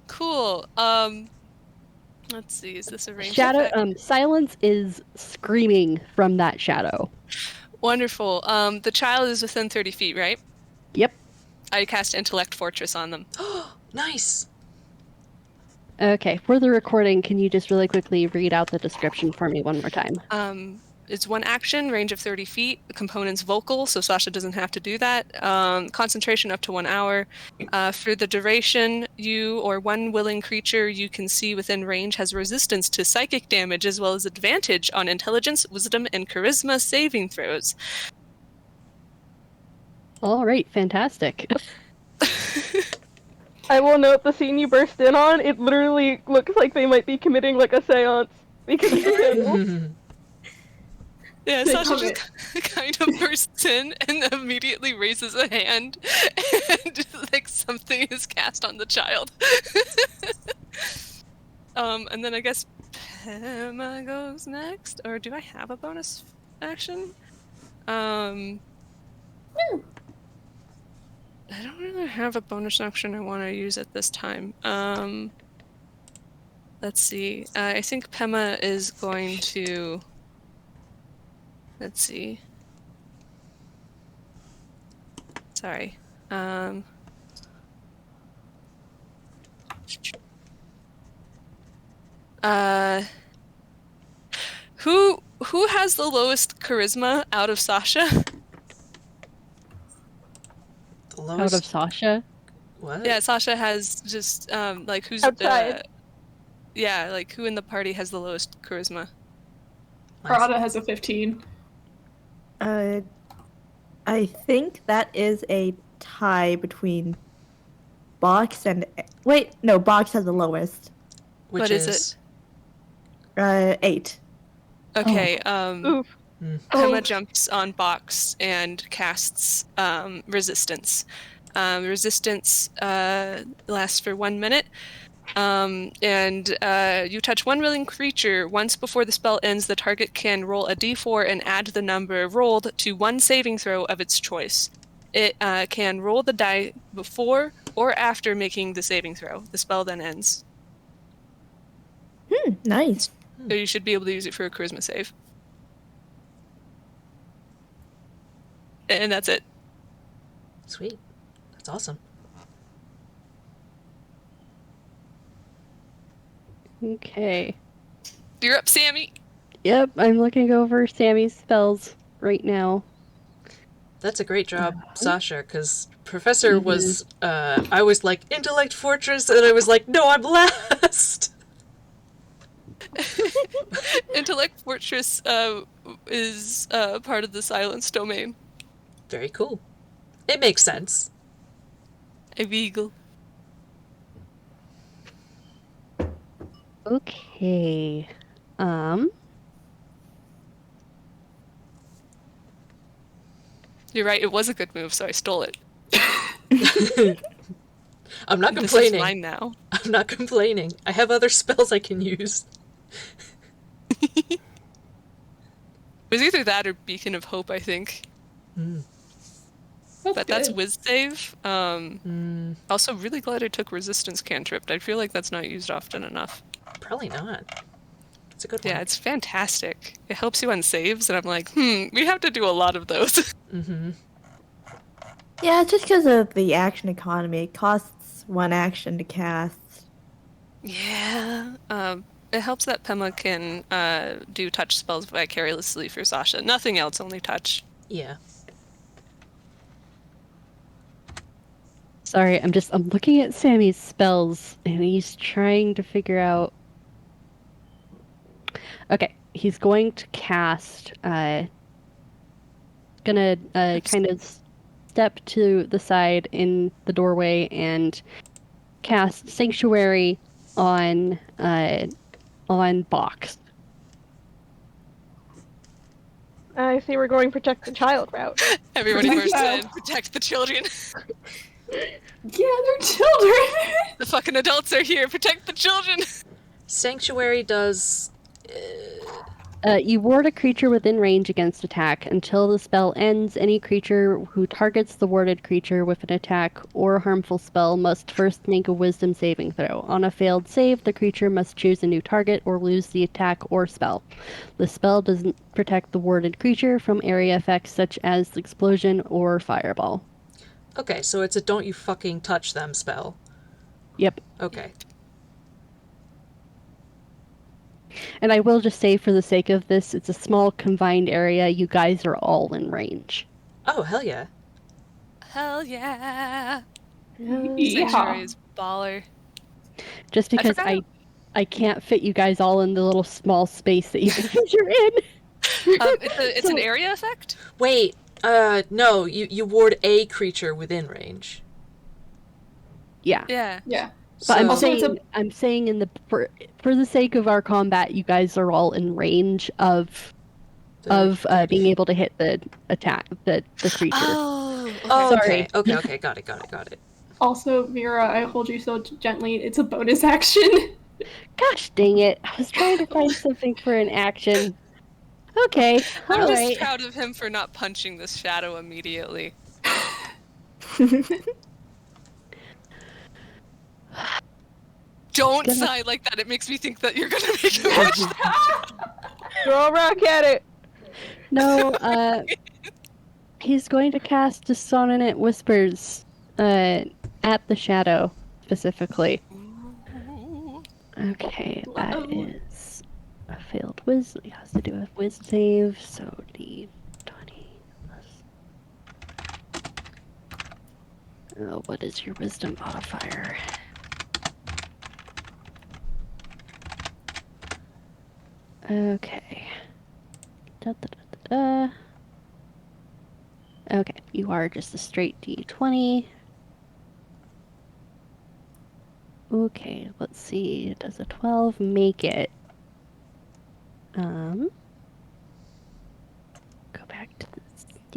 Cool. Let's see. Is this a ranged Shadow effect? Silence is screaming from that shadow. Wonderful. The child is within 30 feet, right? Yep. I cast Intellect Fortress on them. Nice. Okay, for the recording, can you just really quickly read out the description for me one more time? It's one action, range of 30 feet. The component's vocal, so Sasha doesn't have to do that. Concentration up to 1 hour. For the duration, you or one willing creature you can see within range has resistance to psychic damage as well as advantage on intelligence, wisdom, and charisma saving throws. All right, fantastic. I will note the scene you burst in on. It literally looks like they might be committing like a seance because of the candles. Yeah, They Sasha love just kind of bursts in and immediately raises a hand and like something is cast on the child. And then I guess Pema goes next, or do I have a bonus action? I don't really have a bonus action I want to use at this time. Let's see. I think Pema is going to. Let's see. Sorry. Who has the lowest charisma out of Sasha? The Out of lowest. Sasha. What? Yeah, Sasha has just like who's Outside. yeah, like who in the party has the lowest charisma? Arata has a 15. I think that is a tie between Box and wait, no, Box has the lowest. Which What is it? 8. Okay, Oof. Pema Oh. jumps on Box and casts resistance. Resistance lasts for 1 minute. And you touch one willing creature once before the spell ends. The target can roll a d4 and add the number rolled to one saving throw of its choice. It can roll the die before or after making the saving throw. The spell then ends. Nice. So you should be able to use it for a charisma save. And that's it. Sweet. That's awesome. Okay. You're up, Sammy. Yep, I'm looking over Sammy's spells right now. That's a great job, Sasha, because Professor was, I was like, Intellect Fortress, and I was like, no, I'm last! Intellect Fortress is part of the Silence domain. Very cool. It makes sense. A beagle. Okay. You're right, it was a good move, so I stole it. I'm not This is complaining. mine now. I'm not complaining. I have other spells I can use. It was either that or Beacon of Hope, I think. That's Wiz save. Also, really glad I took Resistance Cantrip. I feel like that's not used often enough. Probably not. It's a good one. Yeah, it's fantastic. It helps you on saves, and I'm like, we have to do a lot of those. Yeah, it's just because of the action economy. It costs 1 action to cast. Yeah. It helps that Pema can do touch spells vicariously for Sasha. Nothing else, only touch. Yeah. Sorry, I'm looking at Sammy's spells and he's trying to figure out. Okay, he's going to cast kind of step to the side in the doorway and cast Sanctuary on Box. I see we're going protect the child route. Everybody Protect first the and child. protect the children. Yeah, they're children! The fucking adults are here. Protect the children. Sanctuary does... You ward a creature within range against attack. Until the spell ends, any creature who targets the warded creature with an attack or harmful spell must first make a wisdom saving throw. On a failed save, the creature must choose a new target or lose the attack or spell. The spell doesn't protect the warded creature from area effects such as explosion or fireball. Okay, so it's a don't you fucking touch them spell. Yep. Okay. And I will just say, for the sake of this, it's a small confined area. You guys are all in range. Oh, hell yeah. Hell yeah. Yeah. Sanctuary is baller. Just because forgot I can't fit you guys all in the little small space that you guys are in. It's an area effect? Wait, no, you ward a creature within range. Yeah. Yeah. Yeah. But I'm Also, saying, it's I'm saying for the sake of our combat, you guys are all in range of being able to hit the creature. Oh, okay. Oh, Sorry. okay, got it. Also, Mira, I hold you so gently. It's a bonus action. Gosh dang it. I was trying to find something for an action. Okay, I'm all just right. proud of him for not punching this shadow immediately. Don't sigh like that. It makes me think that you're gonna make him punch. Throw a rock at it. No, he's going to cast Dissonant Whispers at the shadow, specifically. Okay, that is failed wisdom. It has to do with wisdom save, so D20 plus. Oh, what is your wisdom modifier? Okay. Da, da, da, da, da. Okay, you are just a straight D20. Okay, let's see. Does a 12 make it? Go back to the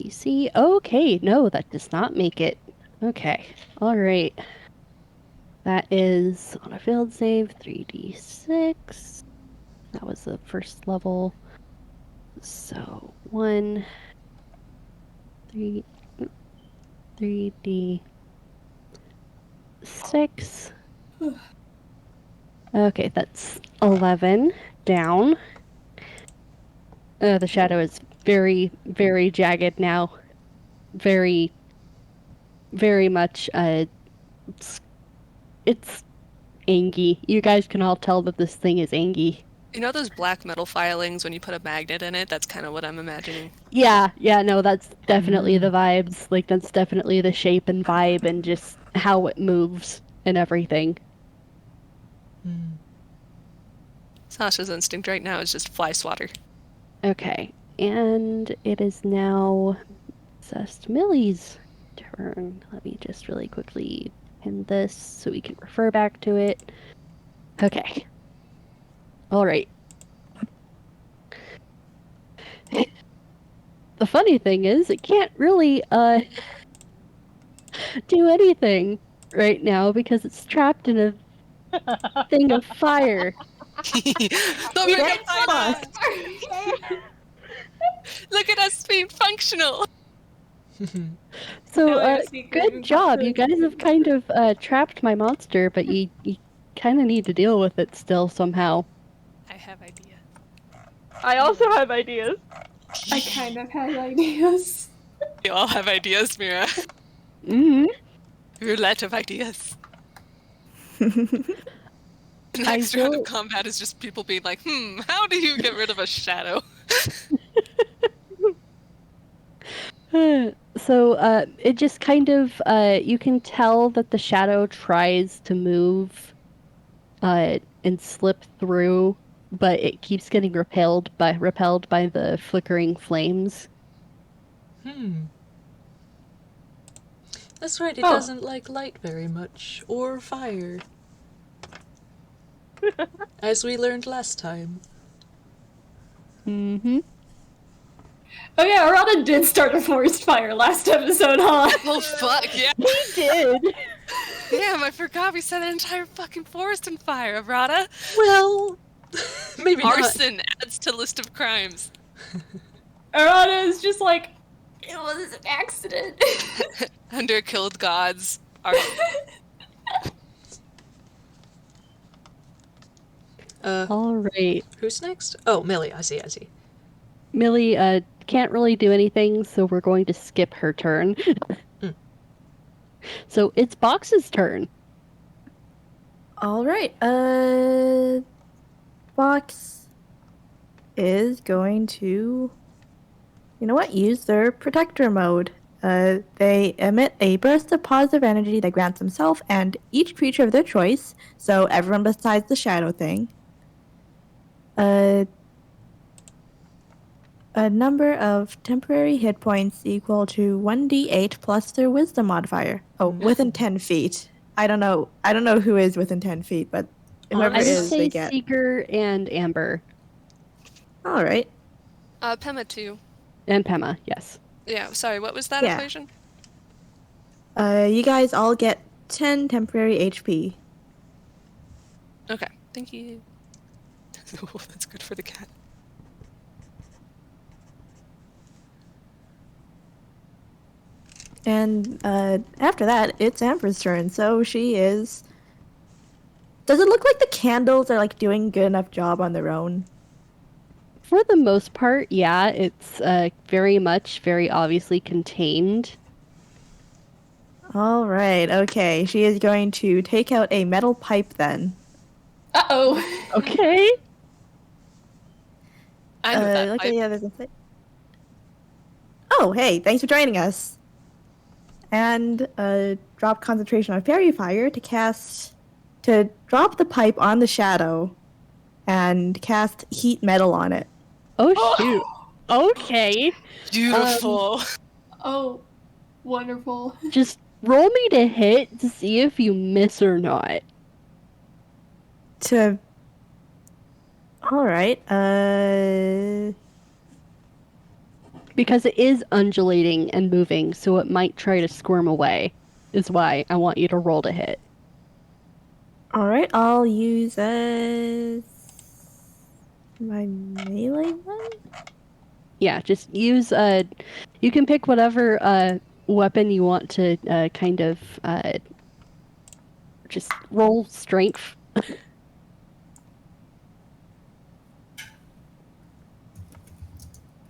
DC. Okay, no, that does not make it. Okay, all right. That is on a failed save, 3d6. That was the first level. So 3d6. Okay, that's 11 down. The shadow is very, very jagged now. Very, very much, it's angy. You guys can all tell that this thing is angy. You know those black metal filings when you put a magnet in it? That's kind of what I'm imagining. Yeah, no, that's definitely the vibes. Like, that's definitely the shape and vibe and just how it moves and everything. Sasha's instinct right now is just fly swatter. Okay, and it is now Zest Millie's turn. Let me just really quickly pin this so we can refer back to it. Okay. All right. The funny thing is, it can't really do anything right now because it's trapped in a thing of fire. Get fucked. Look at us being functional. So, Ellie was secretly good job. You guys have kind of trapped my monster, but you kind of need to deal with it still somehow. I have idea. I also have ideas. I kind of have ideas. We all have ideas, Mira. Mm-hmm. Roulette of ideas. The I next round will- of combat is just people being like, how do you get rid of a shadow? So, it just kind of, you can tell that the shadow tries to move, and slip through, but it keeps getting repelled by the flickering flames. That's right, it Oh. doesn't like light very much, or fire. As we learned last time. Mm-hmm. Oh yeah, Arata did start a forest fire last episode, huh? Oh, fuck, yeah. He did! Damn, I forgot we set an entire fucking forest on fire, Arata. Well, maybe not. Arson adds to list of crimes. Arata is just like, it was an accident. Under killed gods. Arson. All right. Who's next? Oh, Millie, I see. Millie, can't really do anything, so we're going to skip her turn. So it's Box's turn. All right. Fox is going to, you know what? Use their protector mode. They emit a burst of positive energy that grants themselves and each creature of their choice, so everyone besides the shadow thing, a number of temporary hit points equal to 1d8 plus their wisdom modifier. Oh, within 10 feet. I don't know who is within 10 feet, but whoever I would is, say they get. Seeker and Amber. All right. Pema too. And Pema, yes. Yeah, sorry, what was that Yeah. equation? You guys all get 10 temporary HP. Okay, thank you. Oh, that's good for the cat. And after that, it's Amber's turn. So she is. Does it look like the candles are like doing a good enough job on their own? For the most part, yeah, it's very obviously contained. All right. Okay. She is going to take out a metal pipe then. Uh-oh. Okay. I know that okay, pipe. yeah, there's a thing. Oh, hey, thanks for joining us. And drop concentration on fairy fire to drop the pipe on the shadow and cast heat metal on it. Oh shoot. Okay. Beautiful. Oh, wonderful. Just roll me to hit to see if you miss or not. All right. Because it is undulating and moving, so it might try to squirm away. Is why I want you to roll to hit. All right. I'll use my melee one. Yeah, just use you can pick whatever weapon you want to kind of just roll strength.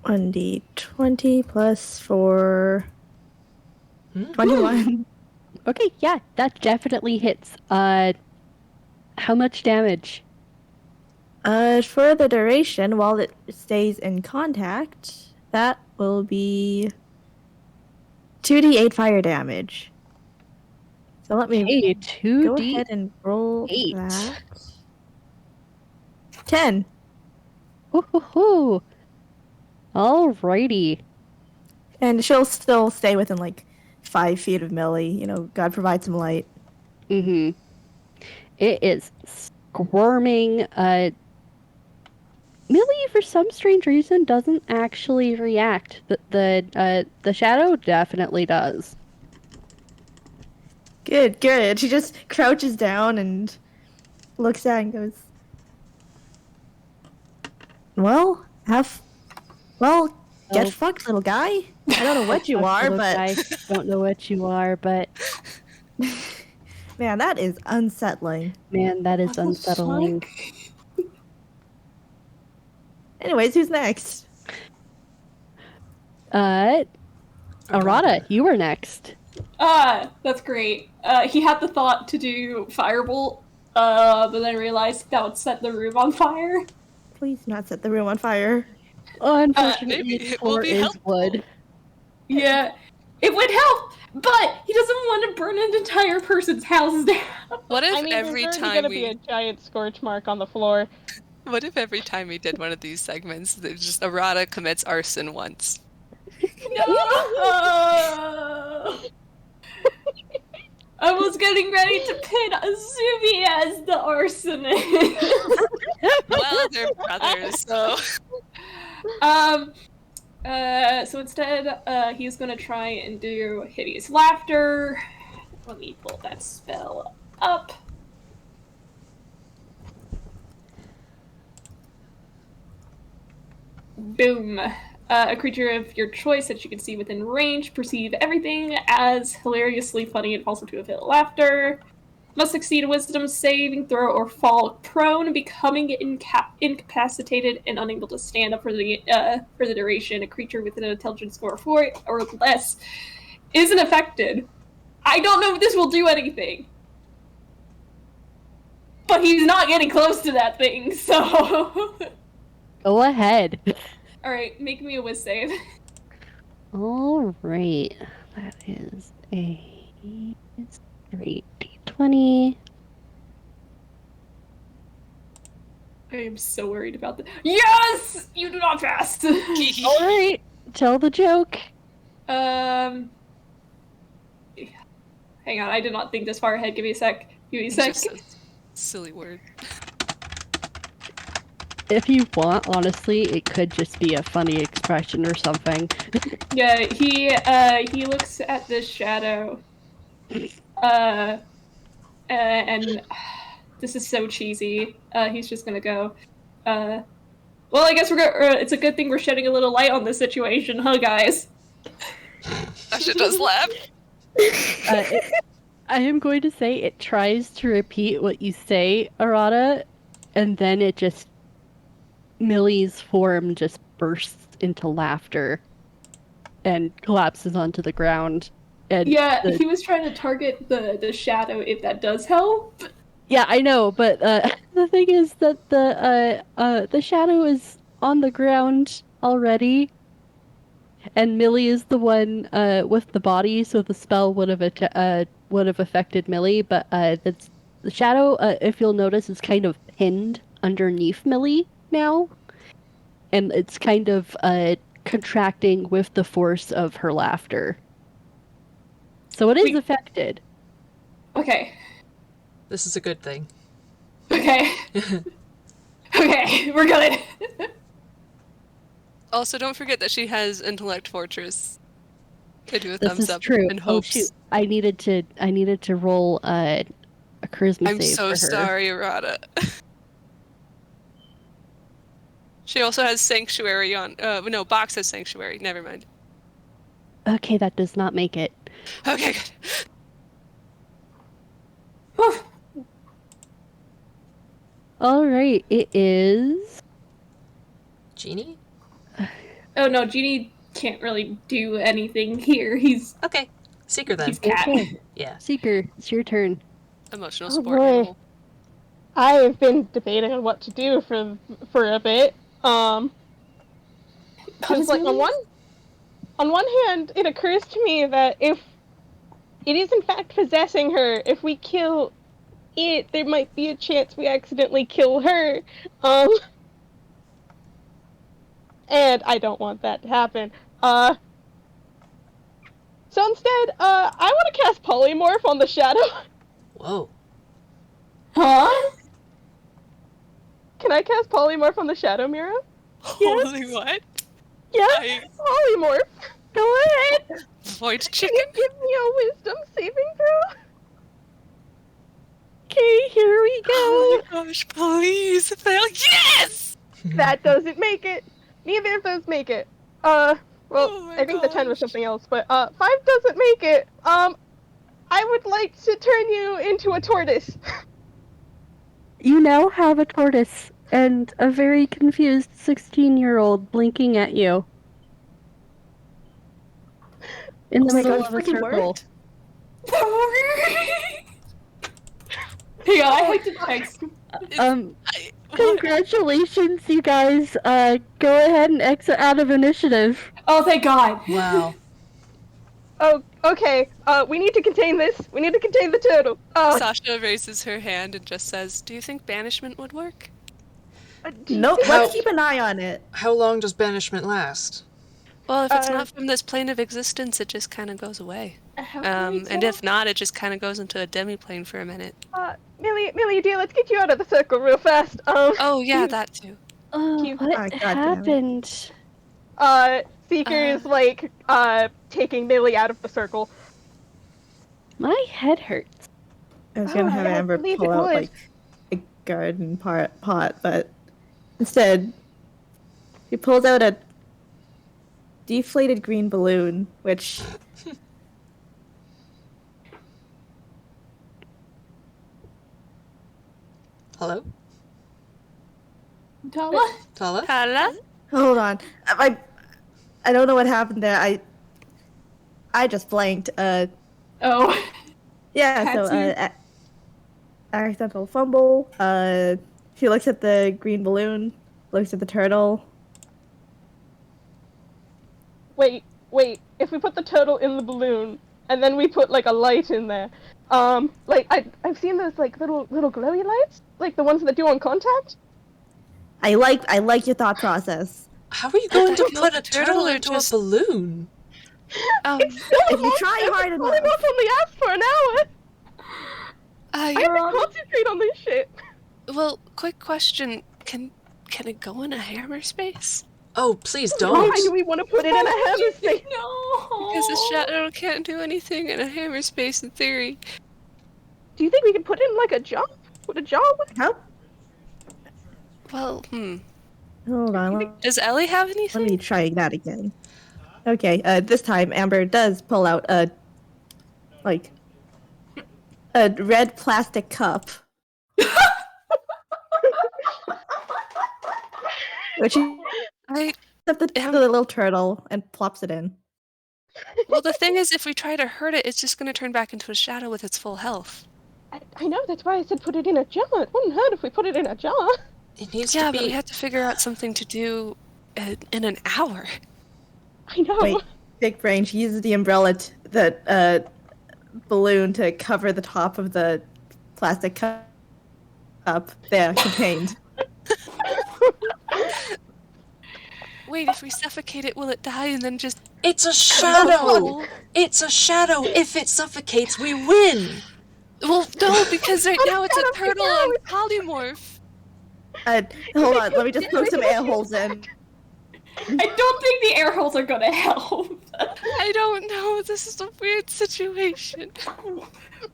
1d20 plus 4. 21. Okay, yeah, that definitely hits. How much damage? For the duration, while it stays in contact, that will be 2d8 fire damage. So let me Okay, go 2d8. ahead and roll that. 10. Hoo. Alrighty. And she'll still stay within like 5 feet of Millie. You know, God provide some light. Mm-hmm. It is squirming. Millie, for some strange reason, doesn't actually react. The shadow definitely does. Good. She just crouches down and looks at it and goes, Well, get Oh. fucked, little guy. I don't know what you are, Little but guy, don't know what you are, but man, that is unsettling. man, that is What the unsettling. fuck? Anyways, who's next? Arata, you were next. That's great. He had the thought to do firebolt, but then realized that would set the room on fire. Please not set the room on fire. Unfortunately, Maybe its it will floor be is helpful. wood. Yeah, it would help, but he doesn't want to burn an entire person's house down. What if I mean, every there's already time gonna be a giant scorch mark on the floor. what if every time we did one of these segments, that just Arata commits arson once? No! I was getting ready to pin Azumi as the arsonist. Well, they're brothers, so So instead, he's gonna try and do hideous laughter. Let me pull that spell up. Boom. A creature of your choice that you can see within range perceive everything as hilariously funny and falls into a fit of laughter. Must succeed a wisdom saving throw or fall prone, becoming incapacitated and unable to stand up for the duration. A creature with an intelligence score of 4 or less isn't affected. I don't know if this will do anything, but he's not getting close to that thing, so... Go ahead. Alright, make me a whiz save. All right, that is a straight d20. I am so worried about that. Yes! You do not pass! All right, tell the joke. Hang on, I did not think this far ahead. Give me a sec. It's just a silly word. If you want, honestly, it could just be a funny expression or something. Yeah, he looks at this shadow. And this is so cheesy. He's just gonna go, well, I guess it's a good thing we're shedding a little light on this situation, huh, guys? Asha does laugh. I am going to say it tries to repeat what you say, Arata, and then it just Millie's form just bursts into laughter and collapses onto the ground. And Yeah, he was trying to target the shadow if that does help. yeah, I know, but the thing is that the shadow is on the ground already, and Millie is the one with the body, so the spell would have affected Millie, but the shadow, if you'll notice, is kind of pinned underneath Millie now, and it's kind of contracting with the force of her laughter. So it is Wait. affected. Okay. This is a good thing. Okay. Okay, we're good. Also, don't forget that she has Intellect Fortress to do a This thumbs is up true. and Oh hopes. shoot! I needed to roll a charisma I'm save so for her. sorry, Arata. She also has Sanctuary on. No, Box has Sanctuary. Never mind. Okay, that does not make it. Okay, good. All right, it is. Genie? Oh no, Genie can't really do anything here. He's Okay. Seeker then. he's cat. Okay. Yeah. Seeker, it's your turn. Emotional Oh, support boy. animal. I have been debating on what to do for a bit. Because like on one hand, it occurs to me that if it is in fact possessing her, if we kill it, there might be a chance we accidentally kill her. And I don't want that to happen. So instead, I want to cast Polymorph on the shadow. Whoa. Huh? Can I cast Polymorph on the shadow, Mira? Holy what? Yes, Polymorph. Go ahead. Void Can chicken? you give me a wisdom saving throw? Okay, here we go. Oh my gosh, please fail. Yes! That doesn't make it. Neither of those make it. Well, Oh my I think the 10 was gosh. something else, but 5 doesn't make it. I would like to turn you into a tortoise. You now have a tortoise and a very confused 16-year-old blinking at you in the Oh my middle god, of a freaking circle. worked. Hang on, I had to text. What? Congratulations, you guys. Go ahead and exit out of initiative. Oh, thank God. Wow. Oh, okay. We need to contain this. We need to contain the turtle. Sasha raises her hand and just says, "Do you think banishment would work?" Nope, How- let's keep an eye on it. How long does banishment last? Well, if it's Uh, not from this plane of existence, it just kind of goes away. How can we And tell? if not, it just kind of goes into a demi-plane for a minute. Millie, dear, let's get you out of the circle real fast. Oh, yeah, that too. You- What Ah, goddammit. happened? Seeker is like, taking Millie out of the circle. My head hurts. I was gonna have Yeah, I Amber believe pull it out would. like a garden pot, but instead he pulls out a deflated green balloon, which Hello? Tala? Tala? Hala? hold on, I don't know what happened there. I just blanked. Oh. Yeah. So accidental fumble. She looks at the green balloon, looks at the turtle. Wait. If we put the turtle in the balloon, and then we put like a light in there, like I've seen those like little glowy lights, like the ones that do on contact. I like your thought process. How are you going to Kill put the a turtle turtle or into just- a balloon? It's still a If you try monster, hard but enough. Polymorph only asked for an hour. I have to concentrate on this shit. Well, quick question. Can it go in a hammer space? Oh, please Why don't. do we want to put it in a hammer space? No. Because the shadow can't do anything in a hammer space in theory. Do you think we can put it in like a jar? Would a jar work? How? Well, Hold on. Does Ellie have Let anything? me try that again. Okay, this time Amber does pull out a red plastic cup. Which she I up the am- little turtle and plops it in. Well, the thing is, if we try to hurt it, it's just going to turn back into a shadow with its full health. I know, that's why I said put it in a jar. It wouldn't hurt if we put it in a jar. It needs Yeah, to but be... we have to figure out something to do in an hour. I know. Wait, big brain. She uses the umbrella, the balloon to cover the top of the plastic cup. There, contained. Wait, if we suffocate it, will it die and then just... It's a poke a shadow! hole? It's a shadow! If it suffocates, we win! Well, no, because right now it's a Shadow, turtle on polymorph. Hold on, let me just poke some air holes in. I don't think the air holes are gonna help. I don't know. This is a weird situation.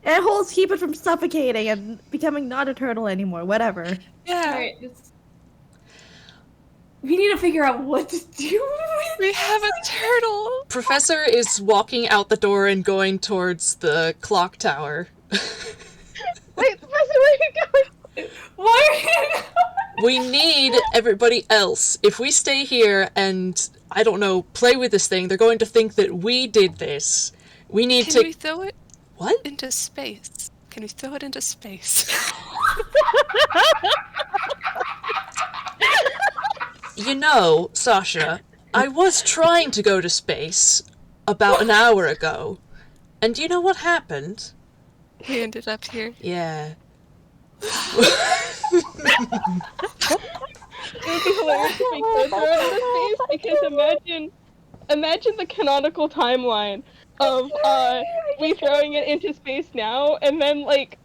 Air holes keep it from suffocating and becoming not a turtle anymore, whatever. Yeah, Alright, we need to figure out what to do with we have a turtle. Professor is walking out the door and going towards the clock tower. Wait, Professor, where are you going? Why are you We need everybody else. If we stay here and, I don't know, play with this thing, they're going to think that we did this. We need Can to... we throw it What? into space? Can we throw it into space? You know, Sasha, I was trying to go to space about an hour ago. And do you know what happened? We ended up here. Yeah. It would be hilarious if we could throw it into space, because imagine the canonical timeline of we throwing it into space now, and then like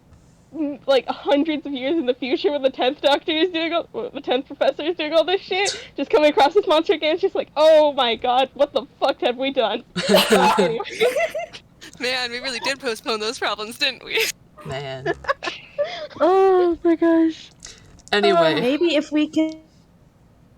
hundreds of years in the future when the 10th Doctor is doing the 10th Professor is doing all this shit, just coming across this monster again, it's just like, oh my god, what the fuck have we done? Anyway. Man, we really did postpone those problems, didn't we? Man. Oh my gosh. Anyway, Maybe if we can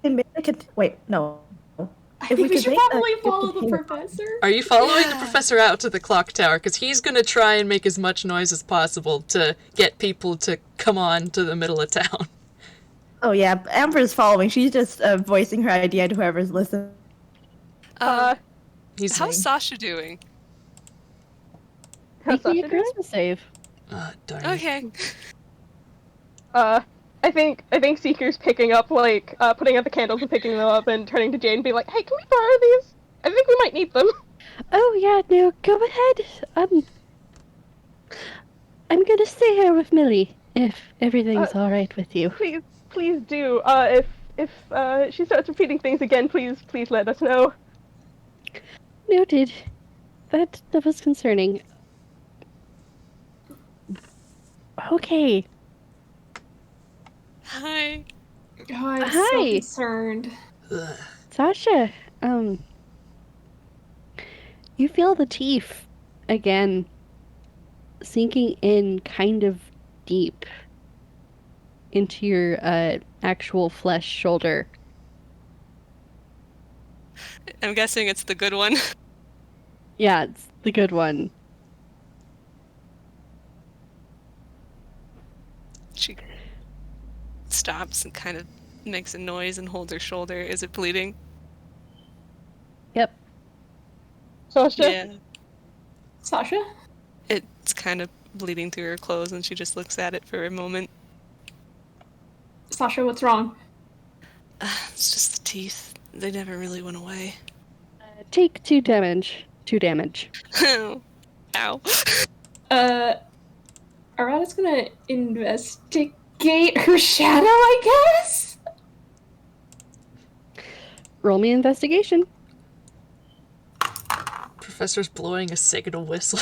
make a wait, no. I If think we could should make a probably good follow the container- professor. are you following the Yeah. professor out to the clock tower? Because he's going to try and make as much noise as possible to get people to come on to the middle of town. Oh yeah, Amber's following. She's just voicing her idea to whoever's listening. He's... How's Sasha doing? How's Making a Sasha doing? Christmas save. darn it. Okay. I think Seeker's picking up, putting out the candles and picking them up and turning to Jane and being like, hey, can we borrow these? I think we might need them. Oh yeah, no, go ahead. I'm gonna stay here with Millie, if everything's alright with you. Please do. If she starts repeating things again, please let us know. Noted. That was concerning. Okay. Hi. Oh, I'm Hi. so concerned. Ugh. Sasha, you feel the teeth again sinking in kind of deep into your actual flesh shoulder. I'm guessing it's the good one. Yeah, it's the good one. She stops and kind of makes a noise and holds her shoulder. Is it bleeding? Yep. Sasha? Yeah. Sasha? It's kind of bleeding through her clothes and she just looks at it for a moment. Sasha, what's wrong? It's just the teeth. They never really went away. Take 2 damage. 2 damage. Ow. Arata's gonna investigate her shadow, I guess? Roll me investigation. Professor's blowing a signal whistle.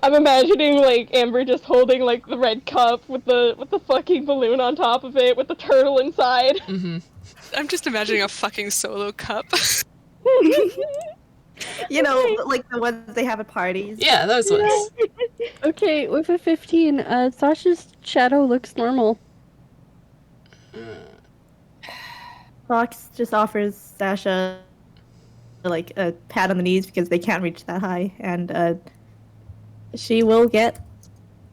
I'm imagining Amber just holding the red cup with the fucking balloon on top of it with the turtle inside. Mm-hmm. I'm just imagining a fucking solo cup. You know, like the ones they have at parties. Yeah, those ones. Okay, with a 15, Sasha's shadow looks normal. Fox just offers Sasha a pat on the knees because they can't reach that high, and she will get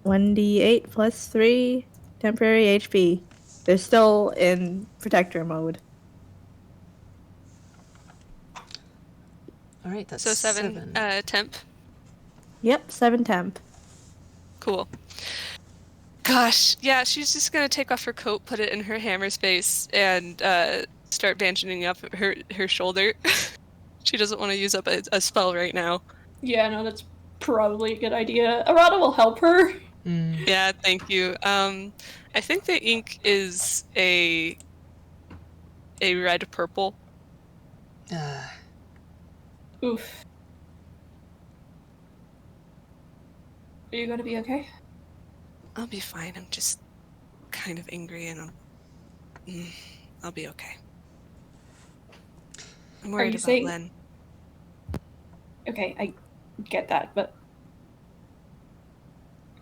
1d8 plus 3 temporary HP. They're still in protector mode. All right, that's So 7 temp. Yep, 7 temp. Cool. Gosh, yeah, she's just gonna take off her coat, put it in her hammer space, and start bandaging up her shoulder. She doesn't want to use up a spell right now. Yeah, no, that's probably a good idea. Arata will help her. Yeah, thank you. I think the ink is a red purple. Oof. Are you gonna be okay? I'll be fine. I'm just kind of angry, and I'll be okay. I'm worried you about saying- Len. Okay, I get that, but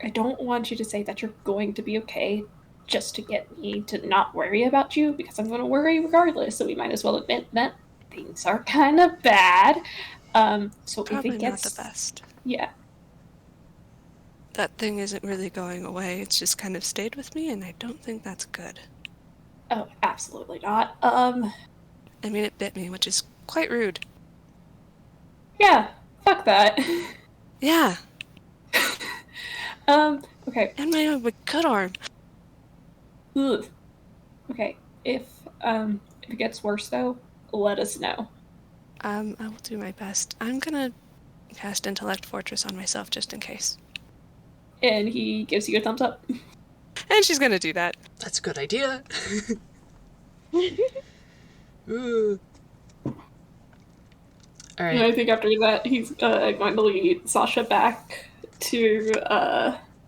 I don't want you to say that you're going to be okay just to get me to not worry about you, because I'm going to worry regardless, so we might as well admit that things are kind of bad. So Probably if it gets... not the best. Yeah. That thing isn't really going away. It's just kind of stayed with me, and I don't think that's good. Oh, absolutely not. I mean, it bit me, which is quite rude. Yeah, fuck that. Yeah. Okay. And my good arm. Ugh. Okay, if it gets worse though, let us know. I will do my best. I'm gonna cast Intellect Fortress on myself just in case. And he gives you a thumbs up. And she's gonna do that. That's a good idea. Ooh. All And right. I think after that, he's going to lead Sasha back to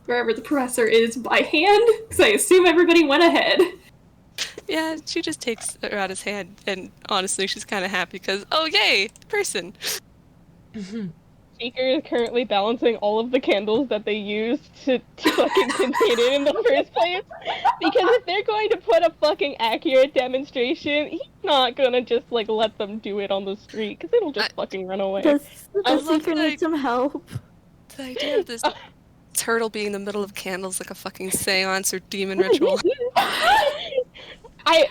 wherever the professor is by hand, because I assume everybody went ahead. Yeah, she just takes Arata's hand, and honestly, she's kind of happy because, oh yay, person. Speaker is currently balancing all of the candles that they used to fucking contain it in the first place. Because if they're going to put a fucking accurate demonstration, he's not gonna just like let them do it on the street, because it'll just fucking run away. Does I the love Seeker the- need some help? The idea of this turtle being in the middle of candles like a fucking seance or demon ritual. I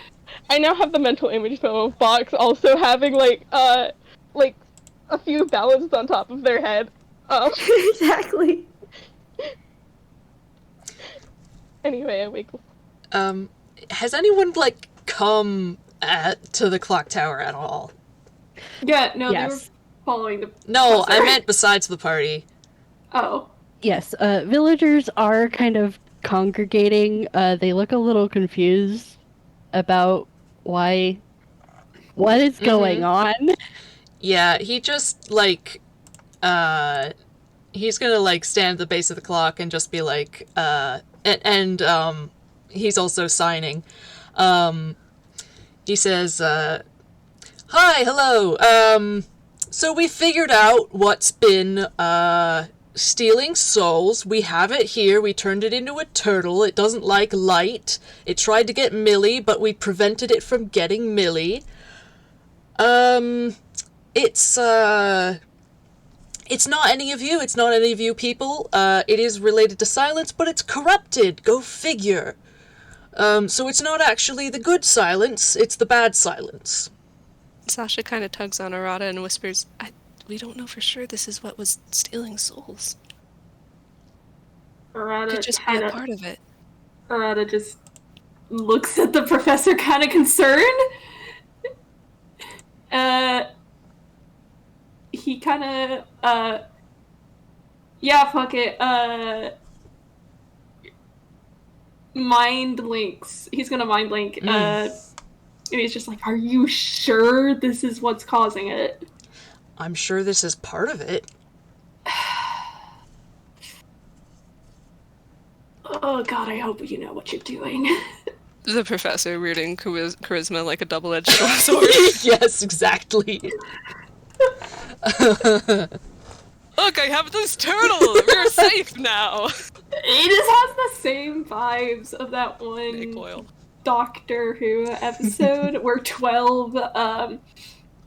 now have the mental image though of Box also having like a few balanced on top of their head. Exactly. Anyway, I wake up. Has anyone like come to the clock tower at all? Yeah, no, Yes. they were following the No, professor. I meant besides the party. Oh. Yes, villagers are kind of congregating. They look a little confused about what is going on. Yeah, he just like he's gonna like stand at the base of the clock and just be like and he's also signing. He says hi, hello. So we figured out what's been stealing souls. We have it here. We turned it into a turtle. It doesn't like light. It tried to get Millie, but we prevented it from getting Millie. It's not any of you. It's not any of you people. It is related to silence, but it's corrupted. Go figure. So it's not actually the good silence. It's the bad silence. Sasha kind of tugs on Arata and whispers, we don't know for sure this is what was stealing souls. Could just be a part of it. Arata just looks at the professor kind of concerned. He kind of, yeah, fuck it, mind links. He's gonna mind link, and he's just like, are you sure this is what's causing it? I'm sure this is part of it. Oh god, I hope you know what you're doing. The professor wielding charisma like a double-edged sword. Yes, exactly. Look, I have this turtle! We're safe now! It just has the same vibes of that Snake one oil. Doctor Who episode where 12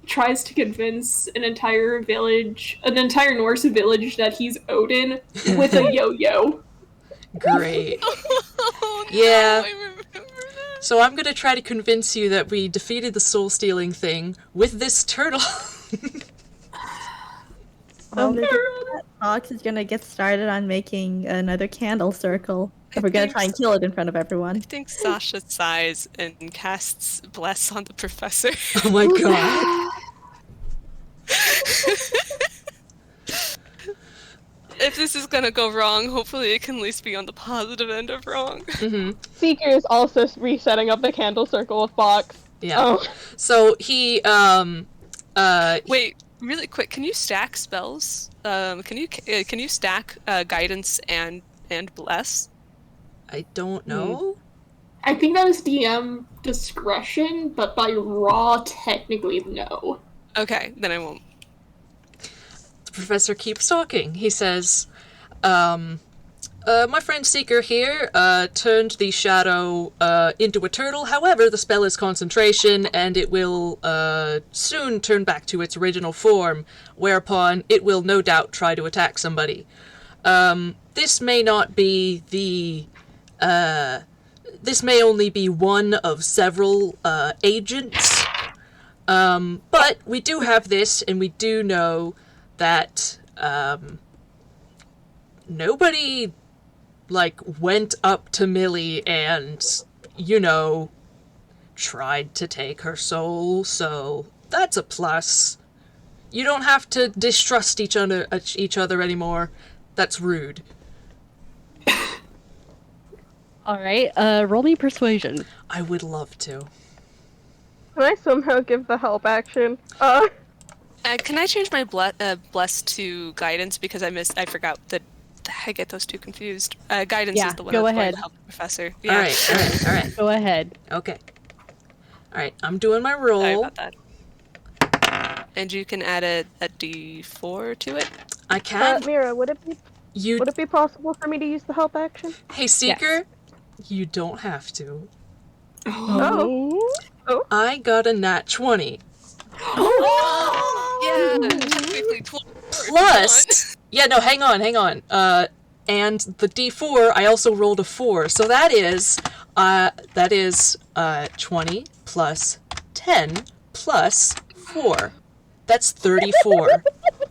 tries to convince an entire Norse village that he's Odin with a yo-yo. Great. Oh, no, Yeah. I remember that. So I'm gonna try to convince you that we defeated the soul-stealing thing with this turtle. Box is gonna get started on making another candle circle. If we're gonna try and kill it in front of everyone. I think Sasha sighs and casts Bless on the professor. Oh my god. If this is gonna go wrong, hopefully it can at least be on the positive end of wrong. Seeker is also resetting up the candle circle with Fox. Yeah. Oh. So he Wait, really quick, can you stack spells? Can you stack guidance and bless? I don't know. I think that was DM discretion, but by raw, technically no. Okay, then I won't. The professor keeps talking. He says, my friend Seeker here turned the shadow into a turtle. However, the spell is concentration, and it will soon turn back to its original form, whereupon it will no doubt try to attack somebody. This may not be the... this may only be one of several agents, but we do have this, and we do know that nobody went up to Millie and, tried to take her soul, so that's a plus. You don't have to distrust each other anymore. That's rude. Alright, roll me persuasion. I would love to. Can I somehow give the help action? Can I change my bless to guidance because I forgot that I get those two confused. Guidance Yeah, is the one go that's going ahead. to help the professor. Yeah. All right. Go ahead. Okay. All right, I'm doing my roll. Sorry about that. And you can add a D4 to it. I can. Mira, would it be possible for me to use the help action? Hey, Seeker, you don't have to. Oh. I got a nat 20. Yeah, technically 12. Plus, yeah, no, hang on. And the D4, I also rolled a 4, so that is 20 plus 10 plus 4. That's 34.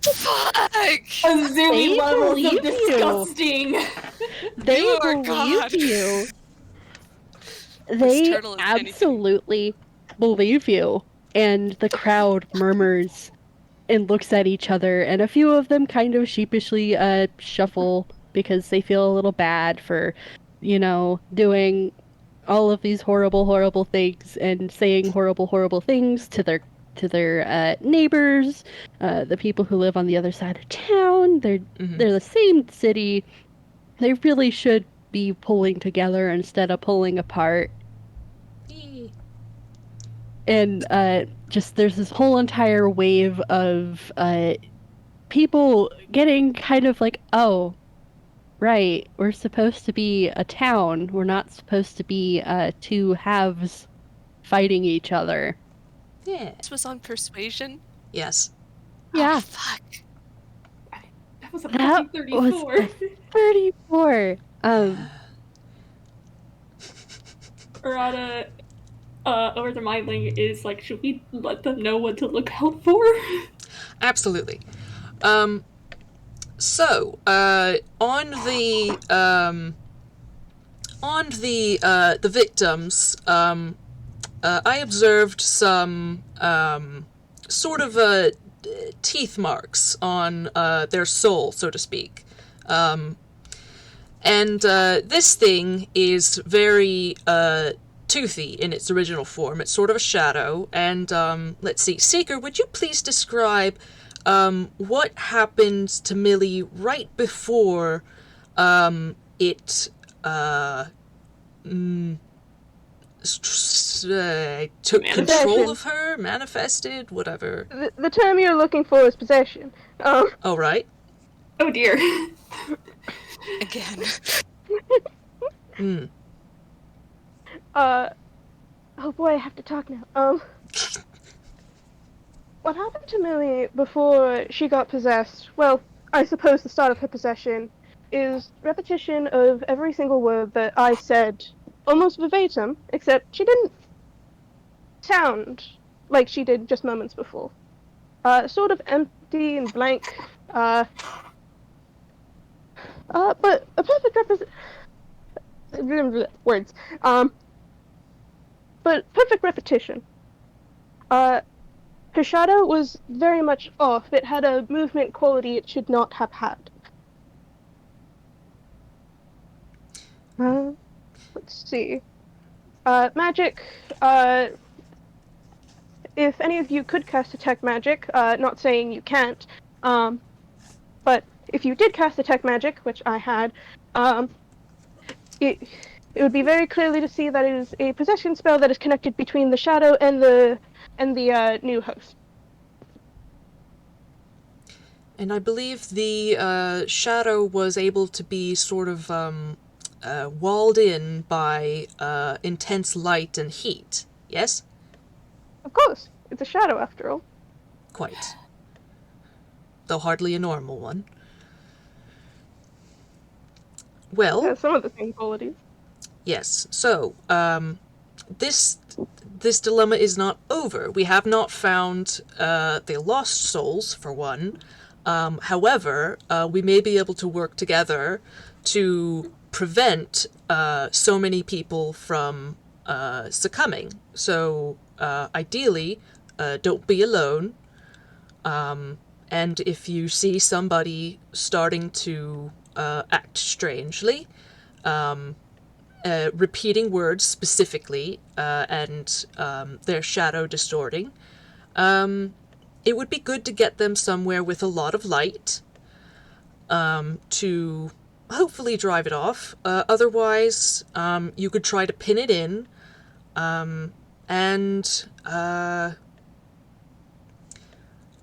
Fuck! Assuming levels believe of you. disgusting. They You are believe God. you. They turtle is anything. absolutely believe you. And the crowd murmurs and looks at each other, and a few of them kind of sheepishly shuffle because they feel a little bad for, doing all of these horrible, horrible things and saying horrible, horrible things to their neighbors, the people who live on the other side of town. They're the same city. They really should be pulling together instead of pulling apart. And just there's this whole entire wave of people getting kind of like, oh, right, we're supposed to be a town. We're not supposed to be two halves fighting each other. Yeah. This was on persuasion. Yes. Yeah. Oh, fuck. That was a That perfect was 34. a 34. Arata, over the mindling is like, should we let them know what to look out for? Absolutely. So, on the victims, I observed some sort of teeth marks on their soul, so to speak. And this thing is very toothy in its original form. It's sort of a shadow. And let's see, Seeker, would you please describe what happened to Millie right before it took control of her, manifested, whatever. The term you're looking for is possession. Oh, right. Oh dear. Again. Oh boy, I have to talk now. What happened to Millie before she got possessed, well, I suppose the start of her possession, is repetition of every single word that I said, almost verbatim, except she didn't sound like she did just moments before. Sort of empty and blank, but a perfect words. But perfect repetition. Her shadow was very much off. It had a movement quality it should not have had. Let's see. Magic. If any of you could cast Detect Magic, not saying you can't, but if you did cast Detect Magic, which I had, it would be very clearly to see that it is a possession spell that is connected between the shadow and the new host. And I believe the shadow was able to be sort of walled in by intense light and heat. Yes? Of course, it's a shadow after all. Quite. Though hardly a normal one. Well, It has some of the same qualities. yes. So, this dilemma is not over. We have not found the lost souls, for one. However, we may be able to work together to prevent so many people from succumbing. So, ideally, don't be alone. And if you see somebody starting to act strangely, repeating words specifically, and their shadow distorting, it would be good to get them somewhere with a lot of light to hopefully drive it off. Otherwise, you could try to pin it in, and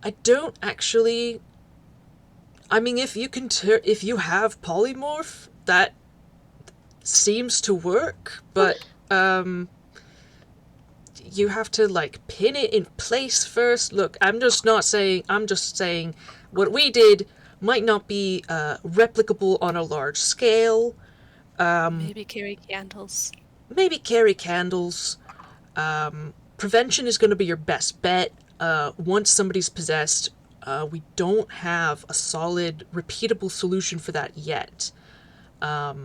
I don't actually. I mean, if you can, if you have polymorph, that seems to work, but you have to like pin it in place first. Look, I'm just saying what we did might not be replicable on a large scale. Maybe carry candles. Maybe carry candles. Prevention is going to be your best bet. Once somebody's possessed, we don't have a solid, repeatable solution for that yet. I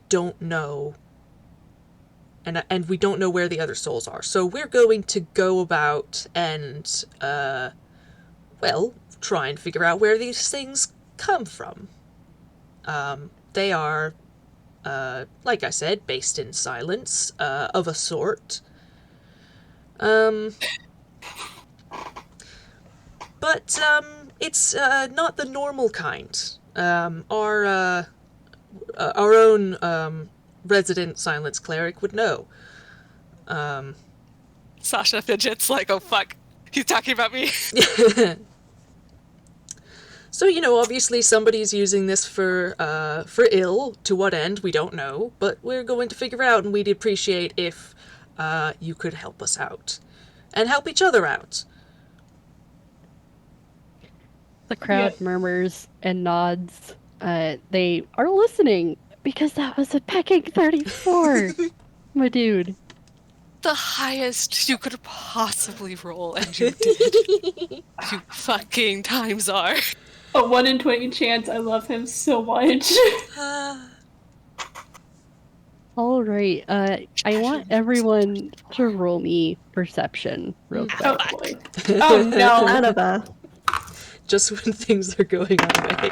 don't know. And we don't know where the other souls are. So we're going to go about and, well, try and figure out where these things come from. They are, like I said, based in silence, of a sort. But it's not the normal kind. Our own resident silence cleric would know. Sasha fidgets like, oh fuck, he's talking about me. So, you know, obviously somebody's using this for ill. To what end, we don't know. But we're going to figure out, and we'd appreciate if you could help us out. And help each other out. The crowd murmurs and nods. They are listening because that was a pecking 34, my dude. The highest you could possibly roll, and you did. You fucking times are. A 1 in 20 chance. I love him so much. All right. I want everyone to roll me perception real quick. Oh boy. Oh no. None of us. Just when things are going our way.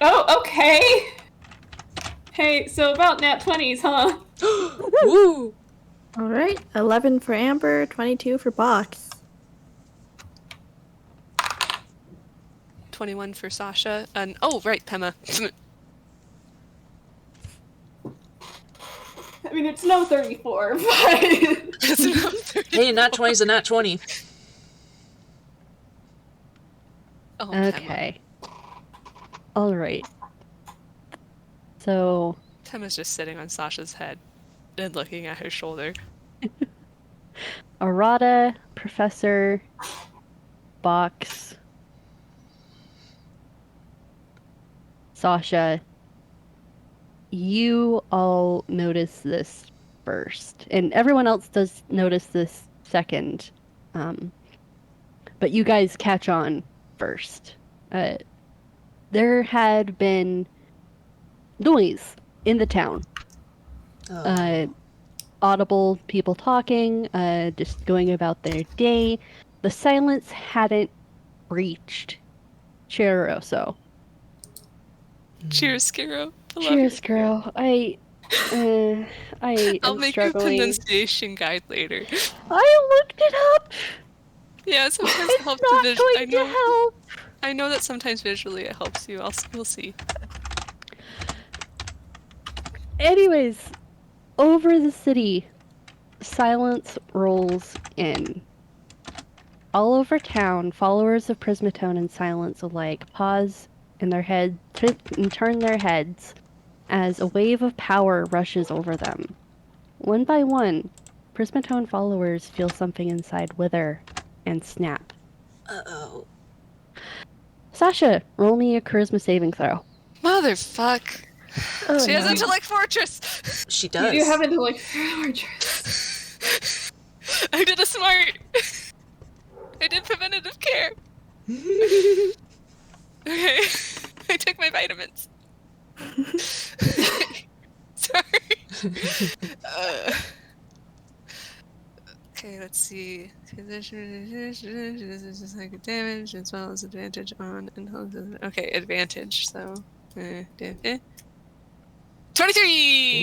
Oh, okay. Hey, so about nat 20s, huh? Woo! All right, 11 for Amber, 22 for Box. 21 for Sasha, and oh right, Pema. I mean, it's no 34, but... Hey, nat 20's a nat 20. Oh, Pema. Okay. All right. So Pema's just sitting on Sasha's head and looking at her shoulder. Arata, Professor, Box, Sasha, you all notice this first, and everyone else does notice this second. But you guys catch on first. There had been noise in the town. Oh. Audible people talking, just going about their day. The silence hadn't breached Chiaroscuro. Chiaroscuro. I love Cheers, you. girl. I I'll am make you a struggling. pronunciation guide later. I looked it up. Yeah, sometimes it It's helps not to going to help. I know that sometimes visually it helps you. We'll see. Anyways, over the city, silence rolls in. All over town, followers of Prismatone and Silence alike pause in their head and turn their heads as a wave of power rushes over them. One by one, Prismatone followers feel something inside wither and snap. Uh-oh. Sasha, roll me a charisma saving throw. Motherfuck. Oh, She has no. Intellect Fortress. She You does. do have intellect fortress. I did a smart. I did preventative care. Okay. I took my vitamins. Sorry. Okay, let's see. Like damage as well as advantage on. Okay, advantage. So, 23.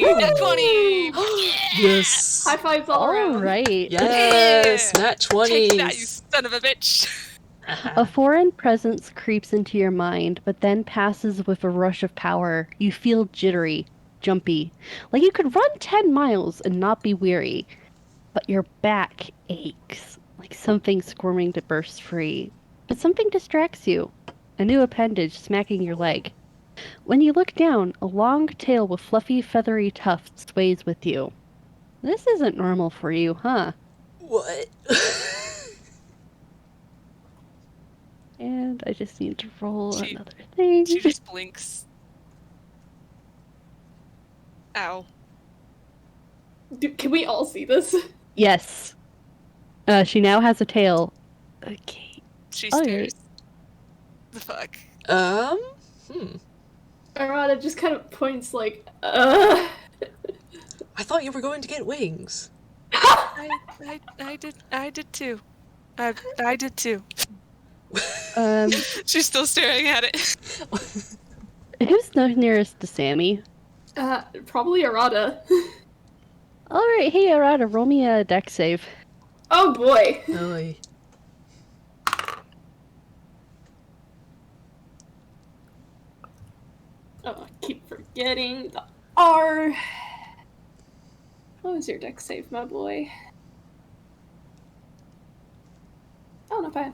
Nat 20. Fuck yeah! Yes. High fives all All around. right. Yes. Yeah! Nat Take that, you 20s. son of a bitch. A foreign presence creeps into your mind, but then passes with a rush of power. You feel jittery, jumpy, like you could run 10 miles and not be weary. But your back aches, like something squirming to burst free. But something distracts you. A new appendage smacking your leg. When you look down, a long tail with fluffy, feathery tufts sways with you. This isn't normal for you, huh? What? And I just need to roll She- another thing. She just blinks. Ow. Can we all see this? Yes. She now has a tail. Okay. She All stares. right. The fuck? Hmm. Arata just kind of points like, I thought you were going to get wings. I did too. I did too. Um, She's still staring at it. who's the nearest to Sammy? Probably Arata. All right. Hey, Arata, roll me a deck save. Oh boy. Oy. Oh, I keep forgetting the R. What was your deck save, my boy? Oh, not bad.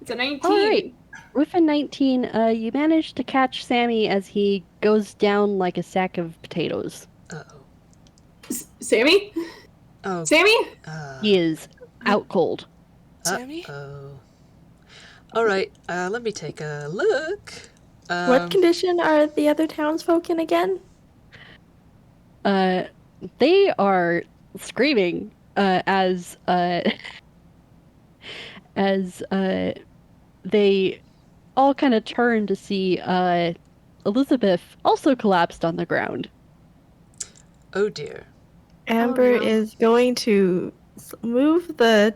It's a 19. All right. With a 19, you manage to catch Sammy as he goes down like a sack of potatoes. Uh-oh. Sammy? Oh. Sammy? He is out cold. Sammy? Uh-oh. Alright, let me take a look. What condition are the other townsfolk in again? They are screaming as as they all kind of turn to see Elizabeth also collapsed on the ground. Oh dear. Amber no. is going to move the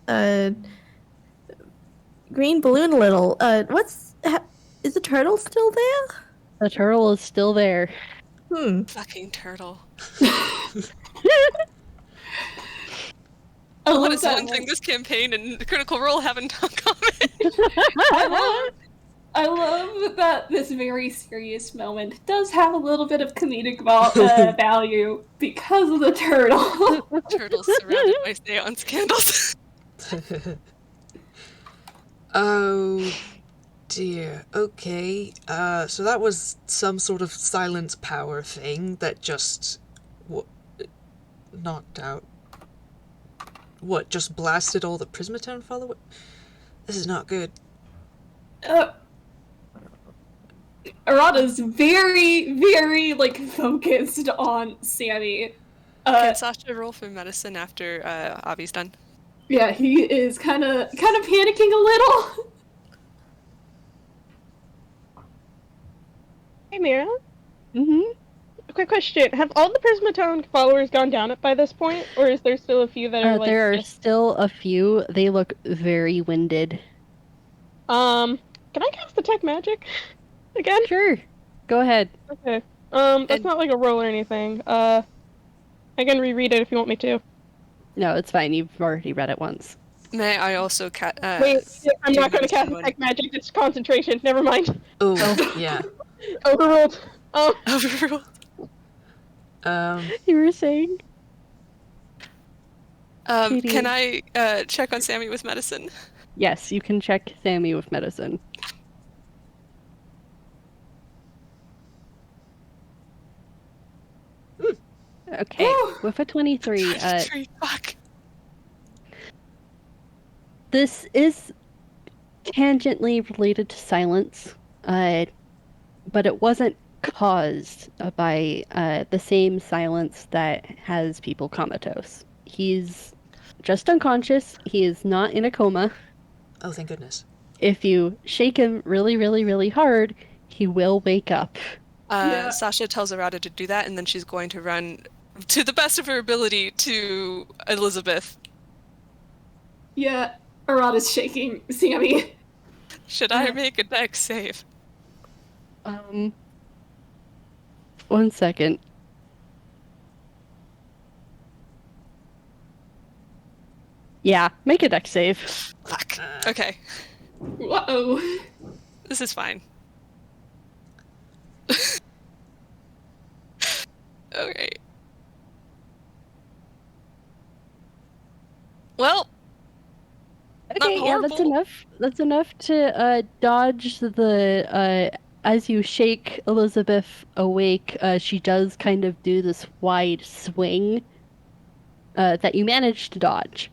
uh, green balloon a little. Is the turtle still there? The turtle is still there. Fucking turtle. I What love is that. one thing this campaign and Critical Role have in common? I love that this very serious moment does have a little bit of comedic value because of the turtle. Turtles surrounded by seance candles. Oh dear. Okay. So that was some sort of silence power thing that just knocked out. What, just blasted all the Prismatone followers? This is not good. Arata's very, very focused on Sammy. Can Sasha roll for medicine after Avi's done? Yeah, he is kind of panicking a little. Mira. Mm-hmm. Quick question: have all the Prismatone followers gone down by this point, or is there still a few that are like? There are Just... still a few. They look very winded. Can I cast detect magic again? Sure. Go ahead. Okay. That's And not like a roll or anything. I can reread it if you want me to. No, it's fine. You've already read it once. may I also Wait, I'm do not going to medicine cast one? detect magic. It's concentration. Never mind. Oh, yeah. Overruled. Overruled. You were saying? Can Katie. I check on Sammy with medicine? Yes, you can check Sammy with medicine. Okay, with a 23, 23. Fuck. this is tangentially related to silence, but it wasn't caused by the same silence that has people comatose. He's just unconscious. He is not in a coma. Oh, thank goodness. If you shake him really, really, really hard, he will wake up. Yeah. Sasha tells Arata to do that, and then she's going to run to the best of her ability to Elizabeth. Yeah, Arata's shaking Sammy. Should I make a dex save? Um, 1 second. Yeah, make a dex save. Fuck. Okay, Whoa. this is fine. Okay. Well, not Okay, yeah, that's horrible. enough. That's enough to dodge the as you shake Elizabeth awake, she does kind of do this wide swing that you manage to dodge.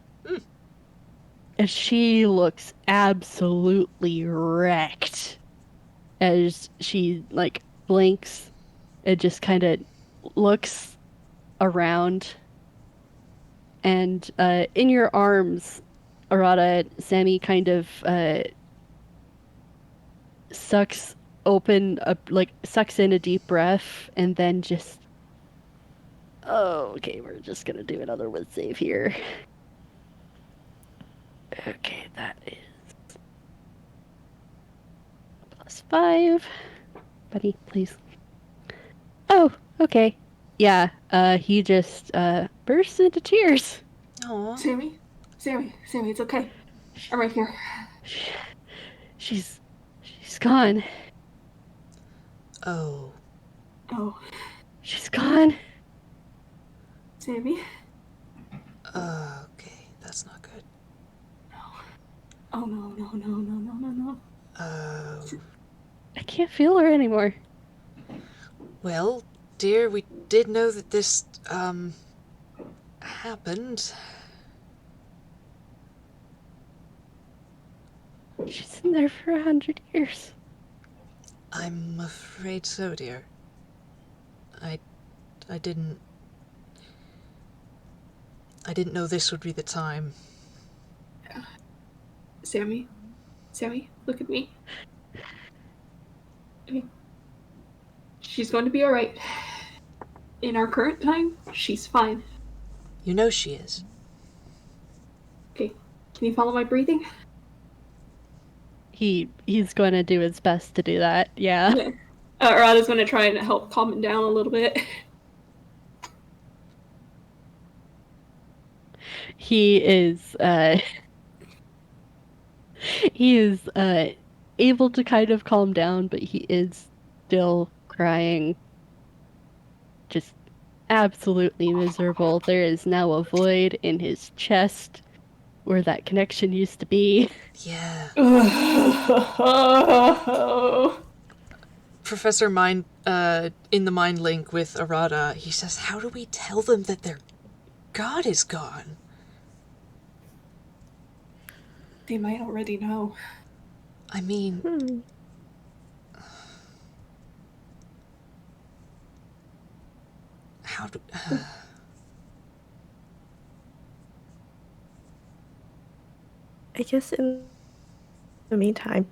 And she looks absolutely wrecked as she like blinks and just kind of looks around. And in your arms, Arata, Sammy kind of sucks sucks in a deep breath and then just okay, we're just gonna do another with save here. Okay, that is +5. Buddy, please. Oh, okay. Yeah, he just bursts into tears. Aw. Sammy, it's okay. I'm right here. She's gone. Oh. Oh, She's gone. Sammy. Okay, that's not good. Oh no. I can't feel her anymore. Well, dear, we did know that this, happened. She's in there for 100 years. I'm afraid so, dear. I didn't... I didn't know this would be the time. Sammy, look at me. I mean, she's going to be alright. In our current time, she's fine. You know she is. Okay, can you follow my breathing? He's going to do his best to do that. Yeah. Yeah. Arata's going to try and help calm him down a little bit. He is he is able to kind of calm down, but he is still crying. Just absolutely miserable. There is now a void in his chest where that connection used to be. Yeah. Oh. Professor Mind, in the mind link with Arata, he says, how do we tell them that their god is gone? They might already know. I mean, how do... I guess in the meantime,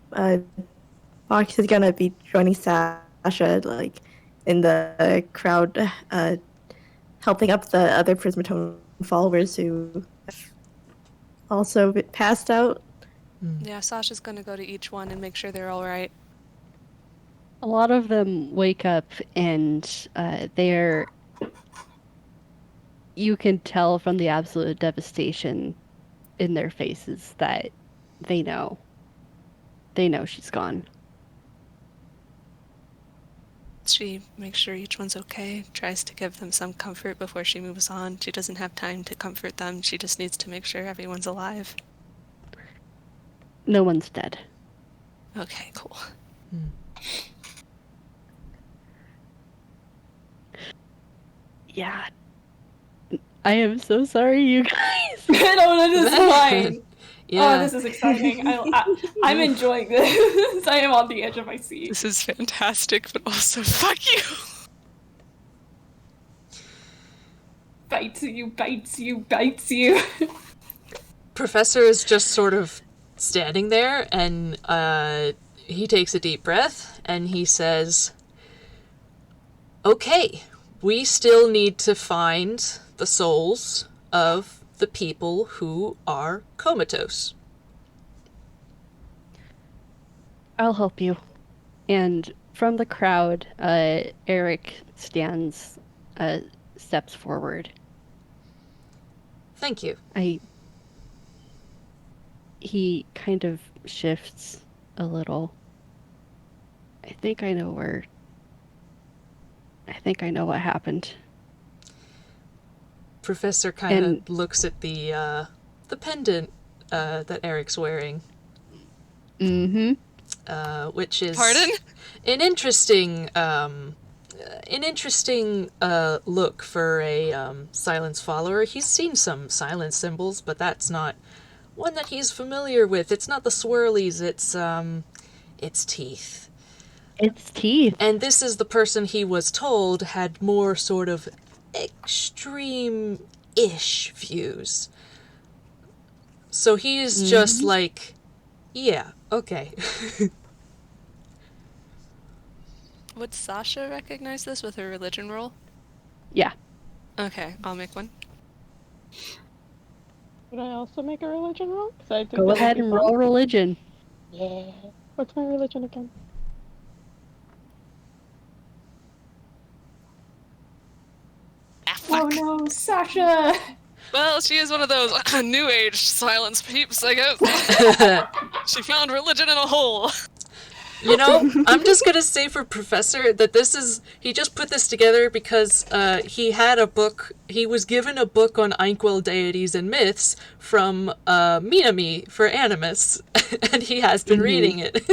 Fox is gonna be joining Sally Sasha, like, in the crowd, helping up the other Prismatone followers who have also passed out. Yeah, Sasha's gonna go to each one and make sure they're all right. A lot of them wake up and they're. You can tell from the absolute devastation in their faces that they know. They know she's gone. She makes sure each one's okay, tries to give them some comfort before she moves on. She doesn't have time to comfort them. She just needs to make sure everyone's alive. No one's dead. Okay, cool. Yeah. I am so sorry, you guys. No, this is fine. Yeah. Oh, this is exciting. I'm enjoying this. I am on the edge of my seat. This is fantastic, but also fuck you. Bites you, bites you, bites you. Professor is just sort of standing there, and he takes a deep breath, and he says, "Okay, we still need to find the souls of the people who are comatose." I'll help you. And from the crowd, Eric steps forward. Thank you. He kind of shifts a little. I think I know what happened. Professor kind of looks at the pendant that Eric's wearing. Mm-hmm. Which is Pardon? an interesting look for a silence follower. He's seen some silence symbols, but that's not one that he's familiar with. It's not the swirlies. It's teeth. It's teeth. And this is the person he was told had more sort of extreme-ish views. So he's just like, yeah, okay. Would Sasha recognize this with her religion roll? Yeah. Okay, I'll make one. Would I also make a religion roll? I think Go that would ahead be and fun. roll religion. Yeah. What's my religion again? Oh no, Sasha! Well, she is one of those new age silence peeps, I guess. She found religion in a hole. You know, I'm just gonna say for Professor that he just put this together because he had a book, he was given a book on Inkwell deities and myths from Minami for Animus, and he has been reading it.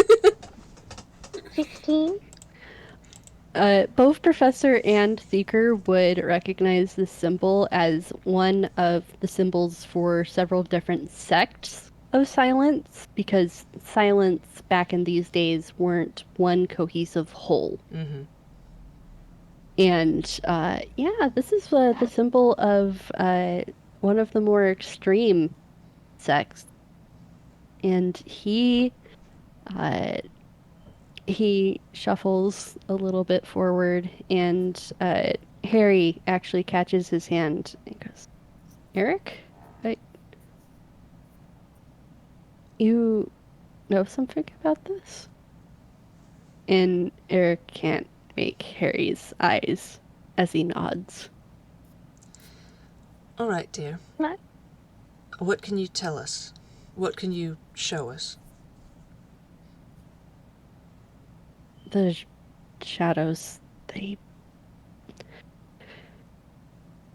16? Both Professor and Seeker would recognize this symbol as one of the symbols for several different sects of silence, because silence back in these days weren't one cohesive whole. Mm-hmm. And yeah, this is the symbol of one of the more extreme sects. And he shuffles a little bit forward, and Harry actually catches his hand and goes, "Eric, you know something about this?" And Eric can't make Harry's eyes as he nods. All right, dear. What? What can you tell us? What can you show us? The shadows,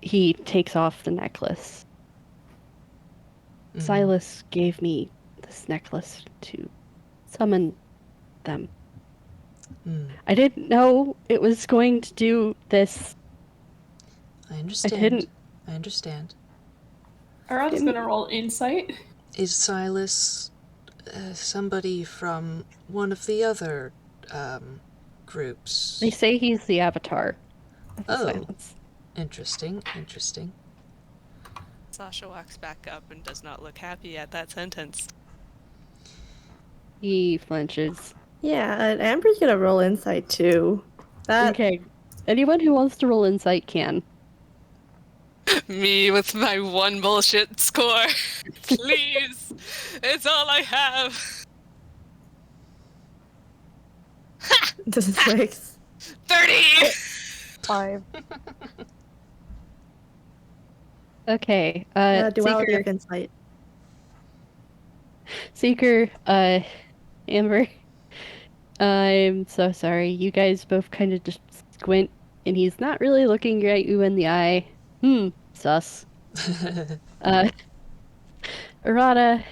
he takes off the necklace. Mm. Silas gave me this necklace to summon them. Mm. I didn't know it was going to do this. I understand. I understand. Arata's gonna roll insight. Is Silas somebody from one of the other groups? They say he's the avatar of the Oh. silence. Interesting. Sasha walks back up and does not look happy at that sentence. He flinches. Yeah, and Amber's gonna roll insight too. That Okay. Anyone who wants to roll insight can. Me with my one bullshit score. Please. It's all I have. this is 6. 30! 5. Okay. Duality Seeker, of insight. Seeker, Amber. I'm so sorry. You guys both kind of just squint, and he's not really looking at you in the eye. Sus. Arata,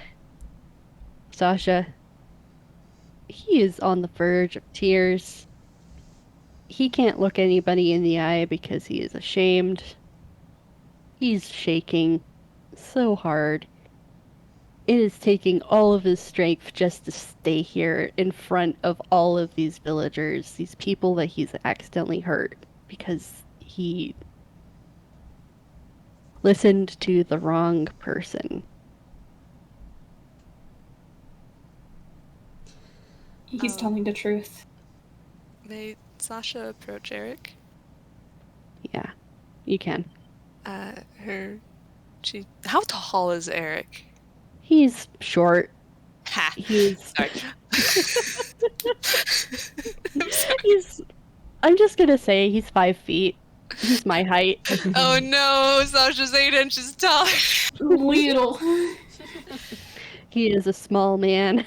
Sasha, he is on the verge of tears. He can't look anybody in the eye because he is ashamed. He's shaking so hard. It is taking all of his strength just to stay here in front of all of these villagers, these people that he's accidentally hurt because he listened to the wrong person. He's telling the truth. May Sasha approach Eric? Yeah, you can. How tall is Eric? He's short. Ha! He's Sorry. I'm sorry. I'm just gonna say he's 5 feet. He's my height. Oh no, Sasha's 8 inches tall. Little. He is a small man.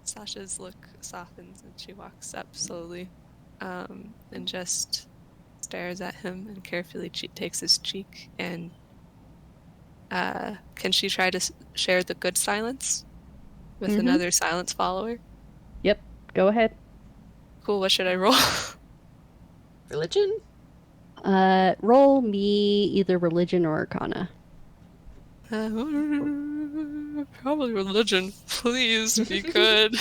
Sasha's look softens and she walks up slowly, and just stares at him and carefully takes his cheek and can she try to share the good silence with another silence follower? Yep, go ahead. Cool, what should I roll? Religion? Roll me either religion or arcana. Probably religion. Please be good.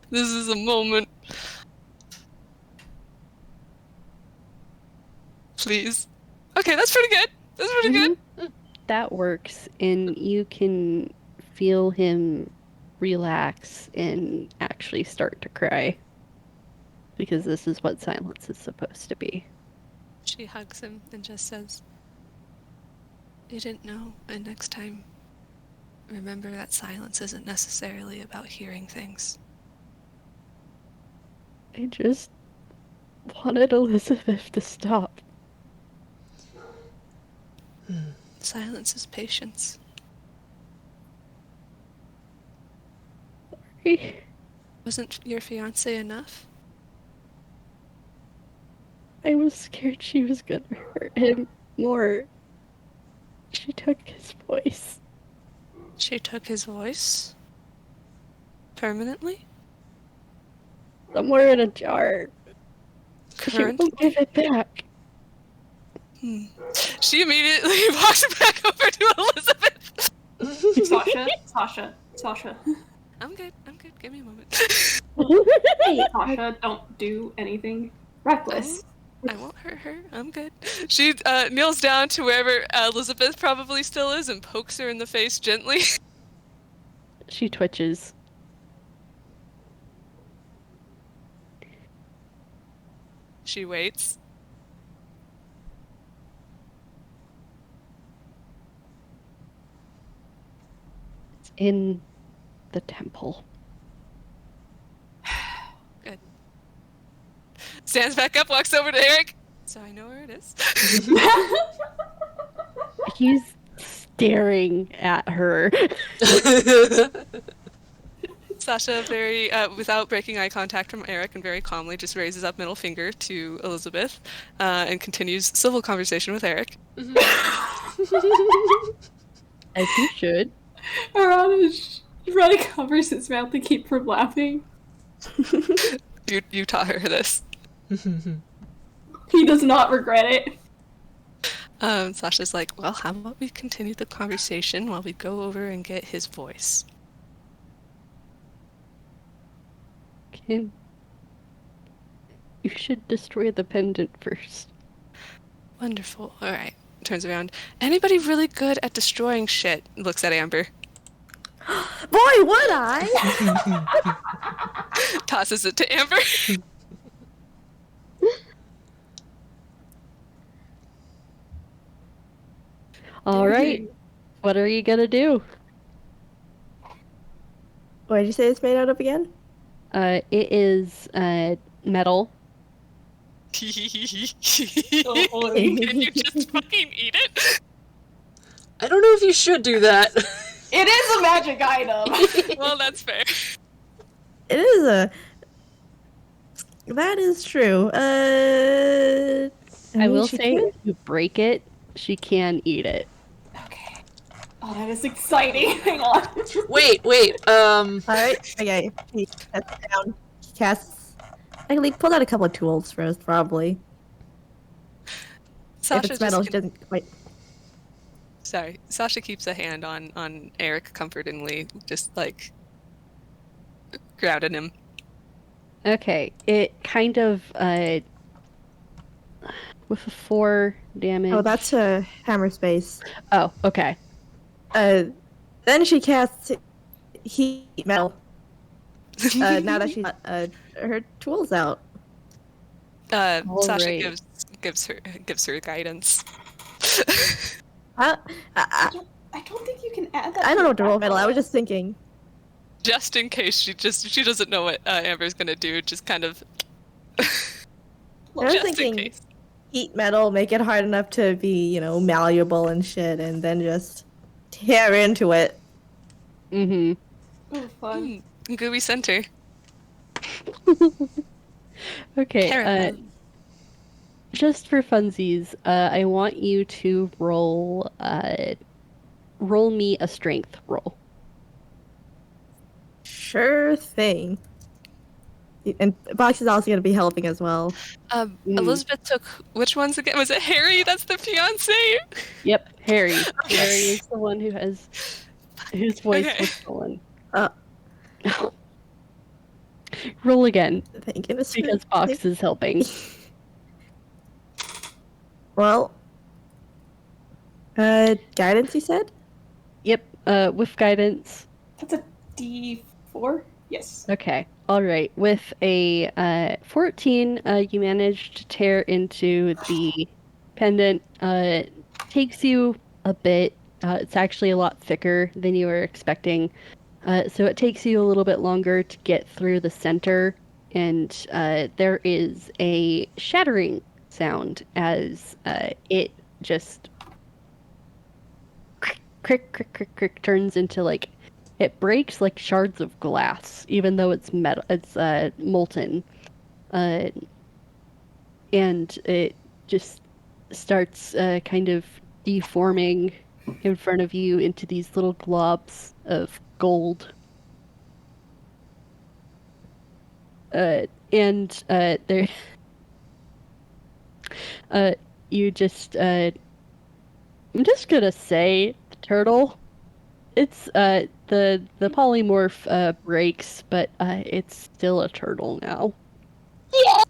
This is a moment. Please. Okay, that's pretty good. That's pretty good. That works, and you can feel him relax and actually start to cry. Because this is what silence is supposed to be. She hugs him and just says, "You didn't know, and next time, remember that silence isn't necessarily about hearing things." I just wanted Elizabeth to stop. Silence is patience. Sorry. Wasn't your fiancé enough? I was scared she was gonna hurt him more. She took his voice. She took his voice? Permanently? Somewhere in a jar. She Currently? won't give it back. She immediately walks back over to Elizabeth. Sasha. I'm good. Give me a moment. Sasha, don't do anything reckless. I won't hurt her. I'm good. She kneels down to wherever Elizabeth probably still is and pokes her in the face gently. She twitches. She waits. It's in the temple. Good. Stands back up, walks over to Eric. So I know where it is. He's staring at her. Sasha, very, without breaking eye contact from Eric and very calmly, just raises up middle finger to Elizabeth and continues civil conversation with Eric. As you should. Arata really covers his mouth to keep from laughing. You taught her this. He does not regret it. Sasha's like, well, how about we continue the conversation while we go over and get his voice? You should destroy the pendant first. Wonderful. All right. Turns around. Anybody really good at destroying shit? Looks at Amber. Boy, would I! Tosses it to Amber. All right. What are you gonna do? What did you say it's made out of again? It is metal. Oh, holy. Can you just fucking eat it? I don't know if you should do that. It is a magic item. Well, that's fair. It is a. That is true. I mean, will she say could. if you break it, she can eat it. Okay. Oh, that is exciting. Hang on. Wait. All right. Okay. He casts down. He casts. I can pull out a couple of tools first, probably. If Sasha it's metal, just she doesn't quite. sorry. Sasha keeps a hand on Eric comfortingly, just like grounding him. Okay, it kind of with a 4 damage. Oh, that's a hammer space. Oh, okay. Then she casts heat metal. Now that she's got her tools out. All Sasha right. gives her guidance. I, I I, don't think you can add that. I don't know what to your roll metal. I was background. just thinking. Just in case she doesn't know what Amber's gonna do, just kind of I was just in thinking case. heat metal, make it hard enough to be, malleable and shit, and then just tear into it. Mm-hmm. Oh, fun. Gooey center. Okay, Caramel. just for funsies, I want you to roll me a strength roll. Sure thing. And Box is also going to be helping as well. Elizabeth took which ones again? Was it Harry? That's the fiance. Yep, Harry. Okay. Harry is the one whose voice Okay. was stolen. Uh, Roll again, thank goodness for- because Box is helping. Well, guidance, you said? Yep, with guidance. That's a D4? Yes. Okay, all right. With a 14, you managed to tear into the pendant. Takes you a bit. It's actually a lot thicker than you were expecting. So it takes you a little bit longer to get through the center, and there is a shattering sound as it just crick turns into like it breaks like shards of glass, even though it's metal, it's molten, uh, and it just starts kind of deforming in front of you into these little globs of gold. And there, you just, I'm just gonna say the turtle. It's the polymorph breaks, but it's still a turtle now. Yeah,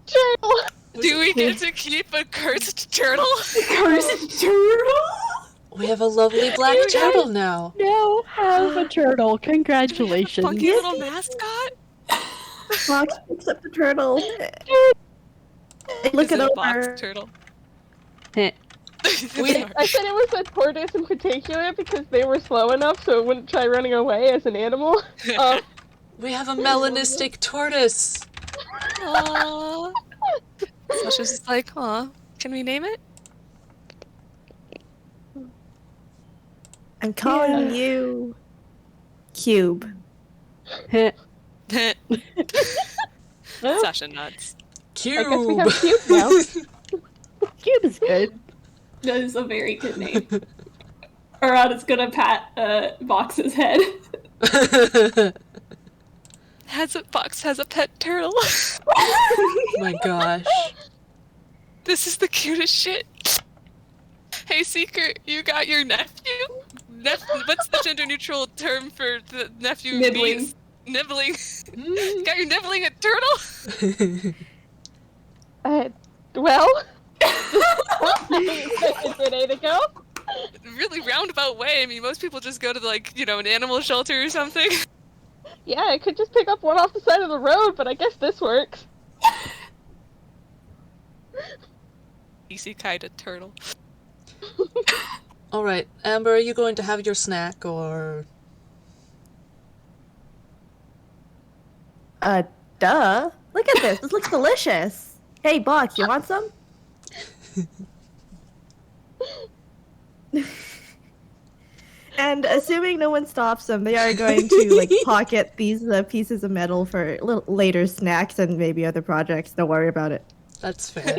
turtle. Do we get to keep a cursed turtle? Cursed turtle? We have a lovely black You turtle guys now. now have a turtle. Do we have a Congratulations. funky little mascot? Box picks up the turtle. Look Is it it a box over. turtle? Heh. Sorry. I said it was a tortoise in particular because they were slow enough so it wouldn't try running away as an animal. We have a melanistic tortoise. Aww. Sasha's just like, aw, can we name it? I'm calling you Cube. Heh. Sasha nods. Cube. I guess we have Cube now. Cube is good. That is a very good name. Arata's gonna pat Box's head. Box has a pet turtle. My gosh. This is the cutest shit. Hey, Seeker, you got your nephew? What's the gender neutral term for the nephew? Nibbling. niece? Nibbling. Got your nibbling a turtle? Well, it did 8 ago. Really roundabout way. I mean, most people just go to an animal shelter or something. Yeah, I could just pick up one off the side of the road, but I guess this works. Isekai to turtle. All right, Amber, are you going to have your snack or? Duh. Look at this. This looks delicious. Hey, Box, you want some? And assuming no one stops them, they are going to like pocket these pieces of metal for later snacks and maybe other projects. Don't worry about it. That's I fair.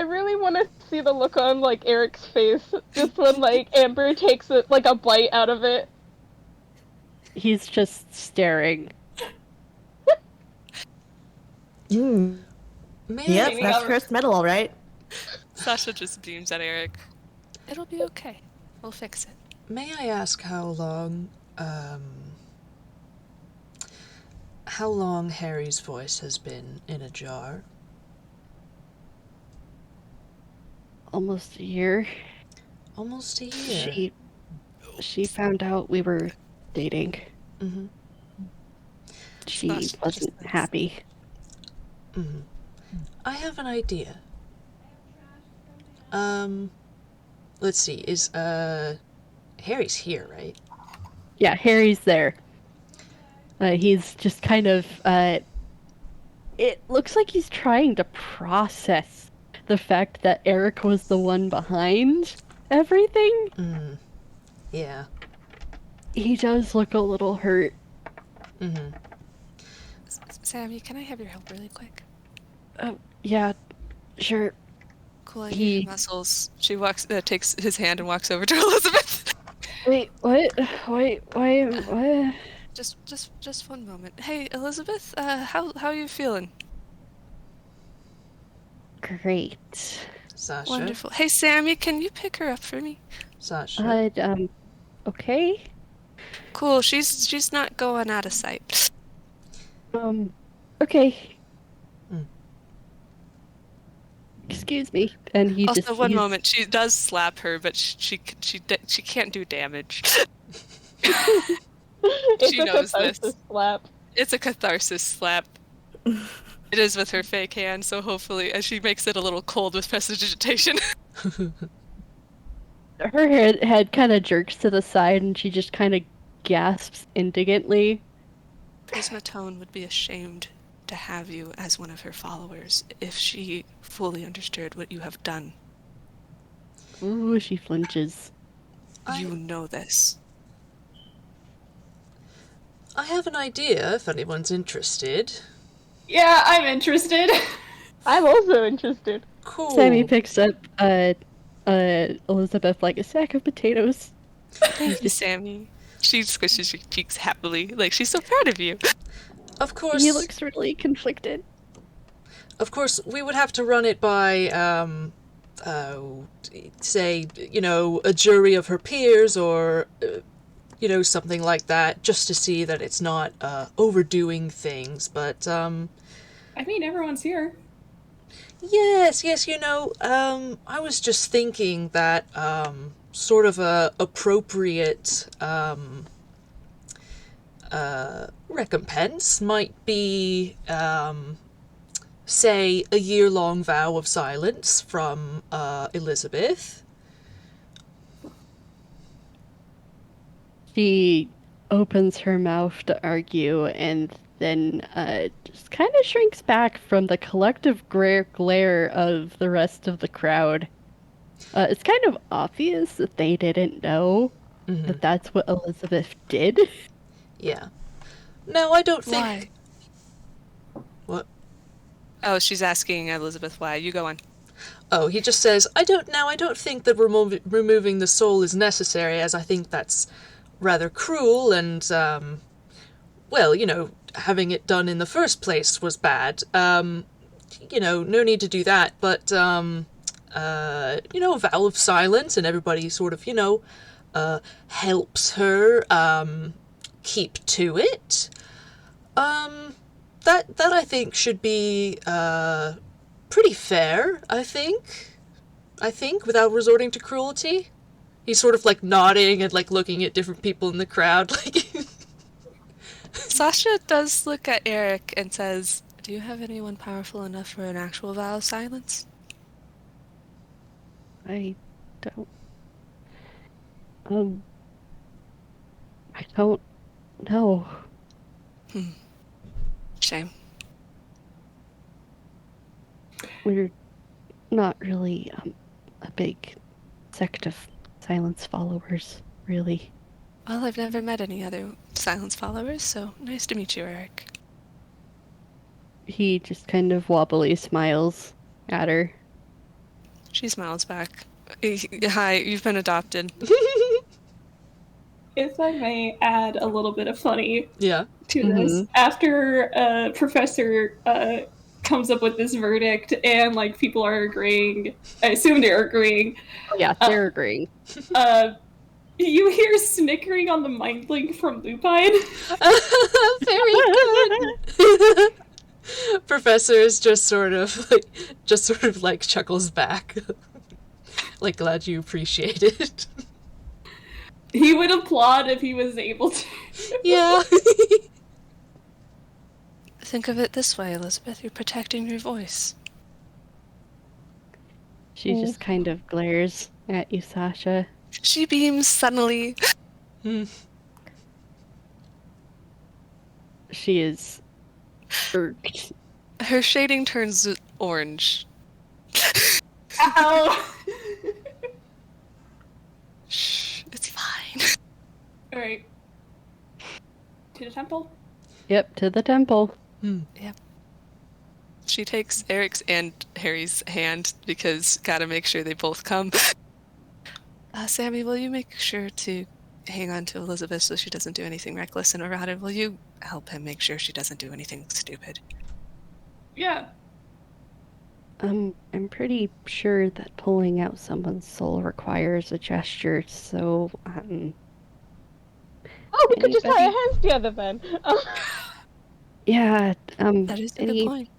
really want to see the look on like Eric's face just when like Amber takes it like a bite out of it. He's just staring. Mm. May Yep, Cleaning that's up. cursed metal, all right. Sasha just beams at Eric. It'll be okay. We'll fix it. may I ask how long Harry's voice has been in a jar? Almost a year. Almost a year. She found out we were dating. Mm-hmm. She Sasha just wasn't says, happy. Mm-hmm. I have an idea. Let's see, is, Harry's here, right? Yeah, Harry's there. He's just kind of, it looks like he's trying to process the fact that Eric was the one behind everything. Mm. Yeah. He does look a little hurt. Mm-hmm. Sammy, can I have your help really quick? Yeah, sure. Cool, I need your muscles. She takes his hand and walks over to Elizabeth. Wait, what? What? Just one moment. Hey, Elizabeth, how are you feeling? Great. Sasha? Wonderful. Hey, Sammy, can you pick her up for me? Sasha? Okay. Cool, she's not going out of sight. Okay. Mm. Excuse me. And he Also, just one moment. She does slap her, but she can't do damage. It's She a knows catharsis this. slap. It's a catharsis slap. It is with her fake hand, so hopefully, as she makes it a little cold with prestidigitation. her head kind of jerks to the side and she just kind of gasps indignantly. Prismatone would be ashamed to have you as one of her followers if she fully understood what you have done. Ooh, she flinches. You know this. I have an idea if anyone's interested. Yeah, I'm interested. I'm also interested. Cool. Sammy picks up Elizabeth like a sack of potatoes. Thank you, Sammy. She squishes your cheeks happily, like she's so proud of you. Of course. He looks really conflicted. Of course, we would have to run it by, say, a jury of her peers or, something like that, just to see that it's not overdoing things. But, I mean, everyone's here. yes, I was just thinking that sort of a appropriate recompense might be, say, a year-long vow of silence from Elizabeth. She opens her mouth to argue and then just kind of shrinks back from the collective glare of the rest of the crowd. It's kind of obvious that they didn't know that that's what Elizabeth did. Yeah. No, I don't think... Why? What? Oh, she's asking Elizabeth why. You go on. Oh, he just says, I don't think that removing the soul is necessary, as I think that's rather cruel and, having it done in the first place was bad. No need to do that, but, a vow of silence and everybody sort of, helps her, keep to it. That I think should be, pretty fair, I think, without resorting to cruelty. He's sort of, like, nodding and, like, looking at different people in the crowd, like... Sasha does look at Eric and says, do you have anyone powerful enough for an actual vow of silence? I don't. I don't know. Shame. We're not really a big sect of silence followers, really. Well, I've never met any other silence followers, so nice to meet you, Eric. He just kind of wobbly smiles at her. She smiles back. Hi, you've been adopted. If I may add a little bit of funny Yeah. to this, after Professor comes up with this verdict and like people are agreeing, I assume they're agreeing. Oh, yeah, they're agreeing. You hear snickering on the mind link from Lupine. Very good. Professor is just sort of like chuckles back. Like, glad you appreciate it. He would applaud if he was able to. Yeah. Think of it this way, Elizabeth. You're protecting your voice. She just kind of glares at you, Sasha. She beams suddenly. She is irked. Her shading turns orange. Ow! Shh, it's fine. Alright. To the temple? Yep, to the temple. Yep. She takes Eric's and Harry's hand because gotta make sure they both come. Sammy, will you make sure to hang on to Elizabeth so she doesn't do anything reckless? And Arata, will you help him make sure she doesn't do anything stupid? Yeah. I'm pretty sure that pulling out someone's soul requires a gesture, so, Oh, we could just tie our Anybody? hands together then. yeah, That is a good point.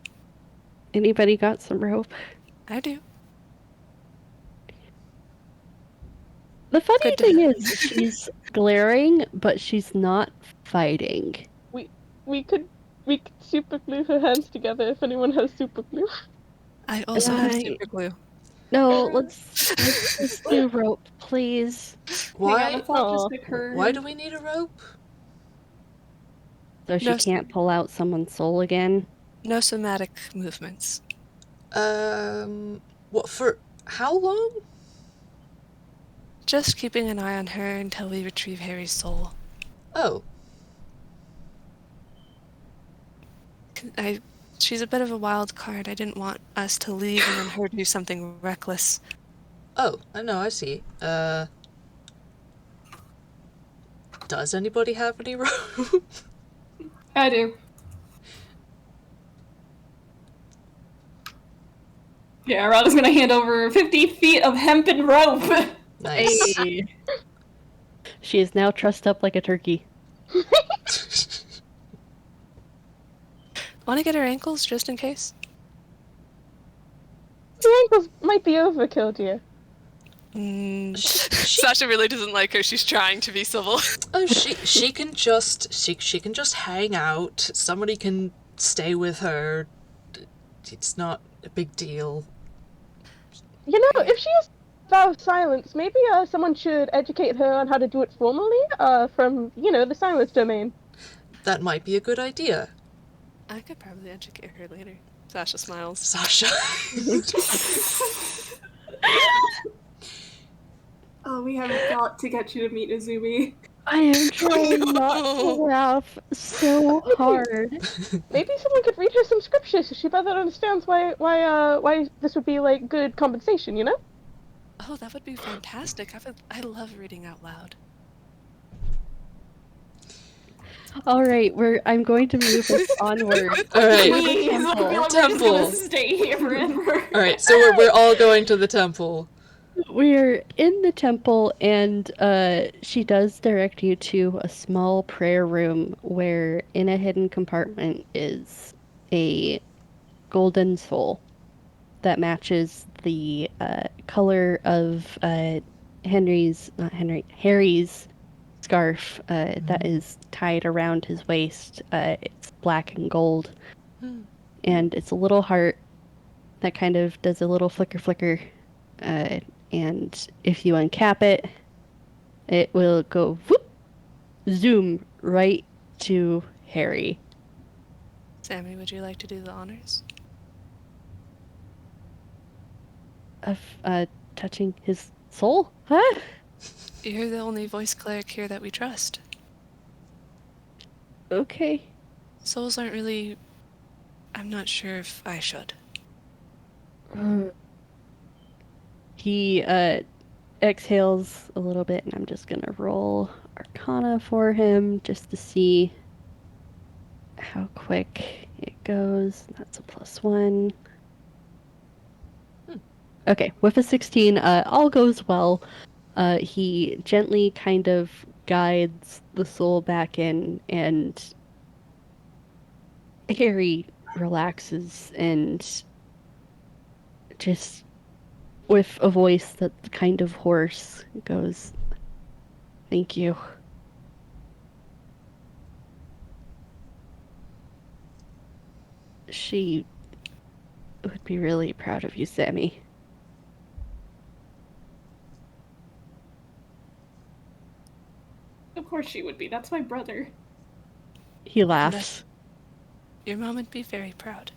anybody got some rope? I do. The funny Good to thing know. is, she's glaring, but she's not fighting. we could super glue her hands together if anyone has super glue. I also have I- super glue. No, let's just do rope, please. Hang on, Why? a thought Aw. just occurred. Why do we need a rope? So she No, can't pull out someone's soul again. No somatic movements. What for? How long? Just keeping an eye on her until we retrieve Harry's soul. Oh, She's a bit of a wild card. I didn't want us to leave and then her do something reckless. oh, I know. I see. Does anybody have any rope? I do. Yeah, Arata's gonna hand over 50 feet of hempen rope. Nice. Hey. She is now trussed up like a turkey. Want to get her ankles just in case? The ankles might be overkill, dear. Sasha really doesn't like her. She's trying to be civil. Oh, she can just she can just hang out. Somebody can stay with her. It's not a big deal. You know, if she has vow of silence, maybe someone should educate her on how to do it formally, from, the silence domain. That might be a good idea. I could probably educate her later. Sasha smiles. Sasha. Oh, we have got to get you to meet Izumi. I am trying not to laugh so hard. Maybe someone could read her some scriptures so she better understands why this would be like good compensation, you know? Oh, that would be fantastic. I love reading out loud. All right, I'm going to move us onward. All right. Please, I feel like we're just Temple. gonna stay here forever. All right. So we're all going to the temple. We're in the temple, and she does direct you to a small prayer room where, in a hidden compartment, is a golden soul that matches the color of Harry's scarf that is tied around his waist. It's black and gold, and it's a little heart that kind of does a little flicker. And if you uncap it, it will go whoop, zoom right to Harry. Sammy, would you like to do the honors? Of touching his soul? Huh? You're the only voice cleric here that we trust. Okay. Souls aren't really... I'm not sure if I should. He exhales a little bit, and I'm just gonna roll Arcana for him just to see how quick it goes. That's a +1. Okay, with a 16, all goes well. He gently kind of guides the soul back in, and Harry relaxes and just, with a voice that's kind of hoarse, goes, "Thank you." She would be really proud of you, Sammy. Of course she would be. That's my brother. He laughs. Your mom would be very proud.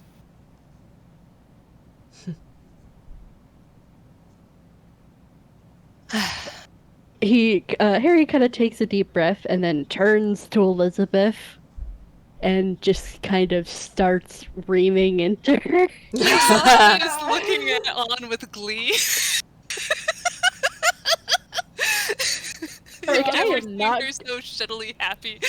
Harry kind of takes a deep breath and then turns to Elizabeth and just kind of starts reaming into her. Sasha is looking at on with glee. Like, I Never am seen not her so shittily happy.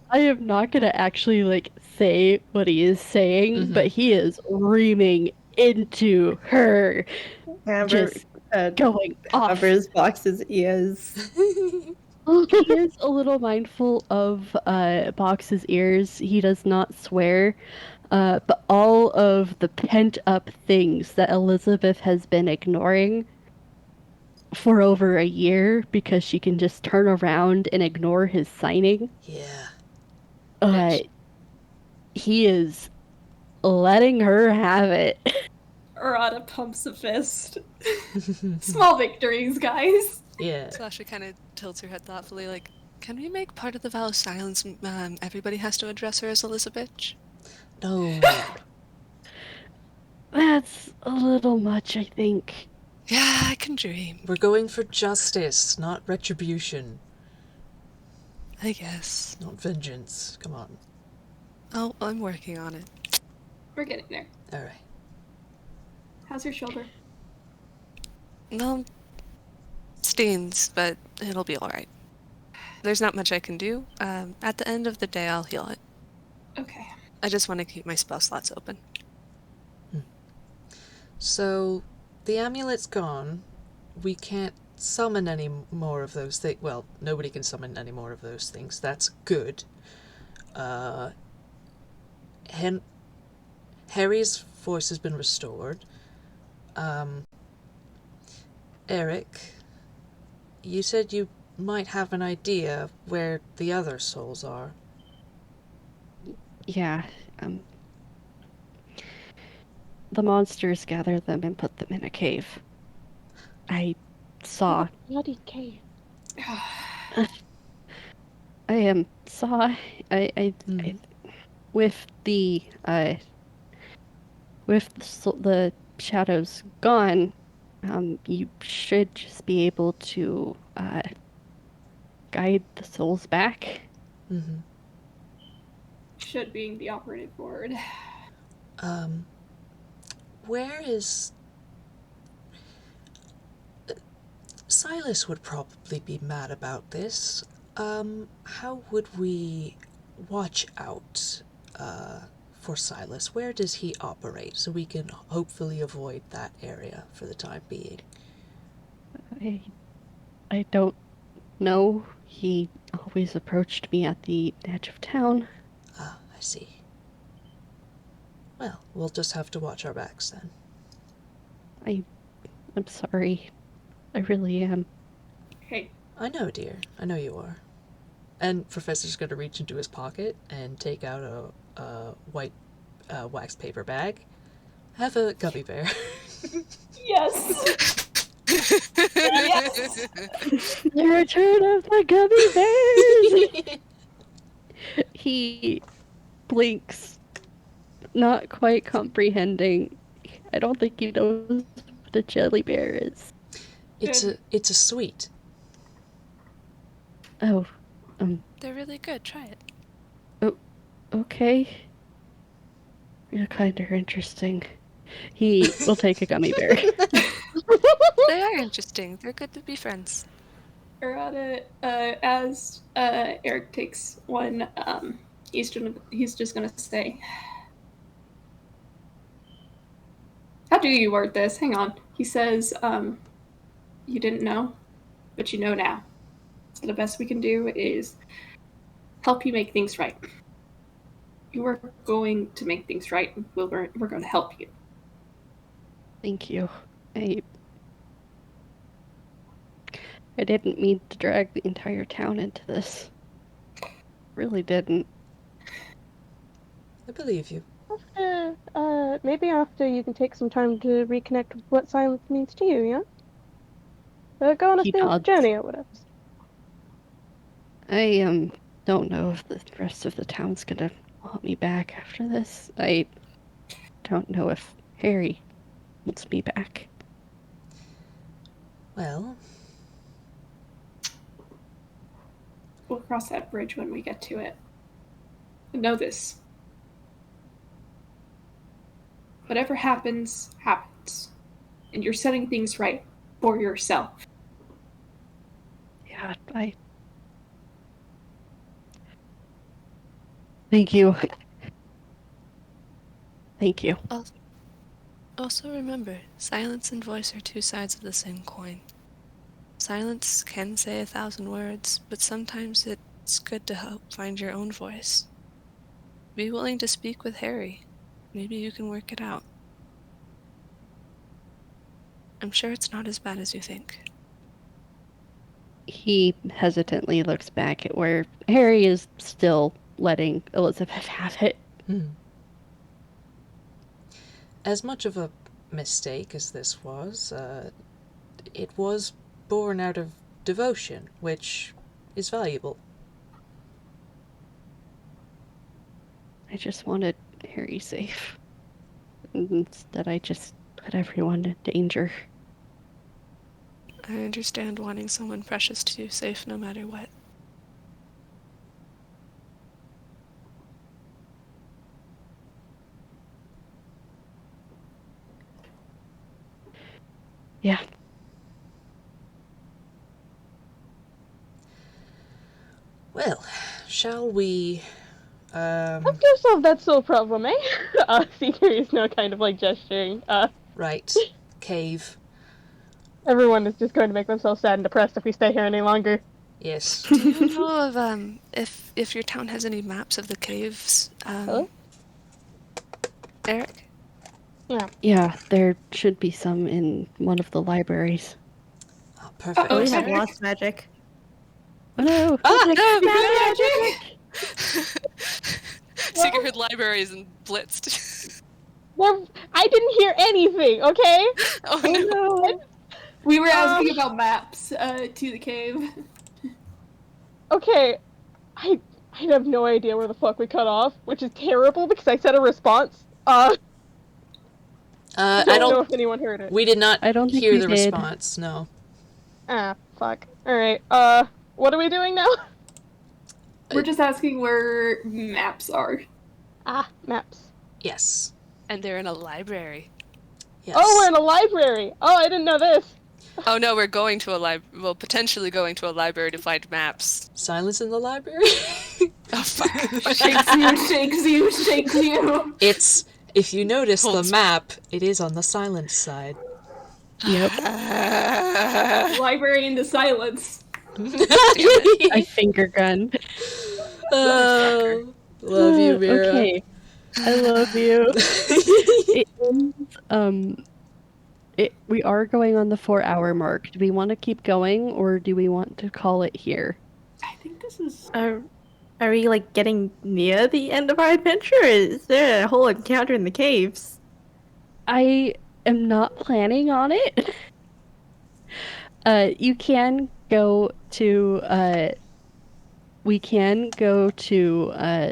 I am not gonna actually like say what he is saying, but he is reaming into her, Amber just going off. covers Box's ears. He is a little mindful of Box's ears. He does not swear, but all of the pent up things that Elizabeth has been ignoring for over a year because she can just turn around and ignore his signing. Yeah. He is letting her have it. Arata pumps a fist. Small victories, guys. Yeah. Sasha kind of tilts her head thoughtfully, like, can we make part of the vow of silence everybody has to address her as Elizabeth? No. That's a little much, I think. Yeah, I can dream. We're going for justice, not retribution. I guess. Not vengeance. Come on. Oh, I'm working on it. We're getting there. Alright. How's your shoulder? Well, stings, but it'll be alright. There's not much I can do. At the end of the day, I'll heal it. Okay. I just want to keep my spell slots open. So, the amulet's gone. We can't summon any more of those things. Well, nobody can summon any more of those things. That's good. Harry's voice has been restored. Eric, you said you might have an idea of where the other souls are. Yeah, the monsters gather them and put them in a cave. I saw. Bloody cave. Saw. I with the the shadows gone, you should just be able to guide the souls back. Mm-hmm. Should being the operative word. Where is... Silas would probably be mad about this. How would we watch out for Silas? Where does he operate so we can hopefully avoid that area for the time being? I don't know. He always approached me at the edge of town. Ah, I see. Well, we'll just have to watch our backs then. I'm sorry. I really am. Hey. I know, dear. I know you are. And Professor's going to reach into his pocket and take out a white wax paper bag. Have a gummy bear. Yes! Yes! The return of the gummy bears! He blinks, not quite comprehending. I don't think he knows what a jelly bear is. It's a sweet. Oh, They're really good. Try it. okay. You're kind of interesting. He will take a gummy bear. They are interesting. They're good to be friends. Arata, as Eric takes one, he's just gonna say, "How do you word this? Hang on." He says, "You didn't know, but you know now. So the best we can do is help you make things right. You are going to make things right. We're going to help you." Thank you. I didn't mean to drag the entire town into this. Really didn't. I believe you. Maybe after you can take some time to reconnect with what silence means to you, yeah? Go on a He spiritual nods. journey or whatever. I don't know if the rest of the town's gonna want me back after this. I don't know if Harry wants me back. Well, We'll cross that bridge when we get to it. But know this. Whatever happens, happens. And you're setting things right for yourself. Yeah, Thank you. Thank you. Also remember, silence and voice are two sides of the same coin. Silence can say 1,000 words, but sometimes it's good to help find your own voice. Be willing to speak with Harry. Maybe you can work it out. I'm sure it's not as bad as you think. He hesitantly looks back at where Harry is still letting Elizabeth have it. as much of a mistake as this was, it was born out of devotion, which is valuable. I just wanted Harry safe. Instead, I just put everyone in danger. I understand wanting someone precious to you safe no matter what. Yeah. Well, shall we, Have yourself that sole problem, eh? Seeker is now kind of like gesturing. right, cave, Everyone is just going to make themselves sad and depressed if we stay here any longer. yes. Do you know of if your town has any maps of the caves? Hello? Eric? Yeah, there should be some in one of the libraries. Oh, perfect. Oh, we Uh-oh. have Eric? lost magic. Oh no! Secret libraries and blitzed. I didn't hear anything, okay? Oh no. no! We were asking about maps to the cave. Okay, I have no idea where the fuck we cut off, which is terrible because I said a response. I don't know if anyone heard it. We did not I don't think hear we the did. response, no. Ah, fuck. Alright, what are we doing now? We're just asking where maps are. Ah, maps. Yes. And they're in a library. Yes. Oh, we're in a library! Oh, I didn't know this! Oh no, we're going to potentially going to a library to find maps. Silence in the library? Oh fuck. Shakes you, shakes you, shakes you. It's, if you notice the Holds- map, it is on the silence side. Yep. Library into silence. A finger gun. Oh, love you, Mira. Okay. I love you. It ends, we are going on the 4-hour mark. Do we want to keep going, or do we want to call it here? I think this is... Are we like getting near the end of our adventure? Is there a whole encounter in the caves? I am not planning on it. You can go to we can go to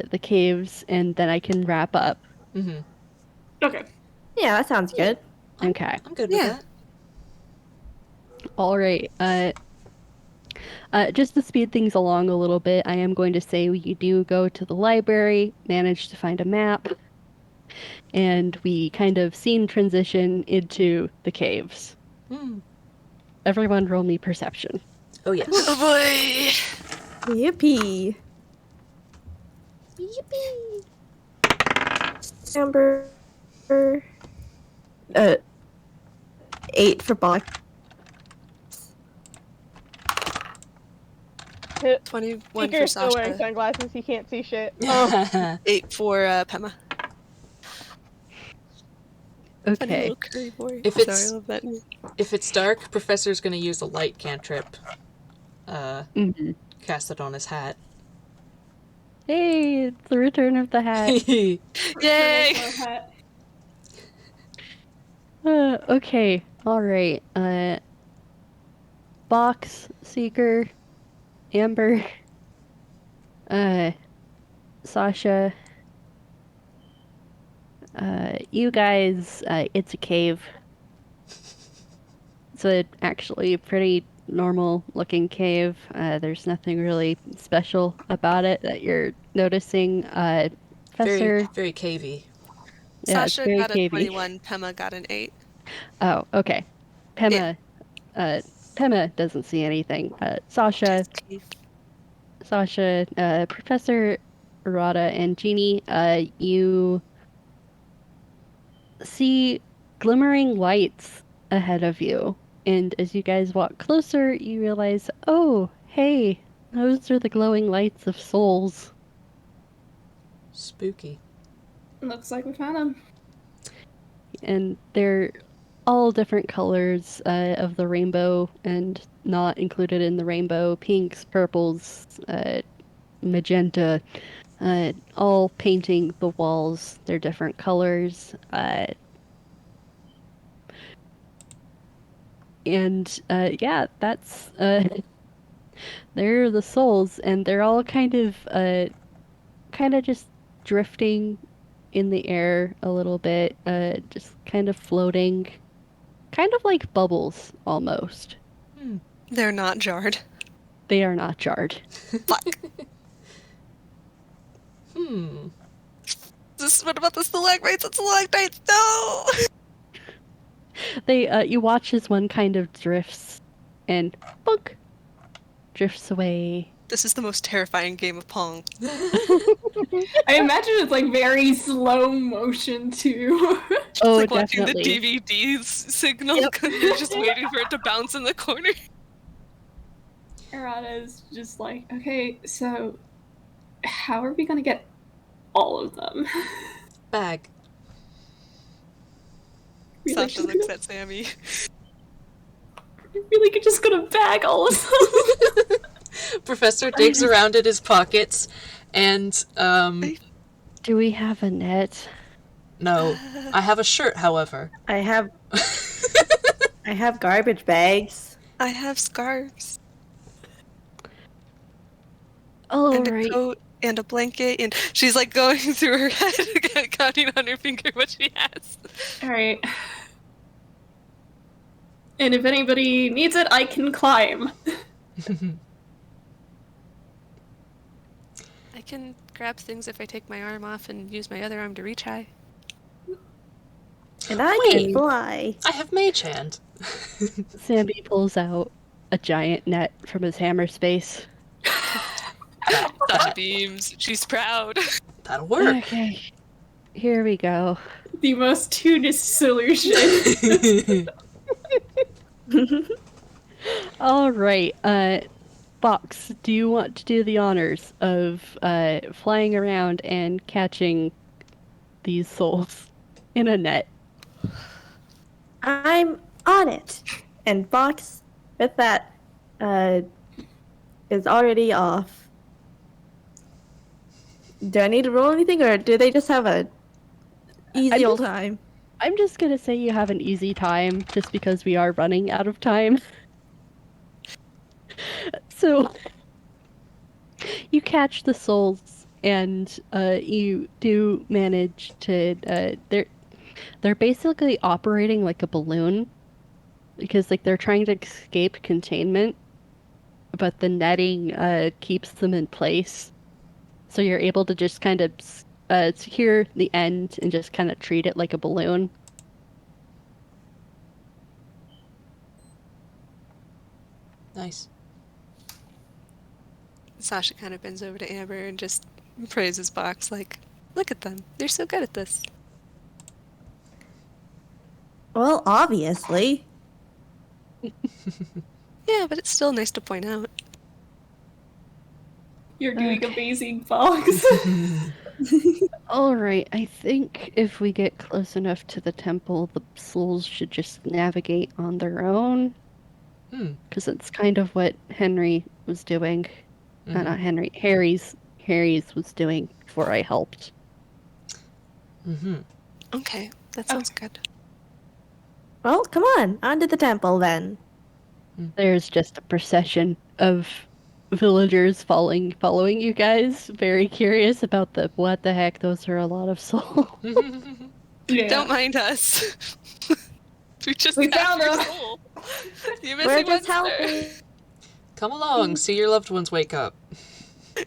the caves and then I can wrap up. Mm-hmm. Okay. Yeah, that sounds good. Okay. I'm good with Yeah. that. All right. Just to speed things along a little bit, I am going to say you do go to the library, manage to find a map, and we kind of scene transition into the caves. Hmm. Everyone roll me perception. Oh yes. Oh boy. Yippee. Yippee! Amber. 8 for Bach. 21 Seeker for is still wearing Sasha. sunglasses. He can't see shit. Oh, 8 for Pema. Funny Okay. little curry boy. If Sorry, I it's- love that. If it's dark, Professor's gonna use a light cantrip. hmm Cast it on his hat. Hey, it's the return of the hat. Yay! Promotional hat. Okay. All right. Box Seeker, Amber, uh, Sasha. You guys. It's a cave. It's a actually pretty normal looking cave. There's nothing really special about it that you're noticing. Very, Professor. very cavey. Yeah, it's Sasha very got a cavey. 21, Pema got an 8. Oh, okay. Yeah. Pema doesn't see anything. Sasha, Cave. Professor Arata and Jeannie, you see glimmering lights ahead of you. And as you guys walk closer, you realize, oh, hey, those are the glowing lights of souls. Spooky. Looks like we found him. And they're all different colors of the rainbow and not included in the rainbow pinks, purples, magenta, all painting the walls their different colors. And yeah, that's they're the souls, and they're all kind of just drifting in the air a little bit, just kind of floating, kind of like bubbles almost. Hmm. They're not jarred. They are not jarred. Fuck. Hmm. What about the stalagmites and stalactites? No! They you watch as one kind of drifts and bunk drifts away. This is the most terrifying game of Pong. I imagine it's like very slow motion too. It's Oh, like watching the definitely. DVD's signal because you're just waiting for it to bounce in the corner. Arata is just like, okay, so how are we gonna get all of them? Bag. We like, Sasha looks at Sammy. really just gonna bag all of them. Professor digs around in his pockets and, Do we have a net? no. I have a shirt, however. I have garbage bags. I have scarves All and a right. coat and a blanket, and she's like going through her head, counting on her finger what she has. Alright. And if anybody needs it, I can climb. I can grab things if I take my arm off and use my other arm to reach high. And I Wait. can fly. I have mage hand. Sammy pulls out a giant net from his hammer space. Sasha beams. She's proud. That'll work. Okay. Here we go. The most tunist solution. All right. Fox, do you want to do the honors of flying around and catching these souls in a net? I'm on it. And Box, with that, is already off. Do I need to roll anything, or do they just have a easy old time? I'm just gonna say you have an easy time just because we are running out of time. So you catch the souls, and you do manage to. They're basically operating like a balloon because like they're trying to escape containment, but the netting keeps them in place. So you're able to just kind of secure the end and just kind of treat it like a balloon. Nice. Sasha kind of bends over to Amber and just praises Box, like, look at them. They're so good at this. Well, obviously. Yeah, but it's still nice to point out. You're doing Okay. amazing, Fox. All right, I think if we get close enough to the temple, the souls should just navigate on their own. Because it's kind of what Henry was doing. Not Henry, Harry's was doing before I helped. Okay, that sounds good. Well, come on to the temple then. There's just a procession of villagers following you guys. Very curious about the what the heck. Those are a lot of souls. Yeah. Don't mind us. We just We have found your them. soul. You We're missing just one, sir? helping. Come along, see your loved ones wake up.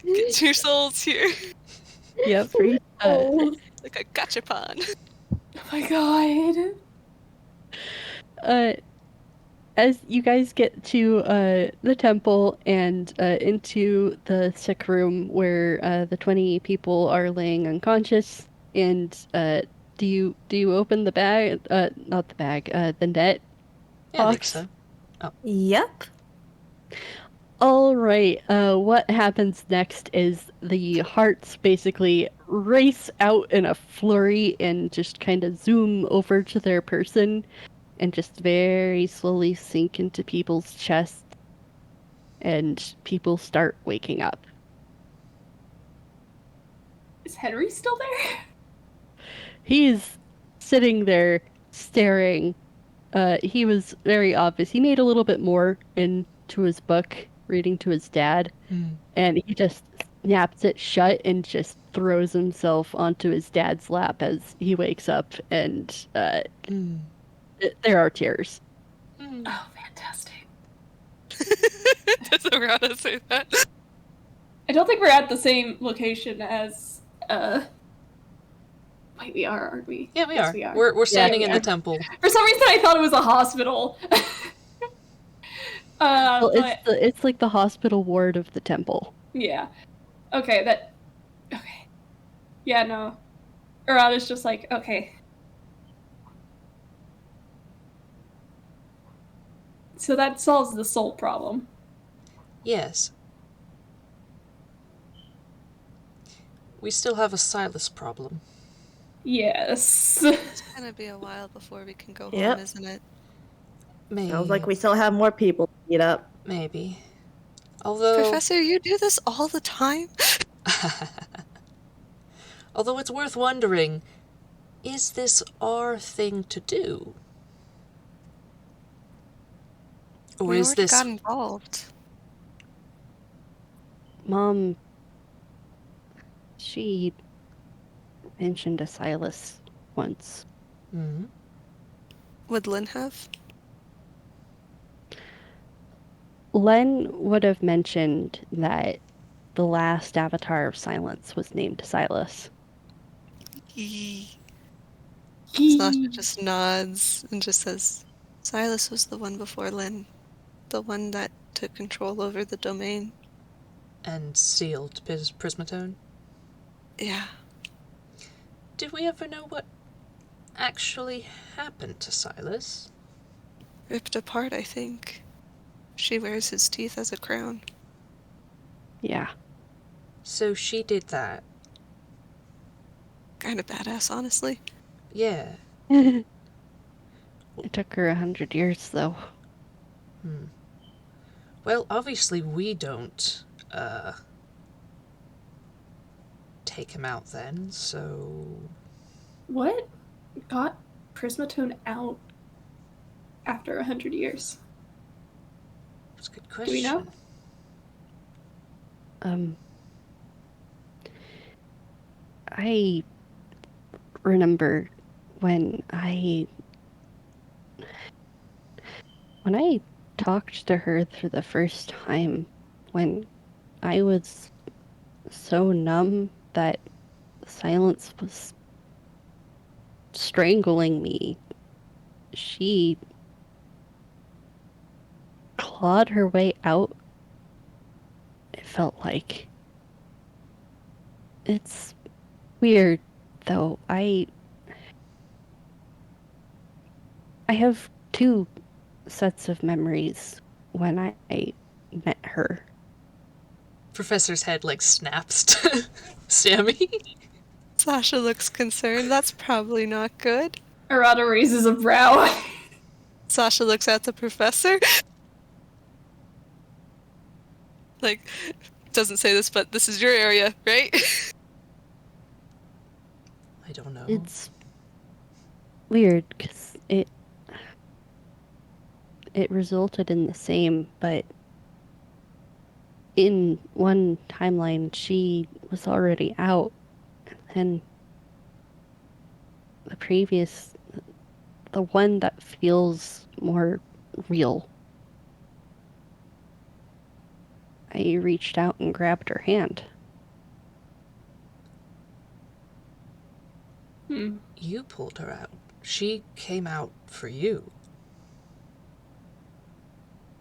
Get your souls here. Yep. Like a gachapon. Oh my god. Uh, as you guys get to the temple and into the sick room where the 20 people are laying unconscious, and do you open the bag? Not the bag. The net Yeah, I think box. so. Yep. All right. What happens next is the hearts basically race out in a flurry and just kind of zoom over to their person and just very slowly sink into people's chests, and people start waking up. Is Henry still there? He's sitting there staring. He was very obvious. He made a little bit more into his book, reading to his dad, and he just snaps it shut and just throws himself onto his dad's lap as he wakes up, and there are tears. Oh, fantastic. Does Arata say that? I don't think we're at the same location as wait, we are, aren't we? Yeah, we Yes, are. we are. We're standing Yeah, in we the are. temple. For some reason I thought it was a hospital. Well, But it's like the hospital ward of the temple. yeah. Okay. Yeah, no. Arata's just like, okay. So that solves the soul problem. Yes. We still have a Silas problem. Yes. It's gonna be a while before we can go Yep. home, isn't it? Sounds like we still have more people to beat up. Maybe. Although... Professor, you do this all the time? Although it's worth wondering, is this our thing to do? Or We is already this... got involved. Mom, she mentioned a Silas once. Would Lynn have? Len would have mentioned that the last avatar of silence was named Silas. Sasha just nods and just says, Silas was the one before Lynn. The one that took control over the domain. And sealed Prismatone? Yeah. Did we ever know what actually happened to Silas? Ripped apart, I think. She wears his teeth as a crown. Yeah. So she did that. Kind of badass, honestly. Yeah. It took her 100 years, though. Well, obviously we don't, take him out then, so... What got Prismatone out after 100 years? That's a good question. Do we know? I remember when I talked to her for the first time, when I was so numb that silence was strangling me. She clawed her way out. It felt like. It's weird, though. I have two sets of memories when I met her. Professor's head, like, snaps to Sammy. Sasha looks concerned. That's probably not good. Arata raises a brow. Sasha looks at the professor. Like, doesn't say this, but this is your area, right? I don't know. It's weird because it resulted in the same, but in one timeline she was already out, and the one that feels more real, I reached out and grabbed her hand. You pulled her out. She came out for you.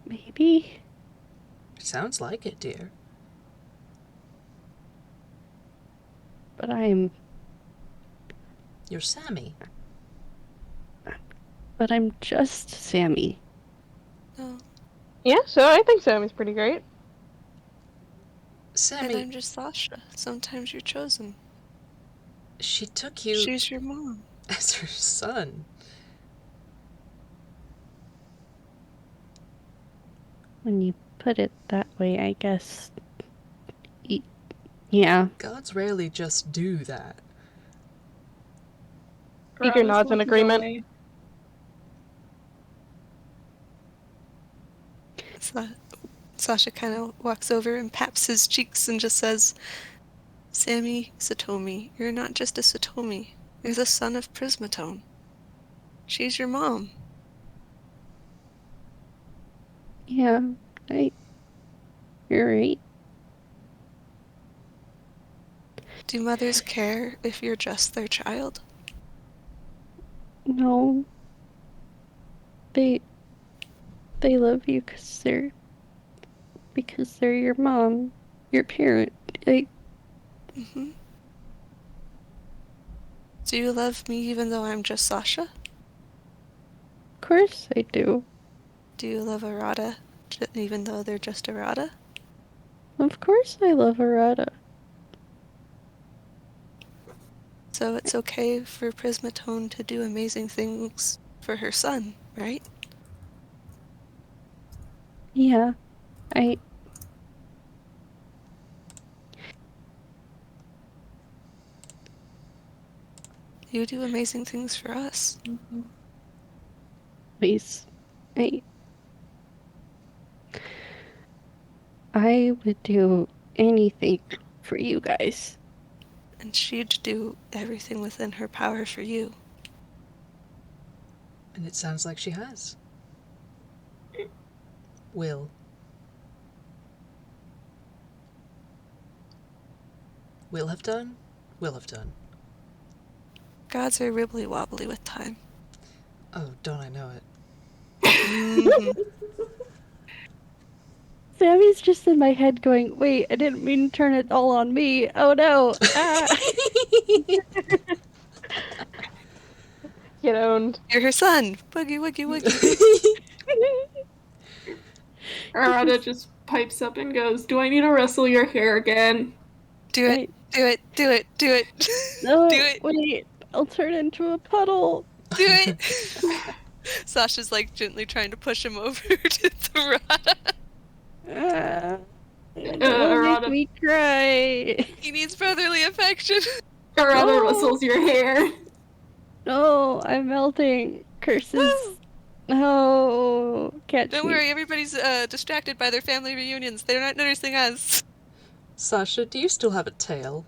Maybe? Sounds like it, dear. But You're Sammy. I'm just Sammy. No. Yeah, so I think Sammy's pretty great. Sammy, And I'm just Sasha. Sometimes you're chosen. she took you She's your mom. as her son. When you put it that way, I guess. Yeah. Gods rarely just do that. Speaker Arata's nods in looking agreement. away. Sasha kind of walks over and paps his cheeks and just says, Sammy Satomi, you're not just a Satomi. You're the son of Prismatone. She's your mom. Yeah. You're right. Do mothers care if you're just their child? No. They love you because they're your mom, your parent. Mm-hmm. Do you love me even though I'm just Sasha? Of course I do. Do you love Arata even though they're just Arata? Of course I love Arata. So it's okay for Prismatone to do amazing things for her son, right? Yeah. You do amazing things for us. Please. I would do anything for you guys. And she'd do everything within her power for you. And it sounds like she has. Will have done? Will have done. Gods are wibbly wobbly with time. Oh, don't I know it. Mm-hmm. Sammy's just in my head going, wait, I didn't mean to turn it all on me. Oh no. Ah. Get owned. You're her son. Boogie woogie woogie. Arata just pipes up and goes, do I need to wrestle your hair again? Do it. Do it. Do it. Do it. No, Do it. wait. I'll turn into a puddle. Do it. Sasha's like gently trying to push him over to the rod. Don't make Arata, me cry. He needs brotherly affection. Arata No. rustles your hair. No, I'm melting. Curses. Oh, catch Don't me. worry, everybody's distracted by their family reunions. They're not noticing us. Sasha, do you still have a tail?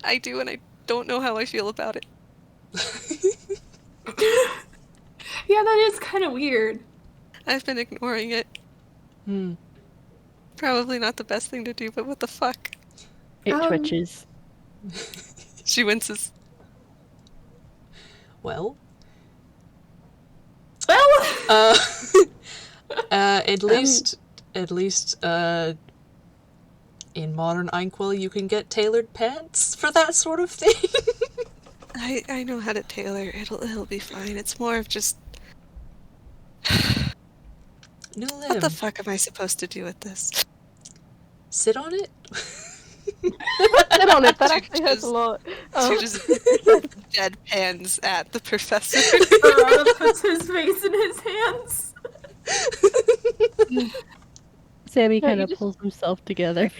I do, and I don't know how I feel about it. Yeah, that is kind of weird. I've been ignoring it. Hmm. Probably not the best thing to do, but what the fuck? It twitches. She winces. Well, Well, at least, in modern Inkwell, you can get tailored pants for that sort of thing. I know how to tailor. It'll be fine. It's more of just New what the limb. fuck am I supposed to do with this? Sit on it. Sit on it. That She actually hurts a just- lot. She just deadpans at the professor. Arata puts his face in his hands. Sammy No, kind you of just- pulls himself together.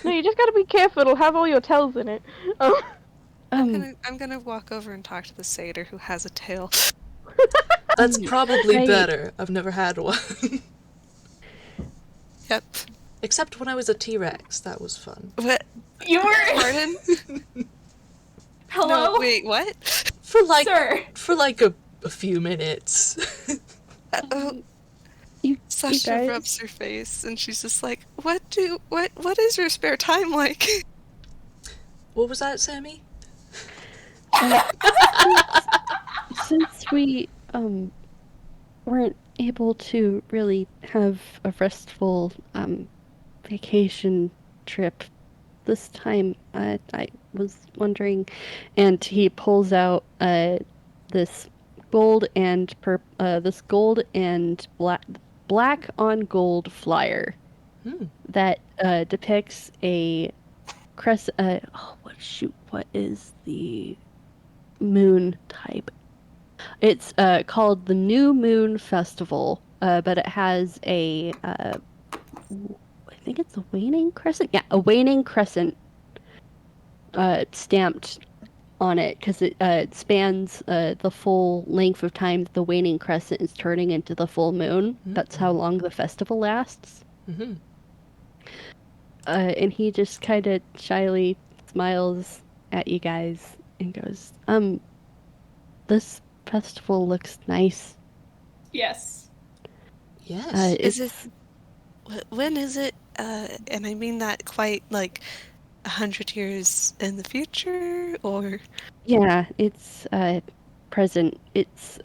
No, you just gotta be careful. It'll have all your tails in it. I'm gonna walk over and talk to the satyr who has a tail. That's probably I- better. I've never had one. Yep. Except when I was a T-Rex. That was fun. What? You were. Pardon? Hello? No, wait, what? For like Sir. a few minutes. Oh, you Sasha guys- rubs her face and she's just like, what is your spare time like? What was that, Sammy? Since we weren't able to really have a restful vacation trip this time, I was wondering, and he pulls out this gold and black on gold flyer that depicts a crescent. What is the moon type? It's called the New Moon Festival, but it has I think it's a waning crescent. Yeah, a waning crescent stamped on it because it spans the full length of time that the waning crescent is turning into the full moon. That's how long the festival lasts. Mm-hmm. And he just kind of shyly smiles at you guys and goes, this festival looks nice. Yes. Yes. Is it? When is it? And I mean that quite like 100 years in the future, or Yeah, it's present. It's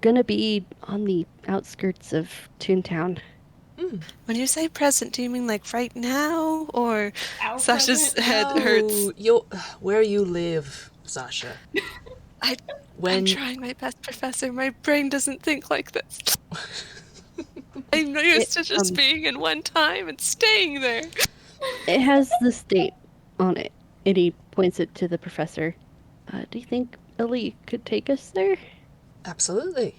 gonna be on the outskirts of Toontown. when you say present, do you mean like right now, or Our Sasha's present? head hurts? Where you live, Sasha. I'm trying my best, Professor. My brain doesn't think like this. I'm not used to just being in one time and staying there. It has this date on it, and he points it to the professor. Do you think Ellie could take us there? Absolutely.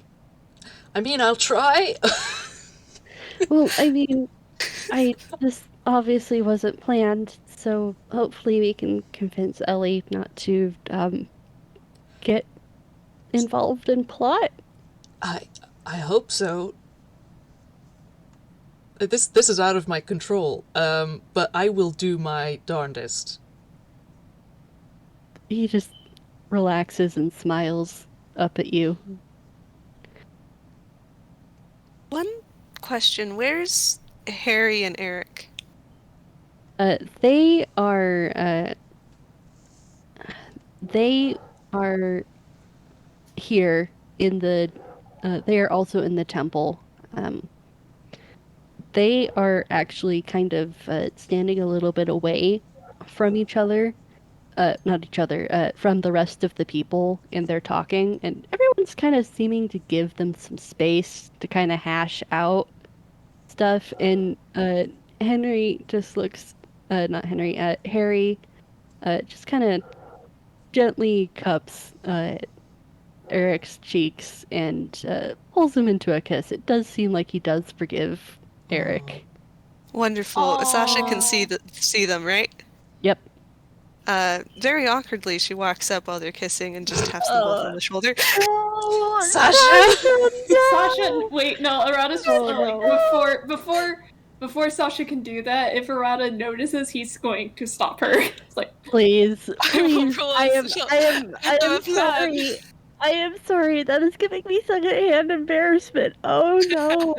I mean, I'll try. Well, I mean, this obviously wasn't planned, so hopefully we can convince Ellie not to get involved in plot. I hope so. This is out of my control. But I will do my darndest. He just relaxes and smiles up at you. One question: where's Harry and Eric? They are here in the. They are also in the temple. They are actually kind of standing a little bit away from each other. Not each other, from the rest of the people, and they're talking, and everyone's kind of seeming to give them some space to kind of hash out stuff. And Henry just looks, not Henry, Harry, just kind of gently cups Eric's cheeks and pulls him into a kiss. It does seem like he does forgive Eric. Wonderful. Sasha can see them, right? Yep. Very awkwardly, she walks up while they're kissing and just taps them both on the shoulder. Oh, Sasha! Sasha, wait, no, Arata's just Oh, like no. before Sasha can do that, if Arata notices, he's going to stop her. It's like, Please, I will please. roll I a am she'll I give them am a plan. sorry. I am sorry. That is giving me secondhand embarrassment. Oh no.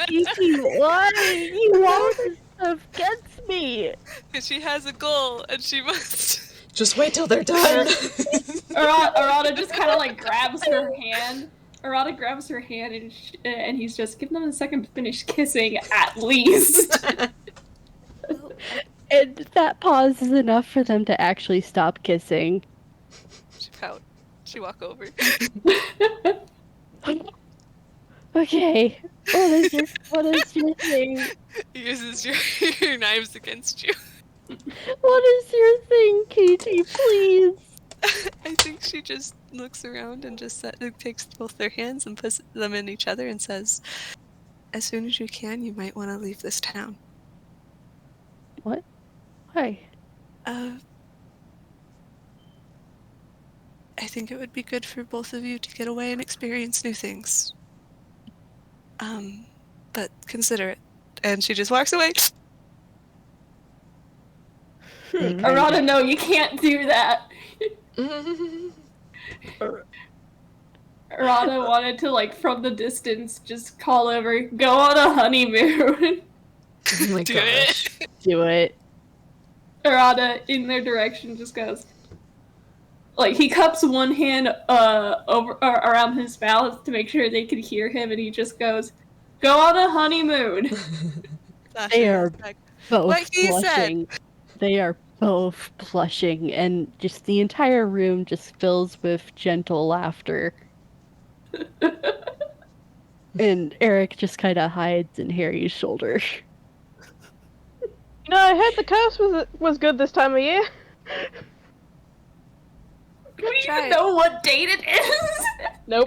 Kiki, why? You always stuff gets me. And she has a goal, and she must. Just wait till they're done. Arata just kind of like grabs her hand. Arata grabs her hand and he's just give them a second to finish kissing at least. And that pause is enough for them to actually stop kissing. She pout. She walk over. Okay. What is your thing? Uses your knives against you. What is your thing, Katie, please? I think she just looks around and just takes both their hands and puts them in each other and says, "As soon as you can, you might want to leave this town." What? Why? I think it would be good for both of you to get away and experience new things. But consider it. And she just walks away. Arata, no, you can't do that. Arata wanted to, like, from the distance, just call over, go on a honeymoon. Oh my Do gosh. it. Do it. Arata, in their direction, just goes, like, he cups one hand over around his mouth to make sure they can hear him, and he just goes, go on a honeymoon. They are both what he blushing. said. They are both blushing, and just the entire room just fills with gentle laughter. And Eric just kind of hides in Harry's shoulder. You know, I heard the coast was good this time of year. Do we Try even it. know what date it is? Nope.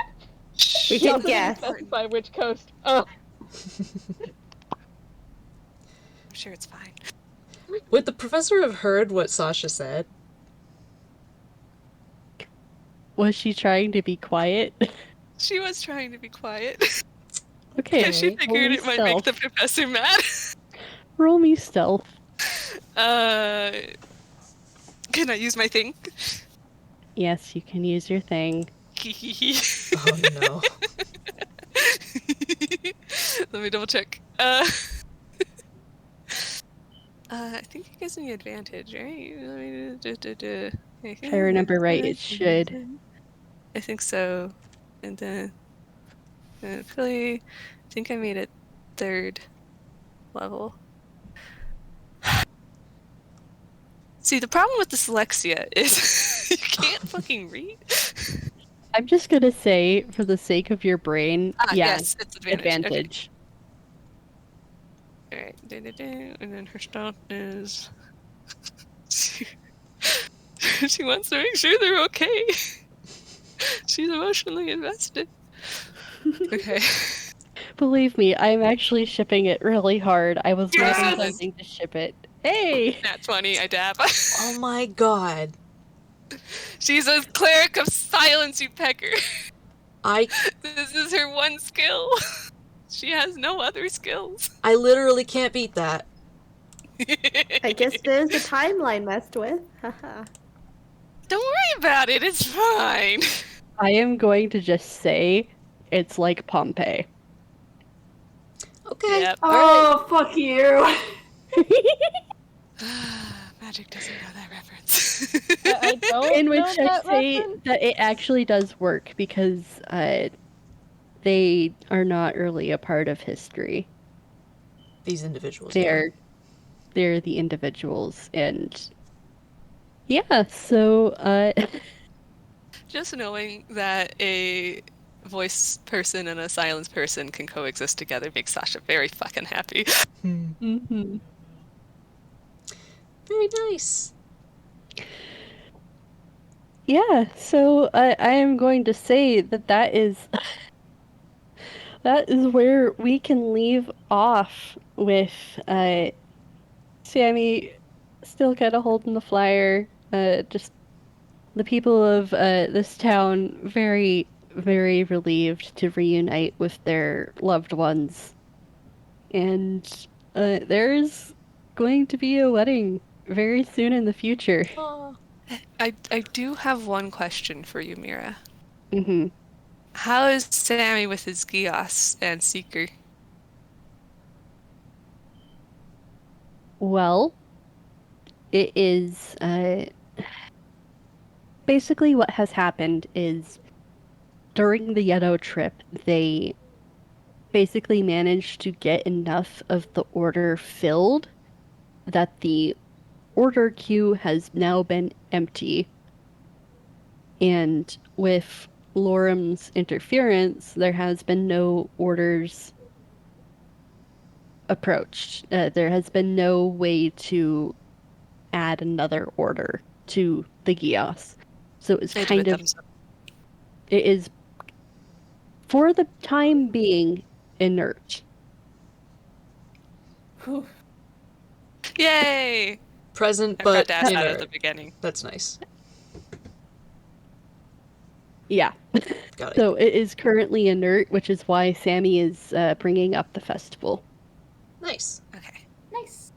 We can Not guess. specify which coast. Oh, I'm sure it's fine. Would the professor have heard what Sasha said? Was she trying to be quiet? She was trying to be quiet. Okay, Because she Okay. figured roll me it might make the stealth. professor mad. Roll me stealth. Can I use my thing? Yes, you can use your thing. Oh no. Let me double check. I think it gives me advantage, right? If I remember right, it should. I think so. And then hopefully, I think I made it 3rd level. See, the problem with dyslexia is you can't fucking read. I'm just gonna say, for the sake of your brain, yeah, Yes, it's advantage. advantage. Okay. Alright, and then her stuff is... she wants to make sure they're okay. She's emotionally invested. Okay. Believe me, I'm actually shipping it really hard. I was Yes! really wanting to ship it. Hey! Nat 20, I dab. Oh my god. She's a cleric of silence, you pecker. I This is her one skill. She has no other skills. literally can't beat that. I guess there's the timeline messed with. Haha. Don't worry about it, it's fine. I am going to just say it's like Pompeii. Okay. Yep. Oh, fuck you. Magic doesn't know that reference. I don't In know which I that say reference. that it actually does work because they are not really a part of history. These individuals. They're the individuals, and yeah. So Just knowing that a voice person and a silence person can coexist together makes Sasha very fucking happy. mhm. Very nice. Yeah. So I am going to say that is that is where we can leave off with Sammy still kind of holding the flyer, just the people of this town very, very relieved to reunite with their loved ones. And there's going to be a wedding very soon in the future. Oh. I do have one question for you, Mira. Hmm. How is Sammy with his Gios and Seeker? Well, it is basically what has happened is during the Yedo trip, they basically managed to get enough of the order filled that the order queue has now been empty. And with Lorem's interference, there has been no orders approached. There has been no way to add another order to the Gios. So it's Edge of a kind of, thumbs up. it is, for the time being, inert. Whew. Yay! Present I forgot but to ask that at inert. the beginning. That's nice. Yeah. Got it. So it is currently inert, which is why Sammy is bringing up the festival. Nice. Okay. Nice.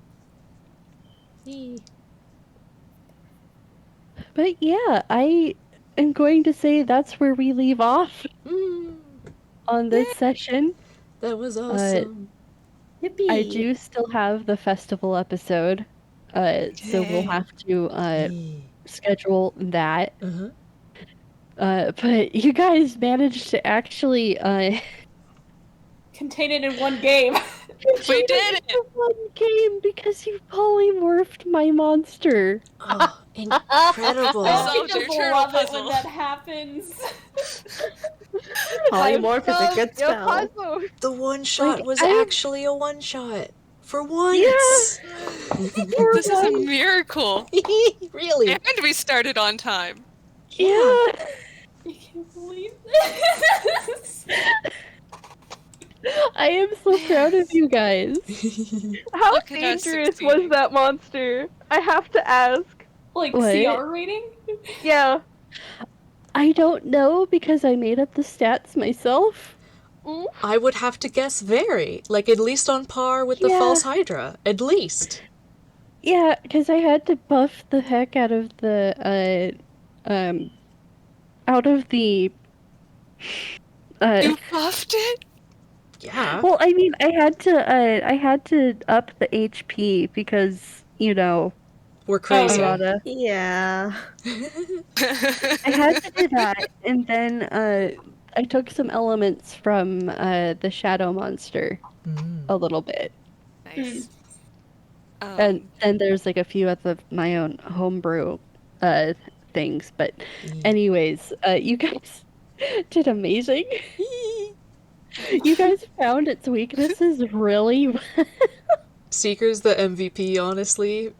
Yee. But yeah, I am going to say that's where we leave off Mm, on this session. that was awesome. Yippee! I do still have the festival episode, so we'll Yay. have to Yee. schedule that. Uh-huh. But you guys managed to actually Contain it in one game. We did it! into one game because you polymorphed my monster. Oh, incredible. We I solved your just turtle love it puzzle. when that happens. Polymorph is a Love good your spell. puzzle. The one shot Like, was I- actually a one shot. For Yeah, once. for This is a once. miracle. Really? And we started on time. Yeah. I can't believe this. I am so proud of you guys. How Look at us dangerous was succeeding. that monster? I have to ask. Like What? CR rating? Yeah. I don't know because I made up the stats myself. Oof. I would have to guess very. Like, at least on par with the Yeah. false Hydra. At least. Yeah, because I had to buff the heck out of the out of the You buffed it? Yeah. well, I mean, I had to up the HP because, you know, We're crazy. yeah. Arata. Yeah. I had to do that, and then I took some elements from the Shadow Monster a little bit. Nice. And then there's like a few of my own homebrew things, but anyways, you guys did amazing. You guys found its weaknesses really well. Seeker's the MVP, honestly.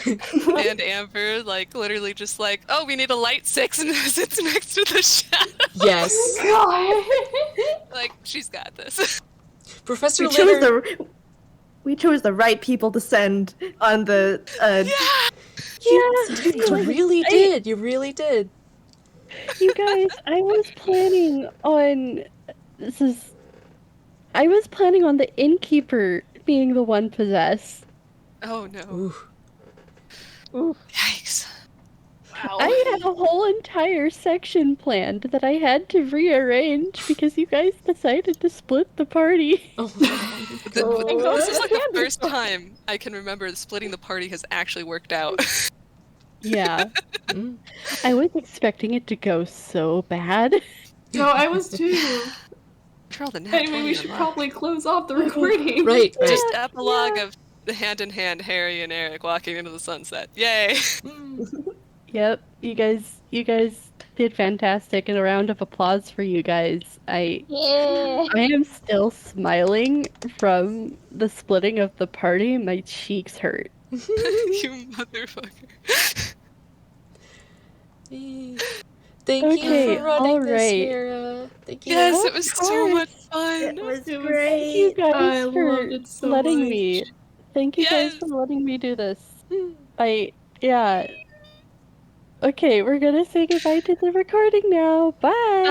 And Amber, like, literally just like, oh, we need a light 6 and sits next to the shadow. Yes. God. Like, she's got this. Professor We chose Litter. we chose the right people to send on the You really did. You really did. You guys, I was planning on I was planning on the innkeeper being the one possessed. Oh no. Ooh. Oof. Yikes. Wow. I had a whole entire section planned that I had to rearrange because you guys decided to split the party. Oh. This is like the first time I can remember splitting the party has actually worked out. Yeah. I was expecting it to go so bad. No, I was too. Troll the nat Anyway, 20 we should unlocked. probably close off the recording. Right. Just Yeah, epilogue yeah. of the hand in hand Harry and Eric walking into the sunset. Yay! Yep, you guys did fantastic, and a round of applause for you guys. Yeah. I am still smiling from the splitting of the party. My cheeks hurt. You motherfucker. Thank you Okay, for running this, alright. Mira. Thank you. Yes, Of it was so much fun. It was It was- great. Thank you guys I for loved it so letting much. me. Thank you guys Yes. for letting me do this. Yeah. Okay, we're gonna say goodbye to the recording now. Bye.